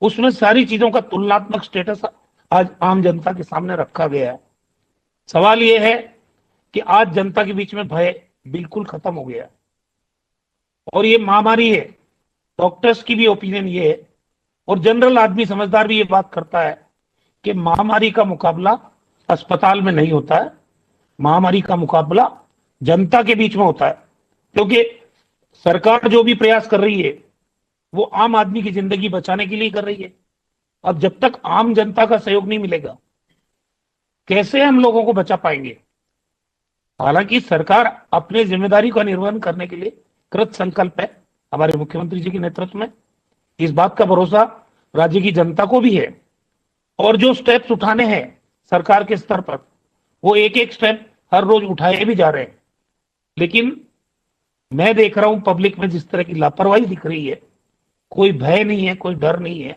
उसमें सारी चीजों का तुलनात्मक स्टेटस आज आम जनता के सामने रखा गया है। सवाल यह है कि आज जनता के बीच में भय बिल्कुल खत्म हो गया है और ये महामारी है। डॉक्टर्स की भी ओपिनियन ये है और जनरल आदमी समझदार भी ये बात करता है कि महामारी का मुकाबला अस्पताल में नहीं होता है, महामारी का मुकाबला जनता के बीच में होता है। क्योंकि सरकार जो भी प्रयास कर रही है वो आम आदमी की जिंदगी बचाने के लिए कर रही है। अब जब तक आम जनता का सहयोग नहीं मिलेगा कैसे हम लोगों को बचा पाएंगे। हालांकि सरकार अपने जिम्मेदारी का निर्वहन करने के लिए कृत संकल्प है, हमारे मुख्यमंत्री जी के नेतृत्व में। इस बात का भरोसा राज्य की जनता को भी है और जो स्टेप्स उठाने हैं सरकार के स्तर पर वो एक एक स्टेप हर रोज उठाए भी जा रहे हैं। लेकिन मैं देख रहा हूं पब्लिक में जिस तरह की लापरवाही दिख रही है, कोई भय नहीं है, कोई डर नहीं है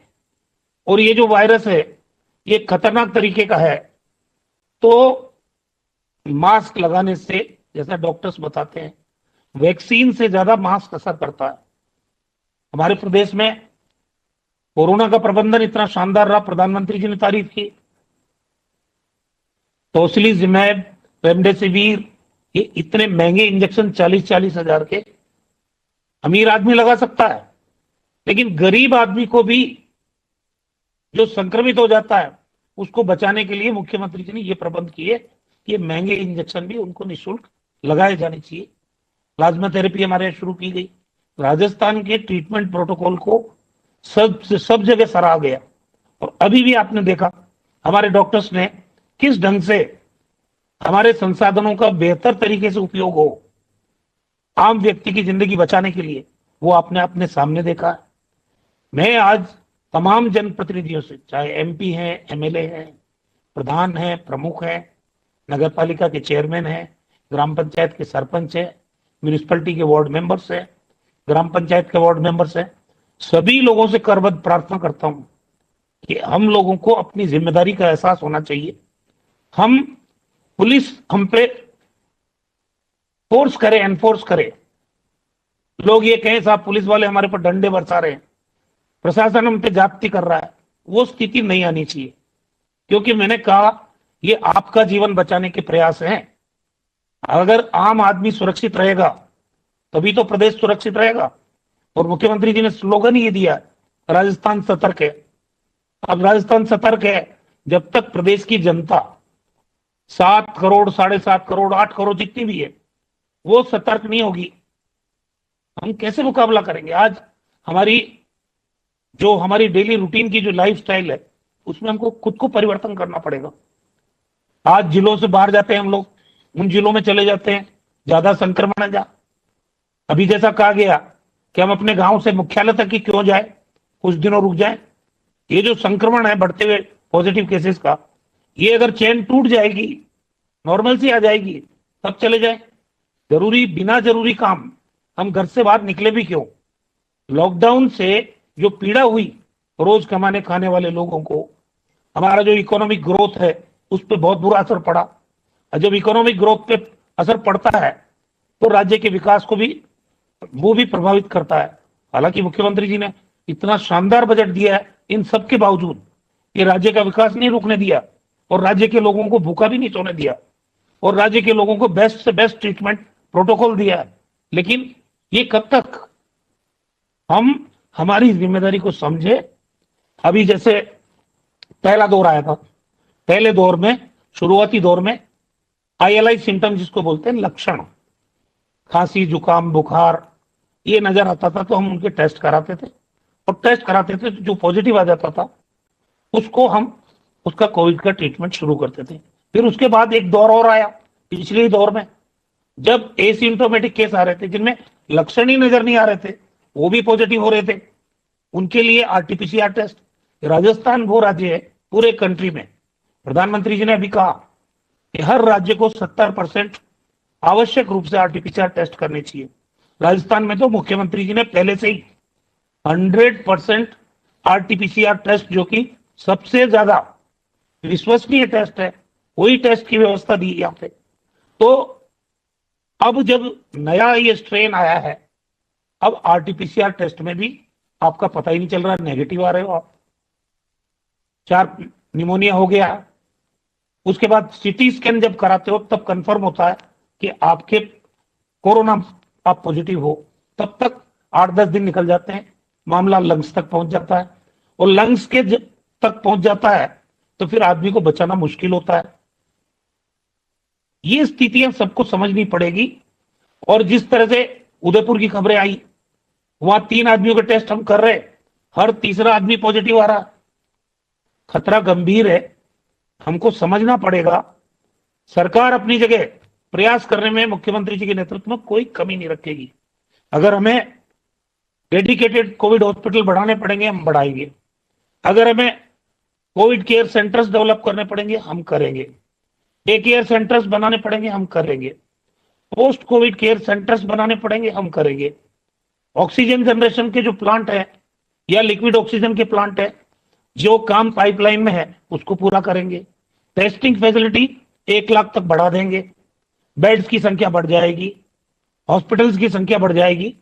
और ये जो वायरस है ये खतरनाक तरीके का है। तो मास्क लगाने से, जैसा डॉक्टर्स बताते हैं, वैक्सीन से ज्यादा मास्क असर करता है। हमारे प्रदेश में कोरोना का प्रबंधन इतना शानदार रहा, प्रधानमंत्री जी ने तारीफ की। टोसिलिजुमैब, रेमडेसिविर, ये इतने महंगे इंजेक्शन 40-40 हजार के अमीर आदमी लगा सकता है, लेकिन गरीब आदमी को भी जो संक्रमित हो जाता है उसको बचाने के लिए मुख्यमंत्री जी ने ये प्रबंध किए कि ये महंगे इंजेक्शन भी उनको निःशुल्क लगाए जाने चाहिए। प्लाज्मा थेरेपी हमारे यहाँ शुरू की गई। राजस्थान के ट्रीटमेंट प्रोटोकॉल को सब जगह सराहा गया और अभी भी आपने देखा हमारे डॉक्टर्स ने किस ढंग से हमारे संसाधनों का बेहतर तरीके से उपयोग हो आम व्यक्ति की जिंदगी बचाने के लिए, वो आपने अपने सामने देखा है। मैं आज तमाम जनप्रतिनिधियों से, चाहे एमपी हैं, एमएलए हैं, प्रधान हैं, प्रमुख हैं, नगर पालिका के चेयरमैन हैं, ग्राम पंचायत के सरपंच हैं, म्यूनिसिपैलिटी के वार्ड मेंबर्स हैं, ग्राम पंचायत के वार्ड मेंबर्स हैं, सभी लोगों से करबद्ध प्रार्थना करता हूं कि हम लोगों को अपनी जिम्मेदारी का एहसास होना चाहिए। हम पुलिस हम पे फोर्स करे, एनफोर्स करे। लोग ये कहें साहब पुलिस वाले हमारे पर डंडे बरसा रहे हैं, प्रशासन हम पे जाप्ती कर रहा है, वो स्थिति नहीं आनी चाहिए। क्योंकि मैंने कहा ये आपका जीवन बचाने के प्रयास हैं। अगर आम आदमी सुरक्षित रहेगा तभी तो प्रदेश सुरक्षित रहेगा। और मुख्यमंत्री जी ने स्लोगन ये दिया, राजस्थान सतर्क है। अब राजस्थान सतर्क है जब तक प्रदेश की जनता 7 करोड़, 7.5 करोड़, 8 करोड़ जितनी भी है वो सतर्क नहीं होगी, हम कैसे मुकाबला करेंगे। आज हमारी डेली रूटीन की जो लाइफस्टाइल है उसमें हमको खुद को परिवर्तन करना पड़ेगा। आज जिलों से बाहर जाते हैं हम लोग, उन जिलों में चले जाते हैं ज्यादा संक्रमण है। अभी जैसा कहा गया कि हम अपने गांव से मुख्यालय तक ही क्यों जाए, कुछ दिनों रुक जाए। ये जो संक्रमण है बढ़ते हुए पॉजिटिव केसेस का, ये अगर चेन टूट जाएगी, नॉर्मल सी आ जाएगी, तब चले जाए। बिना जरूरी काम हम घर से बाहर निकले भी क्यों। लॉकडाउन से जो पीड़ा हुई रोज कमाने खाने वाले लोगों को, हमारा जो इकोनॉमिक ग्रोथ है उस पर बहुत बुरा असर पड़ा। और जब इकोनॉमिक ग्रोथ पे असर पड़ता है तो राज्य के विकास को भी वो भी प्रभावित करता है। हालांकि मुख्यमंत्री जी ने इतना शानदार बजट दिया है, इन सब के बावजूद ये राज्य का विकास नहीं रुकने दिया और राज्य के लोगों को भूखा भी नहीं सोने दिया और राज्य के लोगों को बेस्ट से बेस्ट ट्रीटमेंट प्रोटोकॉल दिया है। लेकिन ये कब तक हम हमारी जिम्मेदारी को समझे। अभी जैसे पहला दौर आया था, पहले दौर में, शुरुआती दौर में ILI सिम्टम जिसको बोलते हैं, लक्षण, खांसी, जुकाम, बुखार, ये नजर आता था तो हम उनके टेस्ट कराते थे और टेस्ट कराते थे तो जो पॉजिटिव आ जाता था उसको हम उसका कोविड का ट्रीटमेंट शुरू करते थे। फिर उसके बाद एक दौर और आया पिछले ही दौर में, जब एसिम्टोमेटिक केस आ रहे थे जिनमें लक्षण ही नजर नहीं आ रहे थे, वो भी पॉजिटिव हो रहे थे, उनके लिए RT-PCR टेस्ट। राजस्थान वो राज्य है पूरे कंट्री में, प्रधानमंत्री जी ने अभी कहा कि हर राज्य को 70% आवश्यक रूप से RT-PCR टेस्ट करने चाहिए। राजस्थान में तो मुख्यमंत्री जी ने पहले से ही 100% RT-PCR टेस्ट जो कि सबसे ज्यादा विश्वसनीय टेस्ट है, वही टेस्ट की व्यवस्था दी यहाँ पे। तो अब जब नया ये स्ट्रेन आया है, अब आरटीपीसीआर टेस्ट में भी आपका पता ही नहीं चल रहा, नेगेटिव आ रहे हो आप। 4 निमोनिया हो गया, उसके बाद सीटी स्कैन जब कराते हो तब कंफर्म होता है कि आपके कोरोना आप पॉजिटिव हो। तब तक 8-10 दिन निकल जाते हैं, मामला लंग्स तक पहुंच जाता है, और लंग्स के तक पहुंच जाता है तो फिर आदमी को बचाना मुश्किल होता है। ये स्थितियां सबको समझनी पड़ेगी। और जिस तरह से उदयपुर की खबरें आई, वहां 3 आदमियों के टेस्ट हम कर रहे, हर तीसरा आदमी पॉजिटिव आ रहा। खतरा गंभीर है, हमको समझना पड़ेगा। सरकार अपनी जगह प्रयास करने में मुख्यमंत्री जी के नेतृत्व में कोई कमी नहीं रखेगी। अगर हमें डेडिकेटेड कोविड हॉस्पिटल बढ़ाने पड़ेंगे, हम बढ़ाएंगे। अगर हमें कोविड केयर सेंटर्स डेवलप करने पड़ेंगे, हम करेंगे। डे केयर सेंटर्स बनाने पड़ेंगे, हम करेंगे। पोस्ट कोविड केयर सेंटर्स बनाने पड़ेंगे, हम करेंगे। ऑक्सीजन जनरेशन के जो प्लांट है या लिक्विड ऑक्सीजन के प्लांट है, जो काम पाइपलाइन में है उसको पूरा करेंगे। टेस्टिंग फैसिलिटी 1 लाख तक बढ़ा देंगे, बेड्स की संख्या बढ़ जाएगी, हॉस्पिटल्स की संख्या बढ़ जाएगी।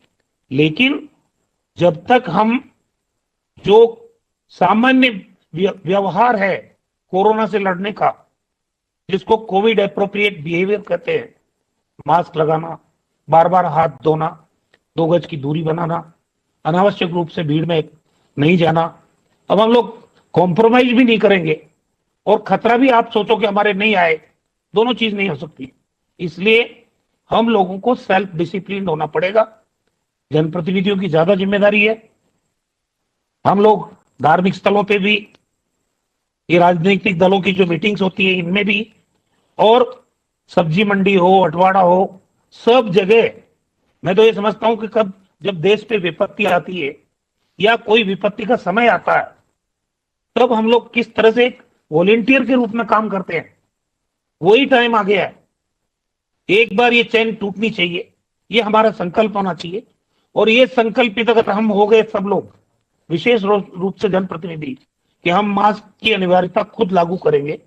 लेकिन जब तक हम जो सामान्य व्यवहार है कोरोना से लड़ने का, जिसको कोविड एप्रोप्रिएट बिहेवियर कहते हैं, मास्क लगाना, बार बार हाथ धोना, 2 गज की दूरी बनाना, अनावश्यक रूप से भीड़ में नहीं जाना, अब हम लोग कॉम्प्रोमाइज भी नहीं करेंगे और खतरा भी आप सोचो कि हमारे नहीं आए, दोनों चीज नहीं हो सकती। इसलिए हम लोगों को सेल्फ डिसिप्लिन होना पड़ेगा। जनप्रतिनिधियों की ज्यादा जिम्मेदारी है। हम लोग धार्मिक स्थलों पे भी, ये राजनीतिक दलों की जो मीटिंग्स होती है इनमें भी, और सब्जी मंडी हो, अटवाड़ा हो, सब जगह मैं तो ये समझता हूं कि कब जब देश पे विपत्ति आती है या कोई विपत्ति का समय आता है, तब हम लोग किस तरह से एक वॉलेंटियर के रूप में काम करते हैं, वही टाइम आ गया है। एक बार ये चैन टूटनी चाहिए, ये हमारा संकल्प होना चाहिए। और ये संकल्पित अगर हम हो गए सब लोग, विशेष रूप से जनप्रतिनिधि, कि हम मास्क की अनिवार्यता खुद लागू करेंगे,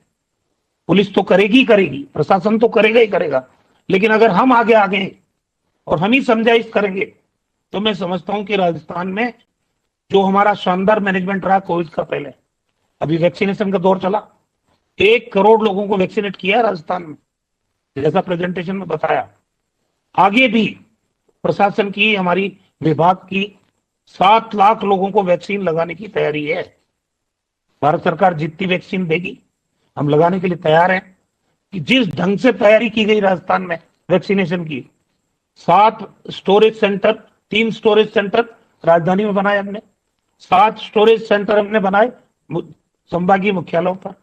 पुलिस तो करेगी ही करेगी, प्रशासन तो करेगा ही करेगा, लेकिन अगर हम आगे आ गए और हम ही समझाइश करेंगे, तो मैं समझता हूं कि राजस्थान में जो हमारा शानदार मैनेजमेंट रहा कोविड का, पहले अभी वैक्सीनेशन का दौर चला, 1 करोड़ लोगों को वैक्सीनेट किया है राजस्थान में, जैसा प्रेजेंटेशन में बताया। आगे भी प्रशासन की, हमारी विभाग की 7 लाख लोगों को वैक्सीन लगाने की तैयारी है। भारत सरकार जितनी वैक्सीन देगी हम लगाने के लिए तैयार हैं। कि जिस ढंग से तैयारी की गई राजस्थान में वैक्सीनेशन की, 7 स्टोरेज सेंटर, 3 स्टोरेज सेंटर राजधानी में बनाए हमने, 7 स्टोरेज सेंटर हमने बनाए संभागीय मुख्यालयों पर,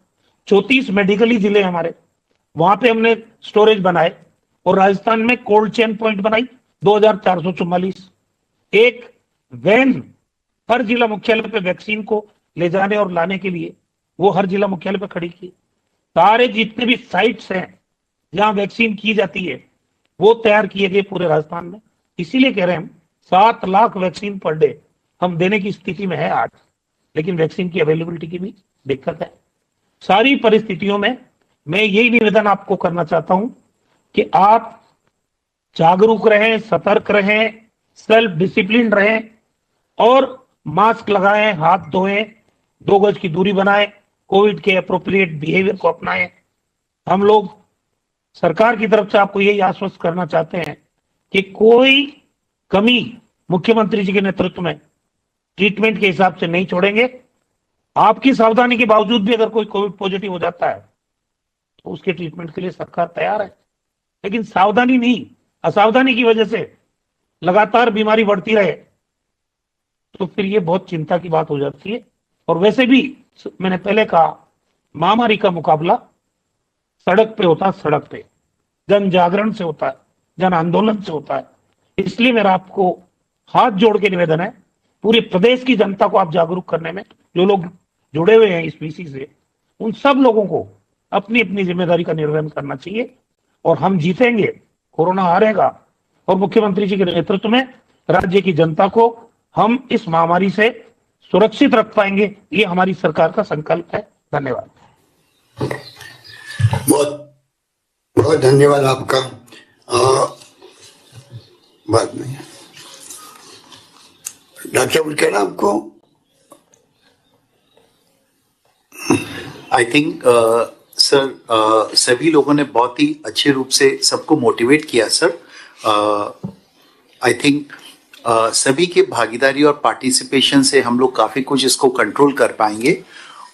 34 मेडिकली जिले हमारे, वहां पे हमने स्टोरेज बनाए। और राजस्थान में कोल्ड चेन पॉइंट बनाई 2444। एक वैन हर जिला मुख्यालय पे वैक्सीन को ले जाने और लाने के लिए वो हर जिला मुख्यालय पे खड़ी की। सारे जितने भी साइट्स हैं जहां वैक्सीन की जाती है वो तैयार किए गए पूरे राजस्थान में। इसीलिए कह रहे हैं हम 7 लाख वैक्सीन पर डे हम देने की स्थिति में है आज, लेकिन वैक्सीन की अवेलेबिलिटी की भी दिक्कत है। सारी परिस्थितियों में मैं यही निवेदन आपको करना चाहता हूं कि आप जागरूक रहें, सतर्क रहें, सेल्फ डिसिप्लिन रहें और मास्क लगाएं, हाथ धोएं, 2 गज की दूरी बनाएं, कोविड के एप्रोप्रिएट बिहेवियर को अपनाएं। हम लोग सरकार की तरफ से आपको यही आश्वस्त करना चाहते हैं कि कोई कमी मुख्यमंत्री जी के नेतृत्व में ट्रीटमेंट के हिसाब से नहीं छोड़ेंगे। आपकी सावधानी के बावजूद भी अगर कोई कोविड पॉजिटिव हो जाता है तो उसके ट्रीटमेंट के लिए सरकार तैयार है, लेकिन सावधानी नहीं, असावधानी की वजह से लगातार बीमारी बढ़ती रहे तो फिर ये बहुत चिंता की बात हो जाती है। और वैसे भी मैंने पहले कहा, महामारी का मुकाबला सड़क पे होता है, सड़क पे जन जागरण से होता है, जन आंदोलन से होता है। इसलिए मेरा आपको हाथ जोड़ के निवेदन है, पूरे प्रदेश की जनता को आप जागरूक करने में, जो लोग जुड़े हुए हैं इस वीसी से, उन सब लोगों को अपनी अपनी जिम्मेदारी का निर्वहन करना चाहिए और हम जीतेंगे, कोरोना हारेगा। और मुख्यमंत्री जी के नेतृत्व में राज्य की जनता को हम इस महामारी से सुरक्षित रख पाएंगे, ये हमारी सरकार का संकल्प है। धन्यवाद। बहुत बहुत धन्यवाद आपका। बात नहीं है डॉक्टर साहब, कहना आपको? आई थिंक सर सभी लोगों ने बहुत ही अच्छे रूप से सबको मोटिवेट किया सर। आई थिंक सभी के भागीदारी और पार्टिसिपेशन से हम लोग काफी कुछ इसको कंट्रोल कर पाएंगे।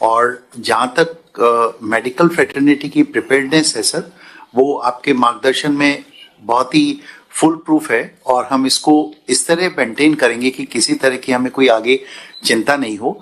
और जहाँ तक मेडिकल फ्रेटर्निटी की प्रिपेयर्डनेस है सर, वो आपके मार्गदर्शन में बहुत ही फुल प्रूफ है और हम इसको इस तरह मेंटेन करेंगे कि किसी तरह की हमें कोई आगे चिंता नहीं हो।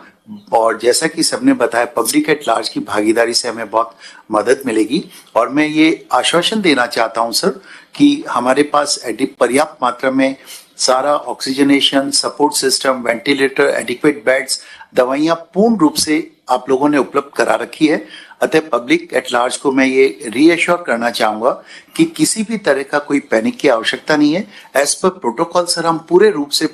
और जैसा कि सबने बताया, पब्लिक एट लार्ज की भागीदारी से हमें बहुत मदद मिलेगी। और मैं ये आश्वासन देना चाहता हूं सर कि हमारे पास पर्याप्त मात्रा में सारा oxygenation, support system, ventilator, adequate beds, दवाइयां पूर्ण रूप से आप लोगों ने उपलब्ध करा रखी है। अतः पब्लिक एट लार्ज को मैं ये रीएश्योर करना चाहूंगा कि किसी भी तरह का कोई पैनिक की आवश्यकता नहीं है। एज पर प्रोटोकॉल सर हम पूरे रूप से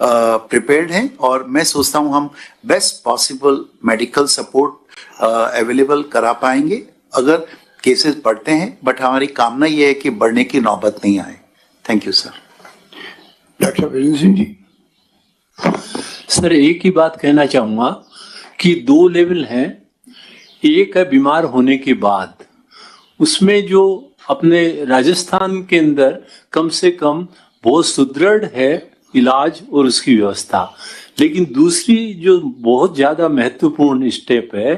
प्रिपेयर्ड हैं और मैं सोचता हूं हम best possible medical support available करा पाएंगे अगर केसेस बढ़ते हैं। बट हमारी कामना ये है कि बढ़ने की नौबत नहीं आए। Thank you sir. Doctor Virendra Singh ji. Sir एक ही बात कहना चाहूंगा कि 2 लेवल हैं। एक है बीमार होने के बाद, उसमें जो अपने राजस्थान के अंदर कम से कम बहुत सुदृढ़ है इलाज और उसकी व्यवस्था। लेकिन दूसरी जो बहुत ज्यादा महत्वपूर्ण स्टेप है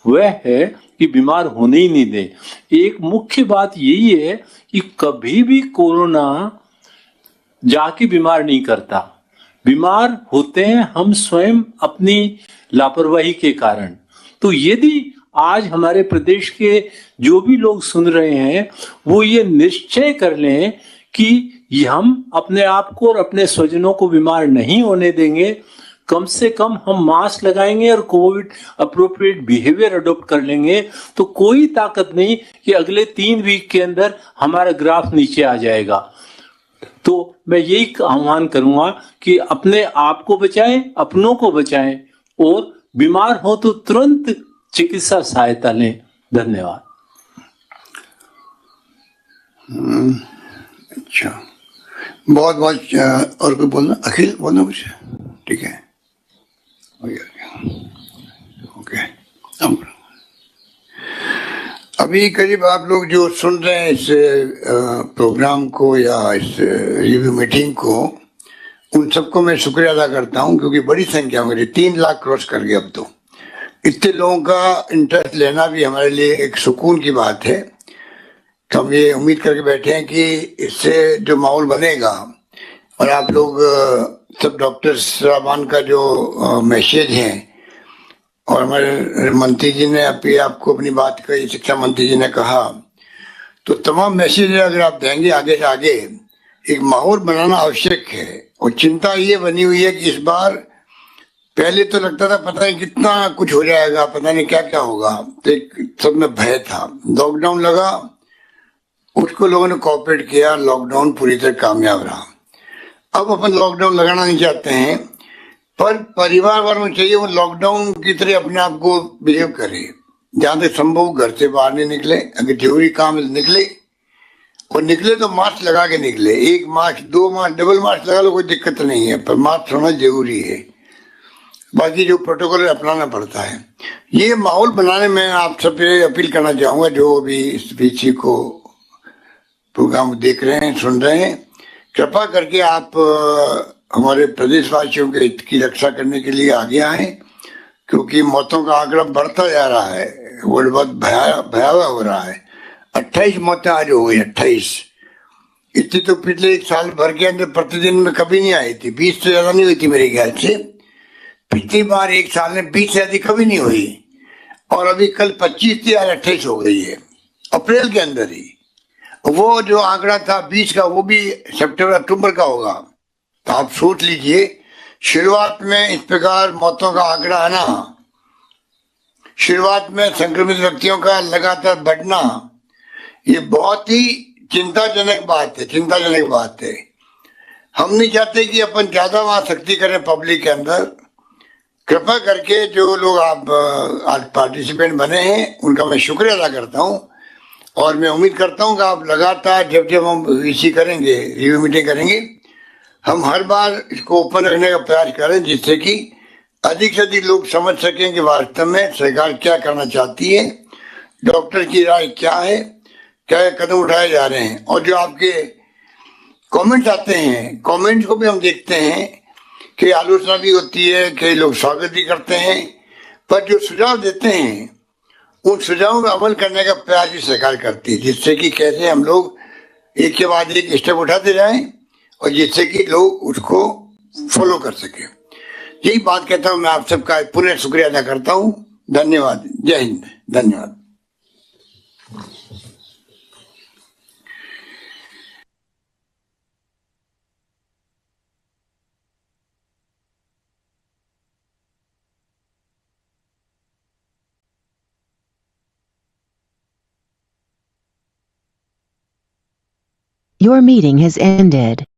वह है कि बीमार होने ही नहीं दे। एक मुख्य बात यही है कि कभी भी कोरोना जाके बीमार नहीं करता। बीमार होते हैं हम स्वयं अपनी लापरवाही के कारण। तो यदि आज हमारे प्रदेश के जो भी लोग सुन रहे हैं वो ये निश्चय कर लें कि हम अपने आप को और अपने स्वजनों को बीमार नहीं होने देंगे, कम से कम हम मास्क लगाएंगे और कोविड अप्रोप्रिएट बिहेवियर अडॉप्ट कर लेंगे, तो कोई ताकत नहीं कि अगले 3 वीक के अंदर हमारा ग्राफ नीचे आ जाएगा। तो मैं यही आह्वान करूंगा कि अपने आप को बचाएं, अपनों को बचाएं और बीमार हो तो तुरंत चिकित्सा सहायता लें। धन्यवाद। अच्छा, बहुत बहुत। और कोई बोलना? अखिल बोलना कुछ? ठीक है, ओके। अभी करीब आप लोग जो सुन रहे हैं इस प्रोग्राम को या इस रिव्यू मीटिंग को, उन सबको मैं शुक्रिया अदा करता हूं क्योंकि बड़ी संख्या में 3 लाख क्रॉस कर गए अब तो। इतने लोगों का इंटरेस्ट लेना भी हमारे लिए एक सुकून की बात है। तो हम ये उम्मीद करके बैठे हैं कि इससे जो माहौल बनेगा और आप लोग सब डॉक्टर साहबान का जो मैसेज है और हमारे मंत्री जी ने अभी आपको अपनी बात कही, शिक्षा मंत्री जी ने कहा, तो तमाम मैसेज अगर आप देंगे आगे से आगे, एक माहौल बनाना आवश्यक है। और चिंता ये बनी हुई है कि इस बार पहले तो लगता था पता नहीं कितना कुछ हो जाएगा, पता नहीं क्या क्या होगा, तो एक सब में भय था। लॉकडाउन लगा, उसको लोगों ने कोऑपरेट किया, लॉकडाउन पूरी तरह कामयाब रहा। अब अपन लॉकडाउन लगाना नहीं चाहते हैं, पर परिवार वालों को चाहिए वो लॉकडाउन की तरह अपने आप को बिहेव करे। जहां तक संभव घर से बाहर नहीं निकले, अगर जरूरी काम निकले और निकले तो मास्क लगा के निकले। 1 मास्क, 2 मास्क, डबल मास्क लगा लो, कोई दिक्कत नहीं है, पर मास्क होना जरूरी है। बाकी जो प्रोटोकॉल अपनाना पड़ता है। ये माहौल बनाने में आप सबसे अपील करना चाहूंगा, जो भी इस पीछे को प्रोग्राम देख रहे हैं, सुन रहे हैं, कृपा करके आप हमारे प्रदेशवासियों के हित की रक्षा करने के लिए आगे आए, क्योंकि मौतों का आंकड़ा बढ़ता जा रहा है, वो बहुत भयावह हो रहा है। 28 मौतें आज हो गई, 28। इतनी तो पिछले 1 साल भर के अंदर प्रतिदिन में कभी नहीं आई थी। 20 से ज्यादा नहीं हुई थी मेरे ख्याल से। पिछली बार 1 साल में 20 से अधिक कभी नहीं हुई। और अभी कल 25 थी, आज 28 हो गई है, अप्रैल के अंदर ही। वो जो आंकड़ा था 20 का, वो भी सितंबर अक्टूबर का होगा। तो आप सोच लीजिए, शुरुआत में इस प्रकार मौतों का आंकड़ा आना, शुरुआत में संक्रमित व्यक्तियों का लगातार बढ़ना, ये बहुत ही चिंताजनक बात है, चिंताजनक बात है। हम नहीं चाहते कि अपन ज्यादा वहां सख्ती करें पब्लिक के अंदर, कृपा करके जो लोग आप आज पार्टिसिपेंट बने हैं उनका मैं शुक्रिया अदा करता हूं और मैं उम्मीद करता हूं कि आप लगातार जब जब हम इसी करेंगे रिव्यू मीटिंग करेंगे हम हर बार इसको ओपन रखने का प्रयास करें जिससे कि अधिक से अधिक लोग समझ सकें कि वास्तव में सरकार क्या करना चाहती है, डॉक्टर की राय क्या है, क्या कदम उठाए जा रहे हैं। और जो आपके कमेंट्स आते हैं, कमेंट्स को भी हम देखते हैं कि आलोचना भी होती है, कई लोग स्वागत भी करते हैं, पर जो सुझाव देते हैं उन सुझावों में अमल करने का प्रयास भी सरकार करती है, जिससे कि कैसे हम लोग एक के बाद एक स्टेप उठाते जाएं और जिससे कि लोग उसको फॉलो कर सके। यही बात कहता हूं, मैं आप सबका पुनः शुक्रिया अदा करता हूं। धन्यवाद। जय हिंद। धन्यवाद। Your meeting has ended.